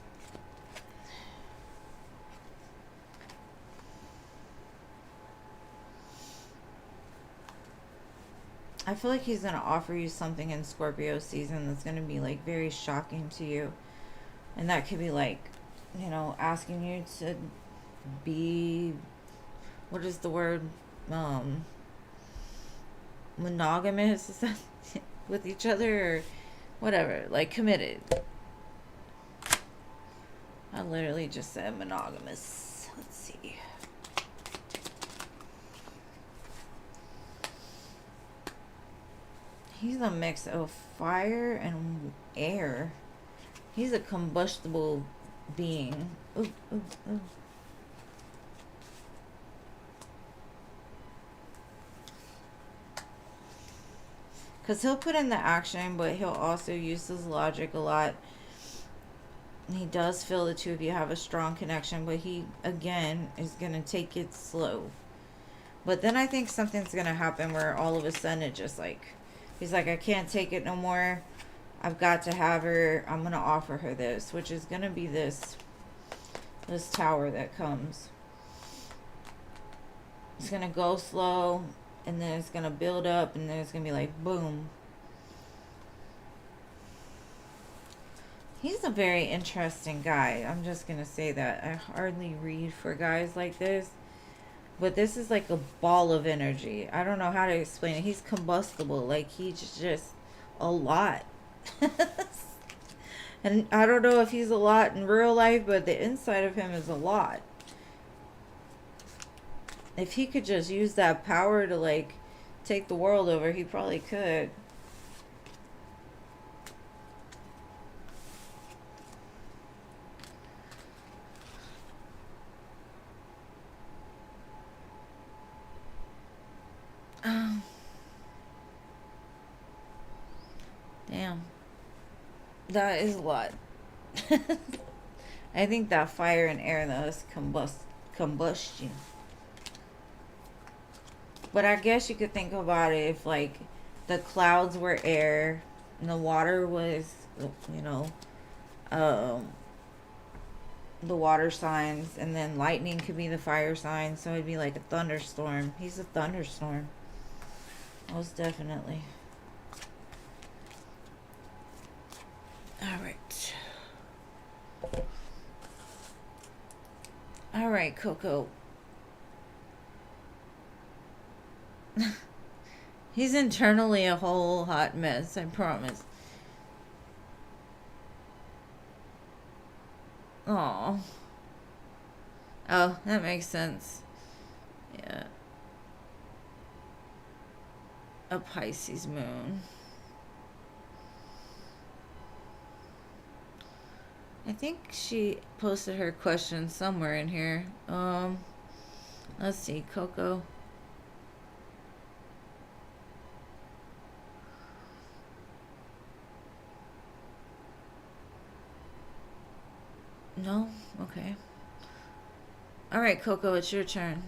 I feel like he's going to offer you something in Scorpio season that's going to be like very shocking to you. And that could be like, you know, asking you to be, what is the word? Monogamous with each other, or whatever, like committed. I literally just said monogamous. Let's see. He's a mix of fire and air. He's a combustible being. Ooh, ooh, ooh. Because he'll put in the action, but he'll also use his logic a lot. He does feel the two of you have a strong connection, but he, again, is going to take it slow. But then I think something's going to happen where all of a sudden it just like, he's like, I can't take it no more. I've got to have her. I'm going to offer her this, which is going to be this tower that comes. It's going to go slow, and then it's going to build up, and then it's going to be like, boom. He's a very interesting guy. I'm just going to say that. I hardly read for guys like this. But this is like a ball of energy. I don't know how to explain it. He's combustible. Like, he's just a lot. And I don't know if he's a lot in real life, but the inside of him is a lot. If he could just use that power to, like, take the world over, he probably could. Damn. That is a lot. I think that fire and air, though, is combustion. But I guess you could think about it if, like, the clouds were air and the water was, you know, the water signs, and then lightning could be the fire sign, so it'd be like a thunderstorm. He's a thunderstorm. Most definitely. Alright. Alright, Coco. He's internally a whole hot mess, I promise. Aw. Oh, that makes sense. Yeah. A Pisces moon. I think she posted her question somewhere in here. Let's see, Coco. No? Okay. Alright, Coco, it's your turn.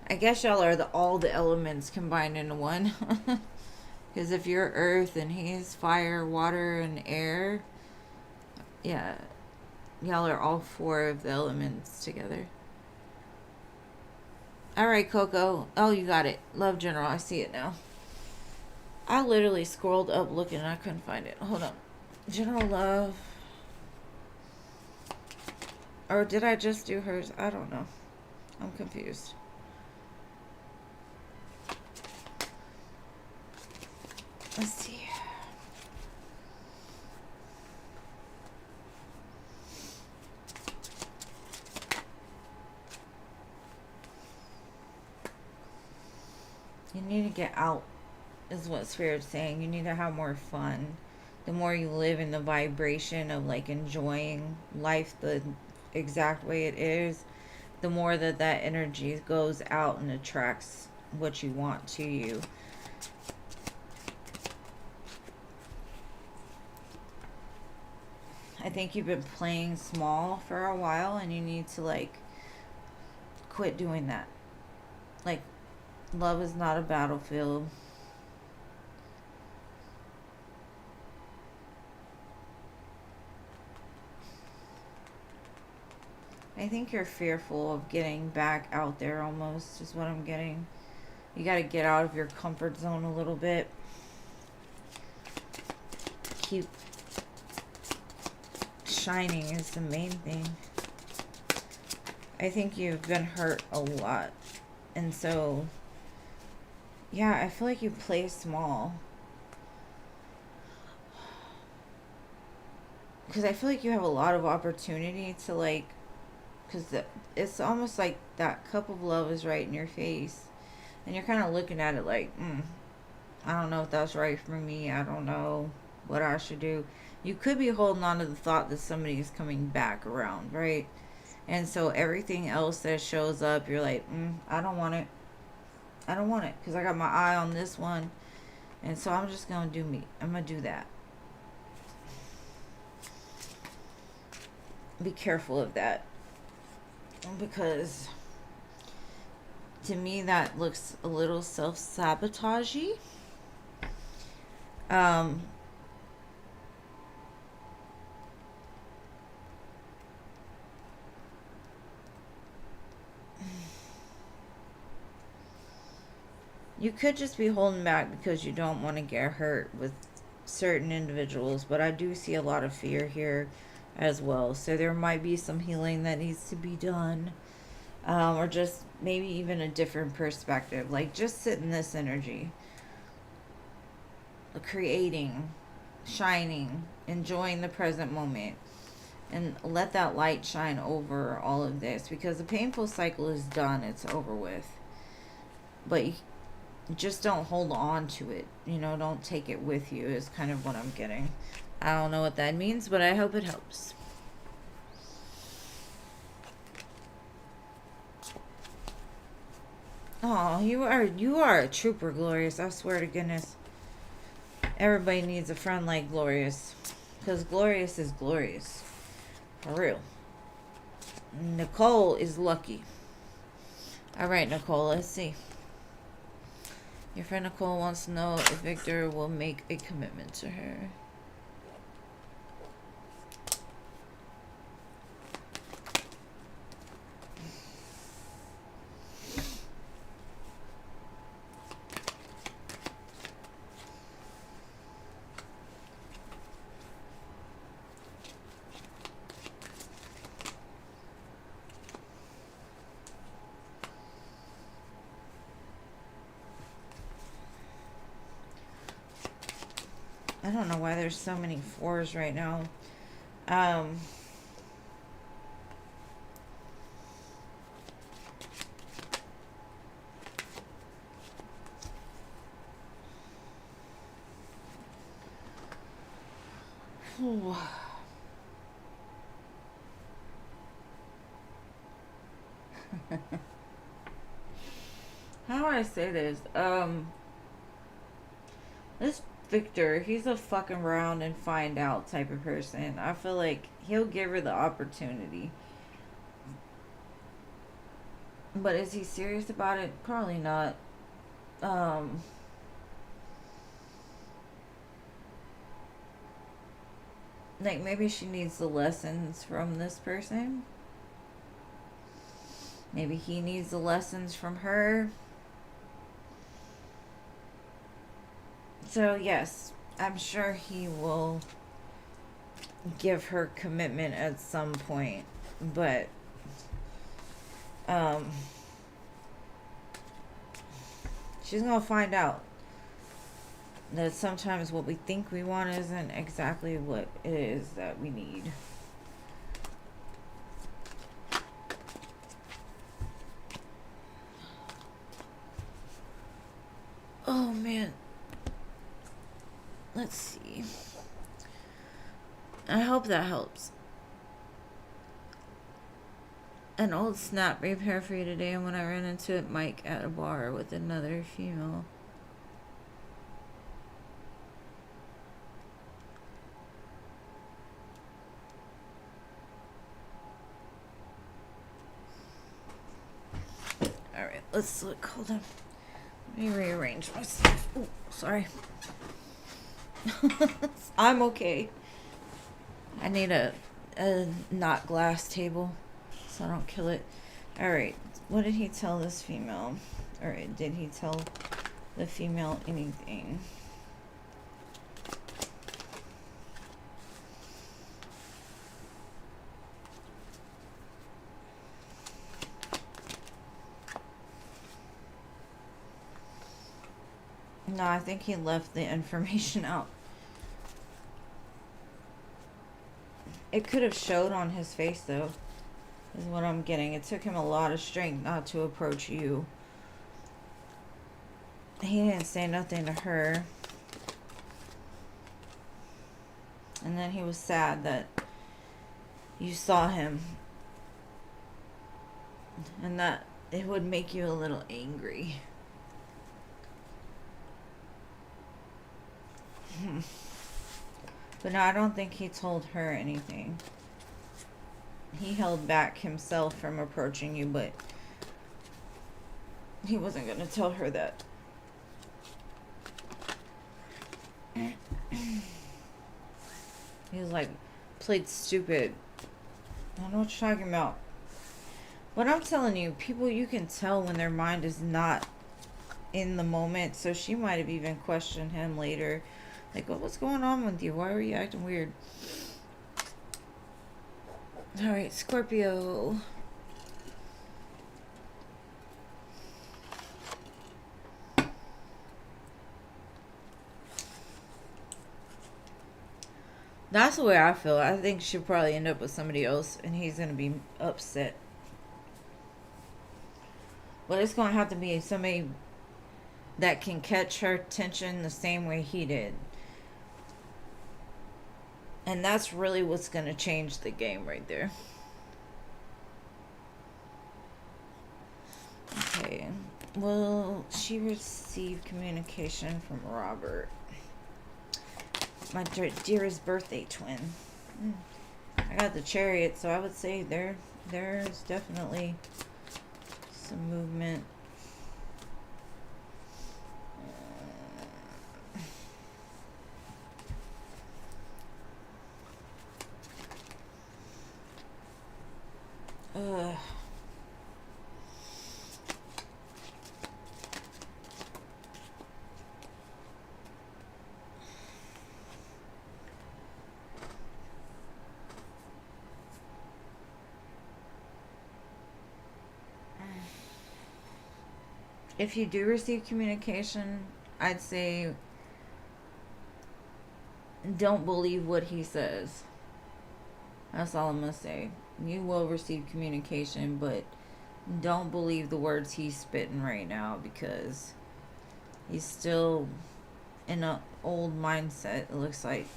I guess y'all are all the elements combined into one. Because if you're earth and he's fire, water, and air, yeah, y'all are all four of the elements together. Alright, Coco. Oh, you got it. Love General. I see it now. I literally scrolled up looking and I couldn't find it. Hold on. General Love. Or did I just do hers? I don't know. I'm confused. Let's see. You need to get out, is what Spirit's saying. You need to have more fun. The more you live in the vibration of, like, enjoying life the exact way it is, the more that energy goes out and attracts what you want to you. I think you've been playing small for a while and you need to, like, quit doing that. Like, love is not a battlefield. I think you're fearful of getting back out there almost, is what I'm getting. You got to get out of your comfort zone a little bit. Keep shining is the main thing. I think you've been hurt a lot. And so, yeah, I feel like you play small. Because I feel like you have a lot of opportunity to, like, because it's almost like that cup of love is right in your face. And you're kind of looking at it like, I don't know if that's right for me. I don't know what I should do. You could be holding on to the thought that somebody is coming back around, right? And so everything else that shows up, you're like, I don't want it. I don't want it because I got my eye on this one. And so I'm just going to do me. I'm going to do that. Be careful of that. Because to me that looks a little self-sabotagey. You could just be holding back because you don't want to get hurt with certain individuals, but I do see a lot of fear here as well. So there might be some healing that needs to be done, or just maybe even a different perspective. Like, just sit in this energy, creating, shining, enjoying the present moment, and let that light shine over all of this, because the painful cycle is done. It's over with. But you just don't hold on to it. You know, don't take it with you is kind of what I'm getting. I don't know what that means, but I hope it helps. Oh, you are a trooper, Glorious. I swear to goodness. Everybody needs a friend like Glorious, because Glorious is glorious. For real. Nicole is lucky. Alright, Nicole, let's see. Your friend Nicole wants to know if Victor will make a commitment to her. I don't know why there's so many 4s right now. How do I say this? This Victor, he's a fucking round and find out type of person. I feel like he'll give her the opportunity. But is he serious about it? Probably not. Like, maybe she needs the lessons from this person. Maybe he needs the lessons from her. So, yes, I'm sure he will give her commitment at some point. But, she's going to find out that sometimes what we think we want isn't exactly what it is that we need. Oh, man. Let's see. I hope that helps. An old snap repair for you today, and when I ran into it, Mike at a bar with another female. Alright, let's look. Hold on. Let me rearrange my stuff. Oh, sorry. I'm okay. I need a not glass table so I don't kill it. Alright, what did he tell this female? Alright, did he tell the female anything? No, I think he left the information out. It could have showed on his face, though, is what I'm getting. It took him a lot of strength not to approach you. He didn't say nothing to her. And then he was sad that you saw him. And that it would make you a little angry. But no, I don't think he told her anything. He held back himself from approaching you, but he wasn't going to tell her that. He was like, played stupid. I don't know what you're talking about. But I'm telling you, people, you can tell when their mind is not in the moment. So she might have even questioned him later. Like, what's going on with you? Why are you acting weird? Alright, Scorpio. That's the way I feel. I think she'll probably end up with somebody else and he's going to be upset. But it's going to have to be somebody that can catch her attention the same way he did. And that's really what's going to change the game right there. Okay. Will she receive communication from Robert? My dearest birthday twin. I got the Chariot, so I would say there's definitely some movement. If you do receive communication, I'd say don't believe what he says. That's all I'm going to say. You will receive communication, but don't believe the words he's spitting right now because he's still in an old mindset, it looks like.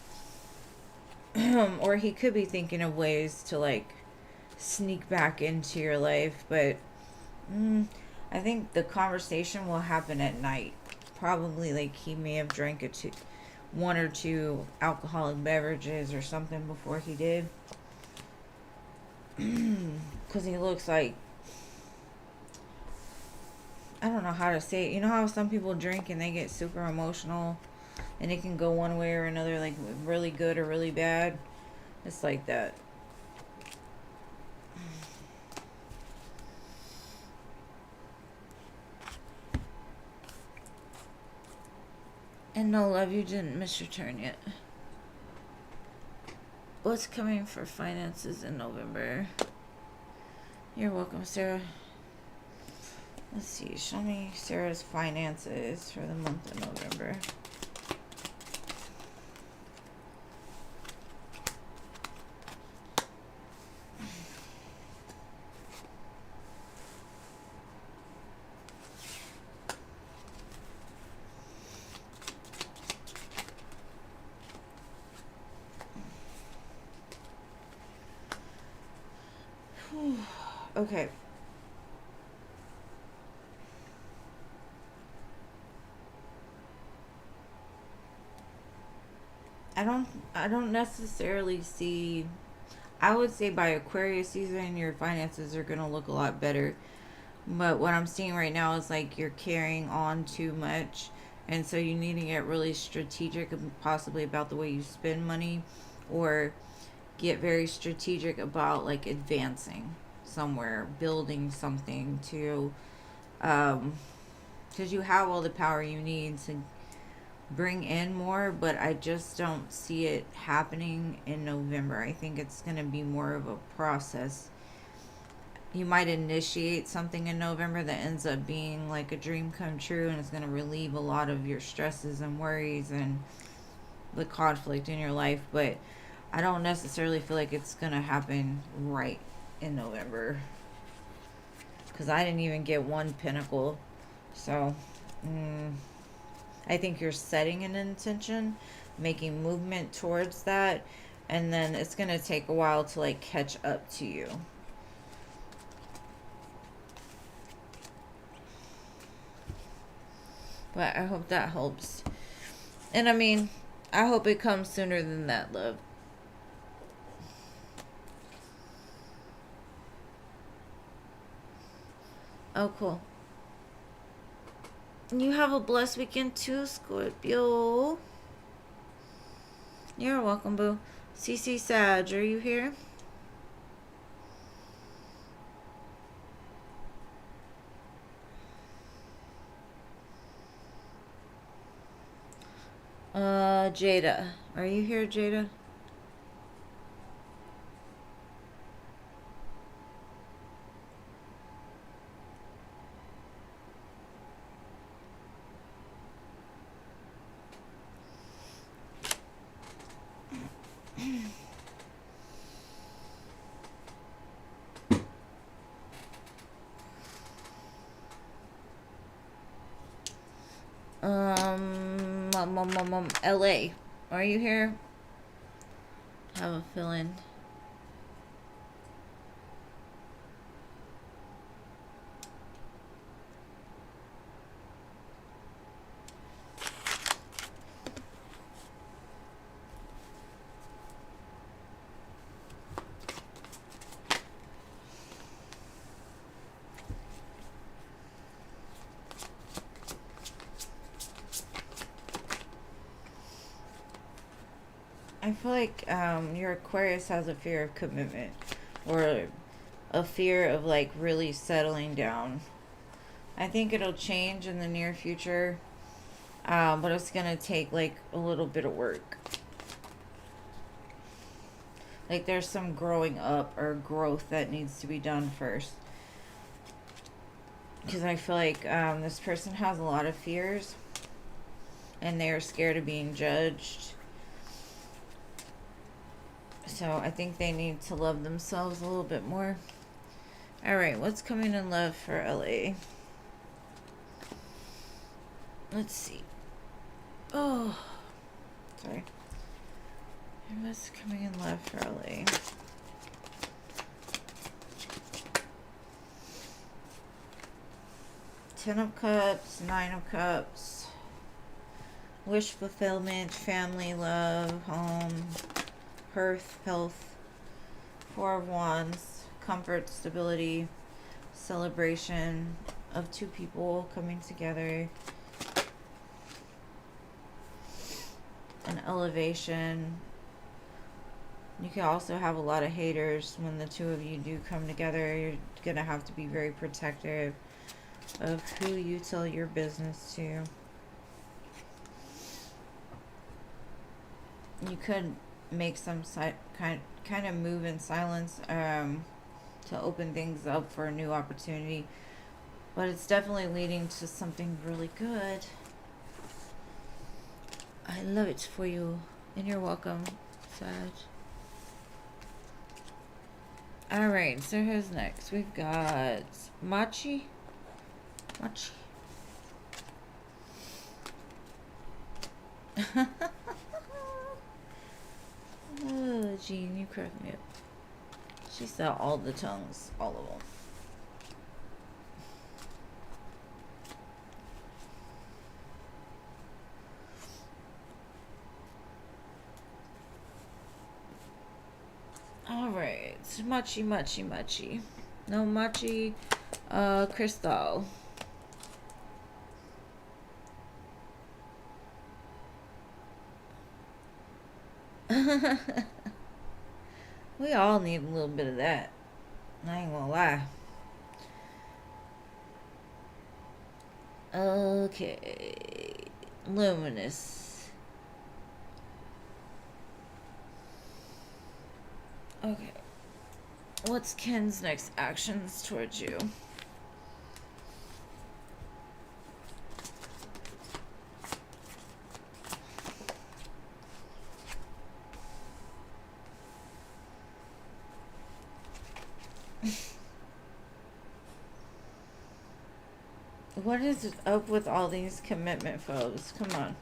Or he could be thinking of ways to, like, sneak back into your life, but I think the conversation will happen at night. Probably, like, he may have drank one or two alcoholic beverages or something before he did. Because he looks like, I don't know how to say it. You know how some people drink and they get super emotional and it can go one way or another, like really good or really bad? It's like that. And no, love, you didn't miss your turn yet. What's coming for finances in November? You're welcome, Sarah. Let's see. Show me Sarah's finances for the month of November. Okay. I don't necessarily see, I would say by Aquarius season your finances are going to look a lot better. But what I'm seeing right now is like you're carrying on too much, and so you need to get really strategic possibly about the way you spend money, or get very strategic about like advancing somewhere, building something to because you have all the power you need to bring in more, but I just don't see it happening in November. I think it's going to be more of a process. You might initiate something in November that ends up being like a dream come true, and it's going to relieve a lot of your stresses and worries and the conflict in your life, but I don't necessarily feel like it's going to happen right in November because I didn't even get one pentacle. So I think you're setting an intention, making movement towards that, and then it's going to take a while to like catch up to you. But I hope that helps. And I mean, I hope it comes sooner than that, love. Oh, cool. You have a blessed weekend too, Scorpio. You're welcome, boo. CC Sag, are you here? Jada. Are you here, Jada? LA. Are you here? Have a feeling. I feel like your Aquarius has a fear of commitment, or a fear of like really settling down. I think it'll change in the near future, but it's gonna take like a little bit of work. Like there's some growing up or growth that needs to be done first. Because I feel like this person has a lot of fears, and they're scared of being judged. So I think they need to love themselves a little bit more. Alright, what's coming in love for LA? Let's see. Oh, sorry. What's coming in love for LA? Ten of Cups, Nine of Cups. Wish fulfillment, family, love, home, hearth, health. Four of Wands, comfort, stability, celebration of two people coming together. An elevation. You can also have a lot of haters when the two of you do come together. You're gonna have to be very protective of who you tell your business to. You could make some kind of move in silence to open things up for a new opportunity, but it's definitely leading to something really good. I love it for you, and you're welcome, Sag. Alright, so who's next? We've got Machi. Oh, Jean, you crack me up. She saw all the tongues, all of them. Alright, Machi. No Machi, Crystal. We all need a little bit of that. I ain't gonna lie. Okay. Luminous. Okay. What's Ken's next actions towards you? What is up with all these commitment phobes? Come on.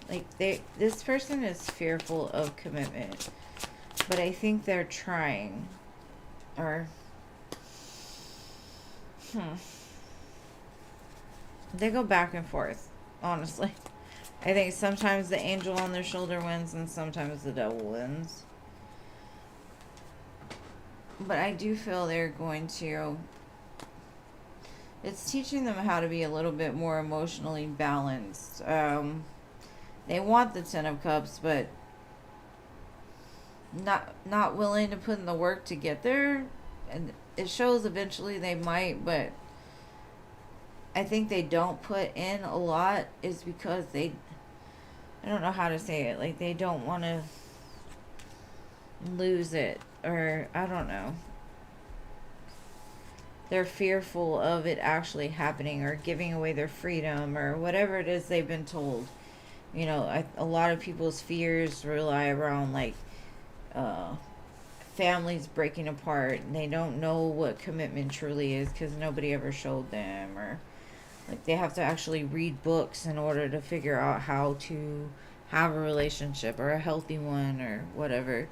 Like, this person is fearful of commitment, but I think they're trying. Or, they go back and forth, honestly. I think sometimes the angel on their shoulder wins and sometimes the devil wins. But I do feel they're going to... It's teaching them how to be a little bit more emotionally balanced. They want the Ten of Cups, but not willing to put in the work to get there. And it shows eventually they might, but I think they don't put in a lot is because I don't know how to say it. Like, they don't want to lose it, or I don't know. They're fearful of it actually happening or giving away their freedom or whatever it is they've been told. You know, a lot of people's fears rely around, like, families breaking apart and they don't know what commitment truly is because nobody ever showed them, or like they have to actually read books in order to figure out how to have a relationship or a healthy one or whatever.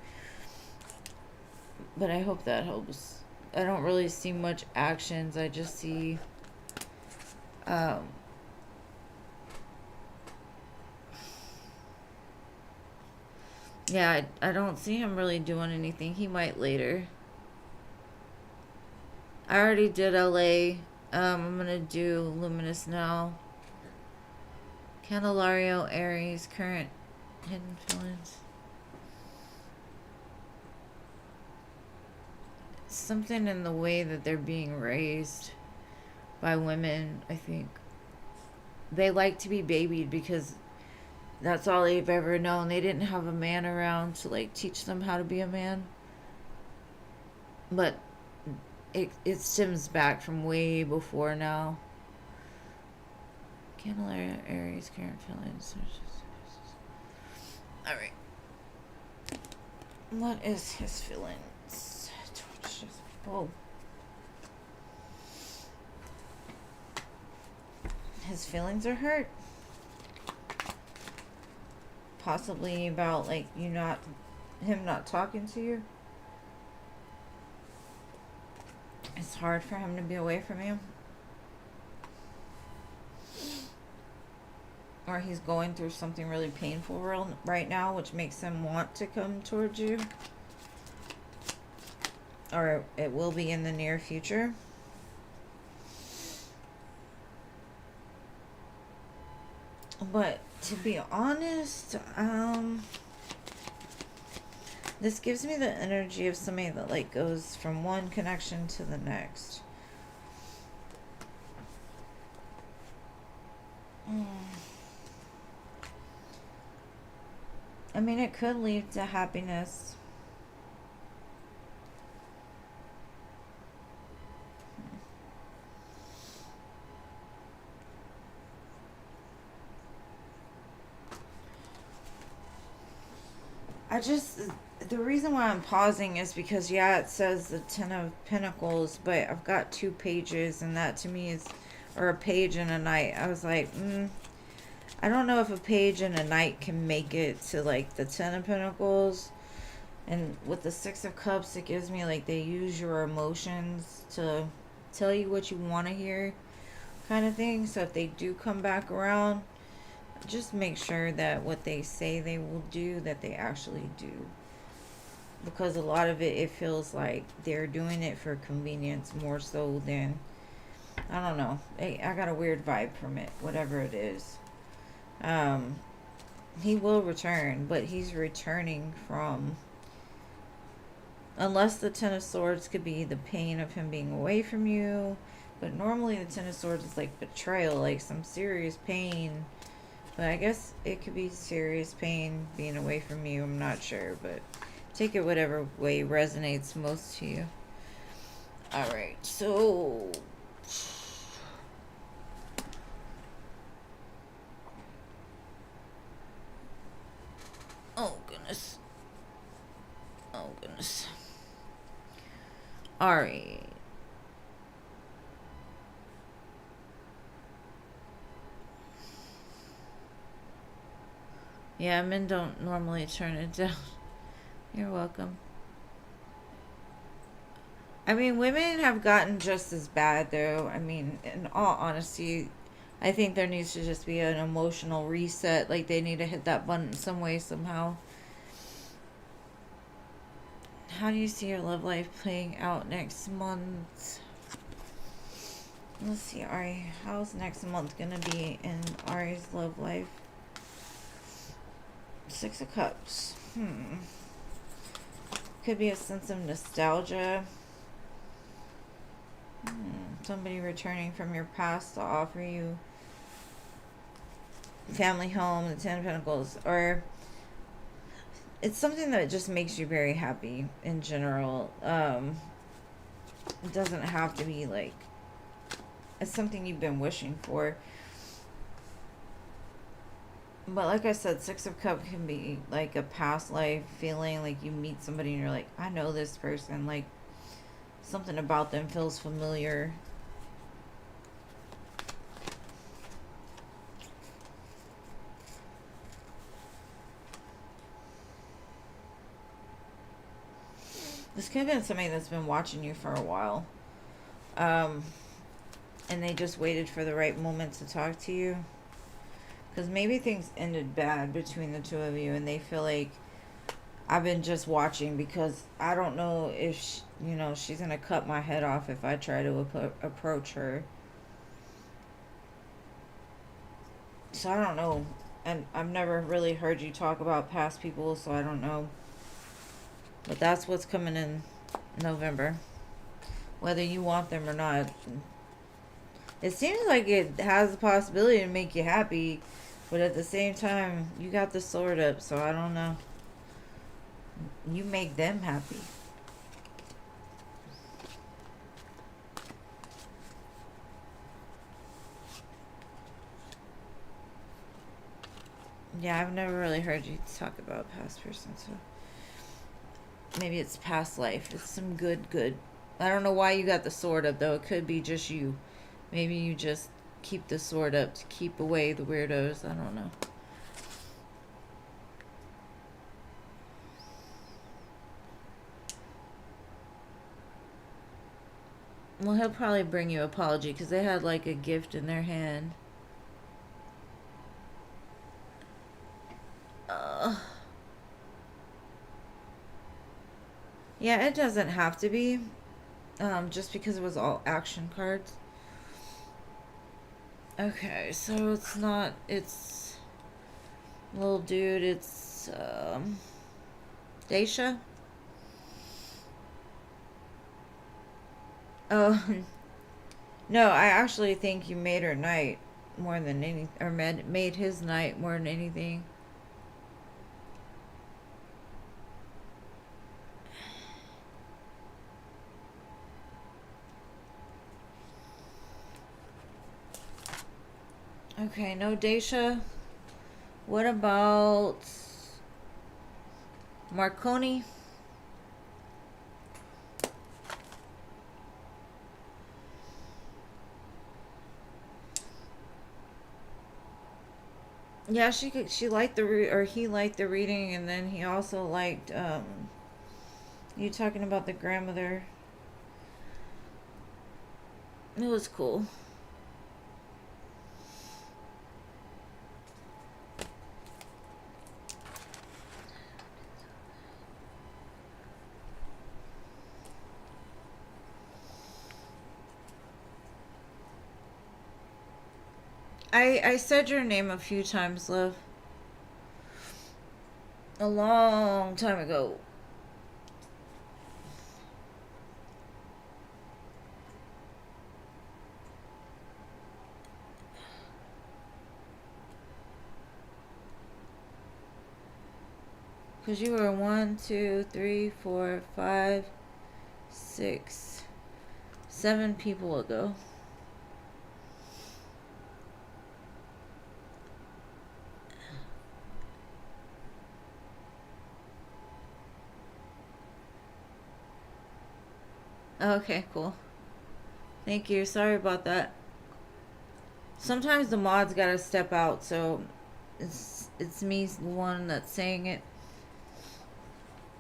But I hope that helps. I don't really see much actions. I just see yeah, I don't see him really doing anything. He might later. I already did LA. I'm gonna do Luminous now. Candelario, Aries, current hidden feelings. Something in the way that they're being raised by women, I think. They like to be babied because that's all they've ever known. They didn't have a man around to, like, teach them how to be a man. But it stems back from way before now. Candelaria, Aries, current feelings. Alright. What is his feelings? Oh. His feelings are hurt. Possibly about, like, him not talking to you. It's hard for him to be away from you. Or he's going through something really painful right now, which makes him want to come towards you. Or it will be in the near future. But to be honest, this gives me the energy of somebody that, like, goes from one connection to the next. I mean, it could lead to happiness. The reason why I'm pausing is because, yeah, it says the Ten of Pentacles, but I've got 2 pages, and that to me is, or a page and a knight. I was like, I don't know if a page and a knight can make it to, like, the Ten of Pentacles. And with the Six of Cups, it gives me, like, they use your emotions to tell you what you want to hear, kind of thing. So if they do come back around, just make sure that what they say they will do, that they actually do. Because a lot of it feels like they're doing it for convenience more so than, I don't know. I got a weird vibe from it, whatever it is. He will return, but he's returning from, unless the Ten of Swords could be the pain of him being away from you. But normally the Ten of Swords is like betrayal, like some serious pain. But I guess it could be serious pain being away from you. I'm not sure, but take it whatever way resonates most to you. Alright, so... Oh, goodness. Oh, goodness. Alright. Yeah, men don't normally turn it down. You're welcome. I mean, women have gotten just as bad, though. I mean, in all honesty, I think there needs to just be an emotional reset. Like, they need to hit that button some way, somehow. How do you see your love life playing out next month? Let's see, Ari. How's next month going to be in Ari's love life? Six of Cups. Could be a sense of nostalgia. Somebody returning from your past to offer you family home, the Ten of Pentacles, or it's something that just makes you very happy in general. It doesn't have to be like, it's something you've been wishing for. But like I said, Six of Cups can be like a past life feeling, like you meet somebody and you're like, I know this person, like something about them feels familiar. This could have been somebody that's been watching you for a while. And they just waited for the right moment to talk to you. Because maybe things ended bad between the two of you and they feel like, I've been just watching because I don't know if, she's going to cut my head off if I try to approach her. So I don't know. And I've never really heard you talk about past people, so I don't know. But that's what's coming in November. Whether you want them or not. It seems like it has the possibility to make you happy. But at the same time, you got the sword up, so I don't know. You make them happy. Yeah, I've never really heard you talk about past person, so maybe it's past life. It's some good. I don't know why you got the sword up, though. It could be just you. Maybe you just keep the sword up to keep away the weirdos. I don't know. Well, he'll probably bring you an apology because they had like a gift in their hand. Yeah, it doesn't have to be. Just because it was all action cards. Okay, so it's not, it's little dude, it's Daisha. Oh, no, I actually think you made her night more than anything, or made his night more than anything. Okay, no Daisha. What about Marconi? Yeah, she liked or he liked the reading, and then he also liked you talking about the grandmother. It was cool. I said your name a few times, love. A long time ago. Because you were 1, 2, 3, 4, 5, 6, 7 people ago. Okay, cool. Thank you. Sorry about that. Sometimes the mods gotta step out, so it's me, the one that's saying it.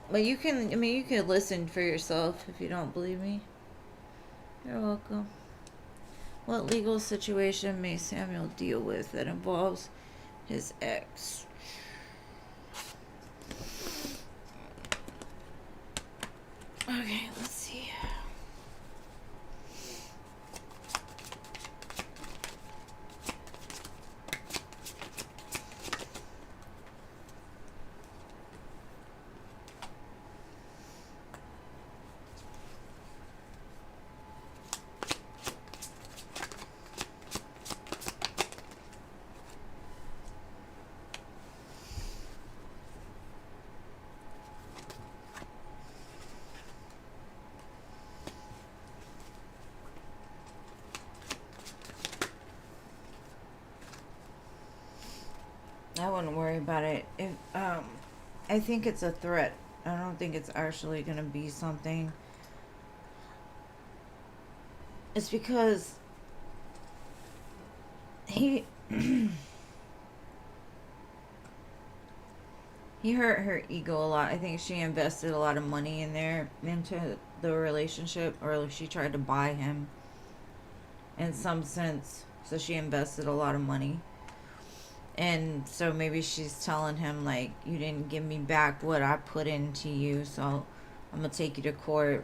But you can, I mean, you can listen for yourself if you don't believe me. You're welcome. What legal situation may Samuel deal with that involves his ex? Okay, let's see. I wouldn't worry about it. If I think it's a threat. I don't think it's actually gonna be something. It's because he he hurt her ego a lot. I think she invested a lot of money into the relationship, or she tried to buy him in some sense. So she invested a lot of money. And so maybe she's telling him, like, you didn't give me back what I put into you, so I'm going to take you to court.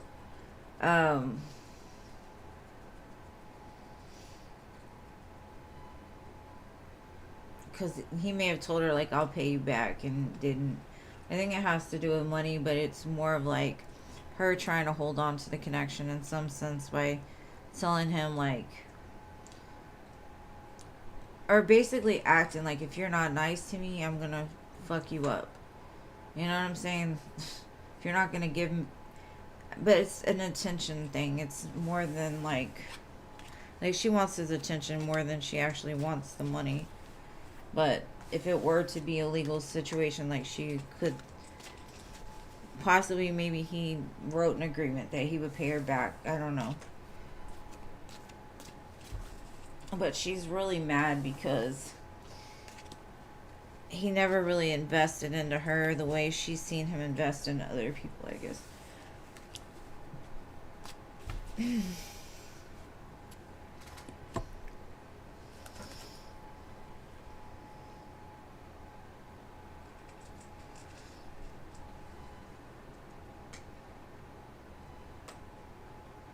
Because he may have told her, like, I'll pay you back, and didn't. I think it has to do with money, but it's more of, like, her trying to hold on to the connection in some sense by telling him, like, or basically acting like, if you're not nice to me, I'm gonna fuck you up. You know what I'm saying? If you're not gonna give me, but it's an attention thing. It's more than like she wants his attention more than she actually wants the money. But if it were to be a legal situation, like, she could possibly, maybe he wrote an agreement that he would pay her back. I don't know. But she's really mad because he never really invested into her the way she's seen him invest in other people, I guess.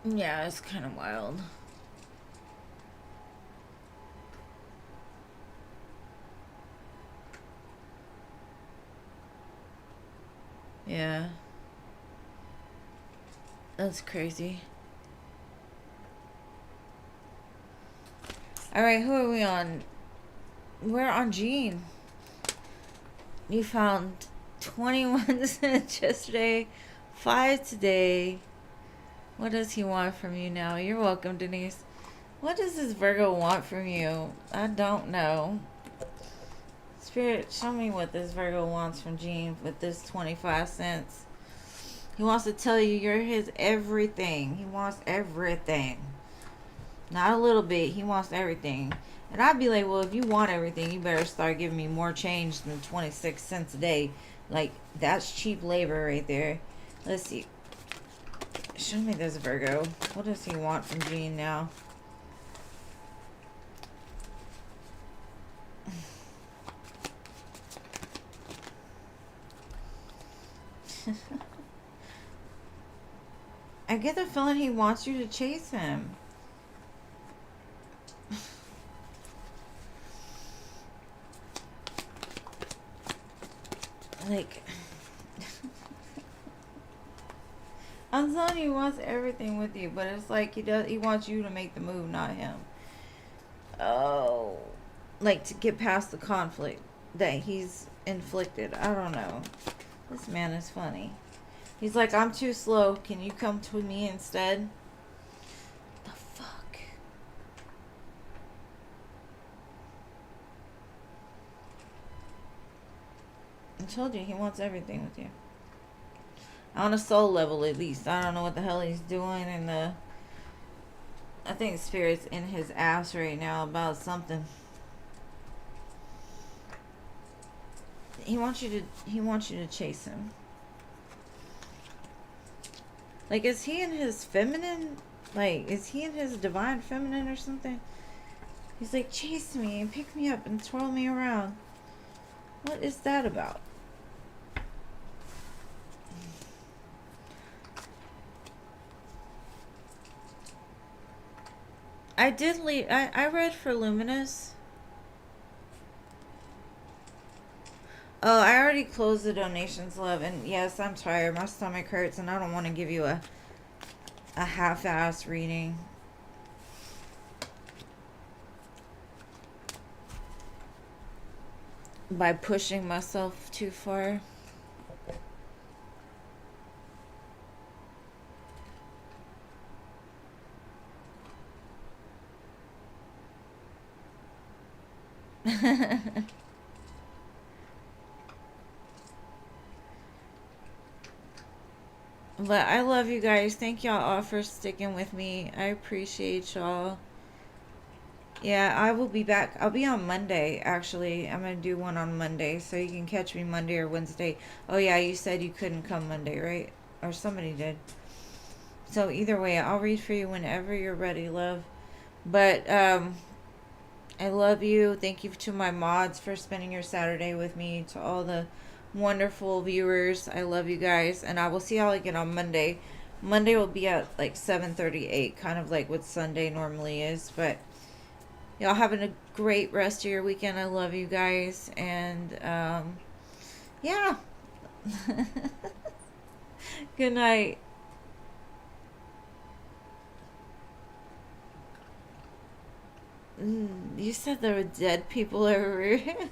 Yeah, it's kind of wild. Yeah. That's crazy. Alright, who are we on? We're on Gene. You found 21 cents yesterday, 5 today. What does he want from you now? You're welcome, Denise. What does this Virgo want from you? I don't know. Spirit, show me what this Virgo wants from Gene with this 25 cents. He wants to tell you you're his everything. He wants everything. Not a little bit. He wants everything. And I'd be like, well, if you want everything, you better start giving me more change than 26 cents a day. Like, that's cheap labor right there. Let's see. Show me this Virgo. What does he want from Gene now? I get the feeling he wants you to chase him. Like, I'm telling you, he wants everything with you, but it's like he wants you to make the move, not him. Oh, like, to get past the conflict that he's inflicted. I don't know. This man is funny. He's like, I'm too slow. Can you come to me instead? The fuck? I told you, he wants everything with you. On a soul level, at least. I don't know what the hell he's doing. And I think Spirit's in his ass right now about something. He wants you to chase him. Like, is he in his feminine Like, is he in his divine feminine or something? He's like, chase me and pick me up and twirl me around. What is that about? I did leave. I read for Luminous. Oh, I already closed the donations, love. And yes, I'm tired. My stomach hurts, and I don't want to give you a half-ass reading. By pushing myself too far. But I love you guys. Thank y'all all for sticking with me. I appreciate y'all. Yeah, I will be back. I'll be on Monday, actually. I'm going to do one on Monday, so you can catch me Monday or Wednesday. Oh, yeah, you said you couldn't come Monday, right? Or somebody did. So either way, I'll read for you whenever you're ready, love. But, I love you. Thank you to my mods for spending your Saturday with me. To all the wonderful viewers, I love you guys. And I will see y'all again on Monday. Monday will be at like 7:38, kind of like what Sunday normally is. But y'all having a great rest of your weekend. I love you guys. And, yeah. Good night. You said there were dead people everywhere.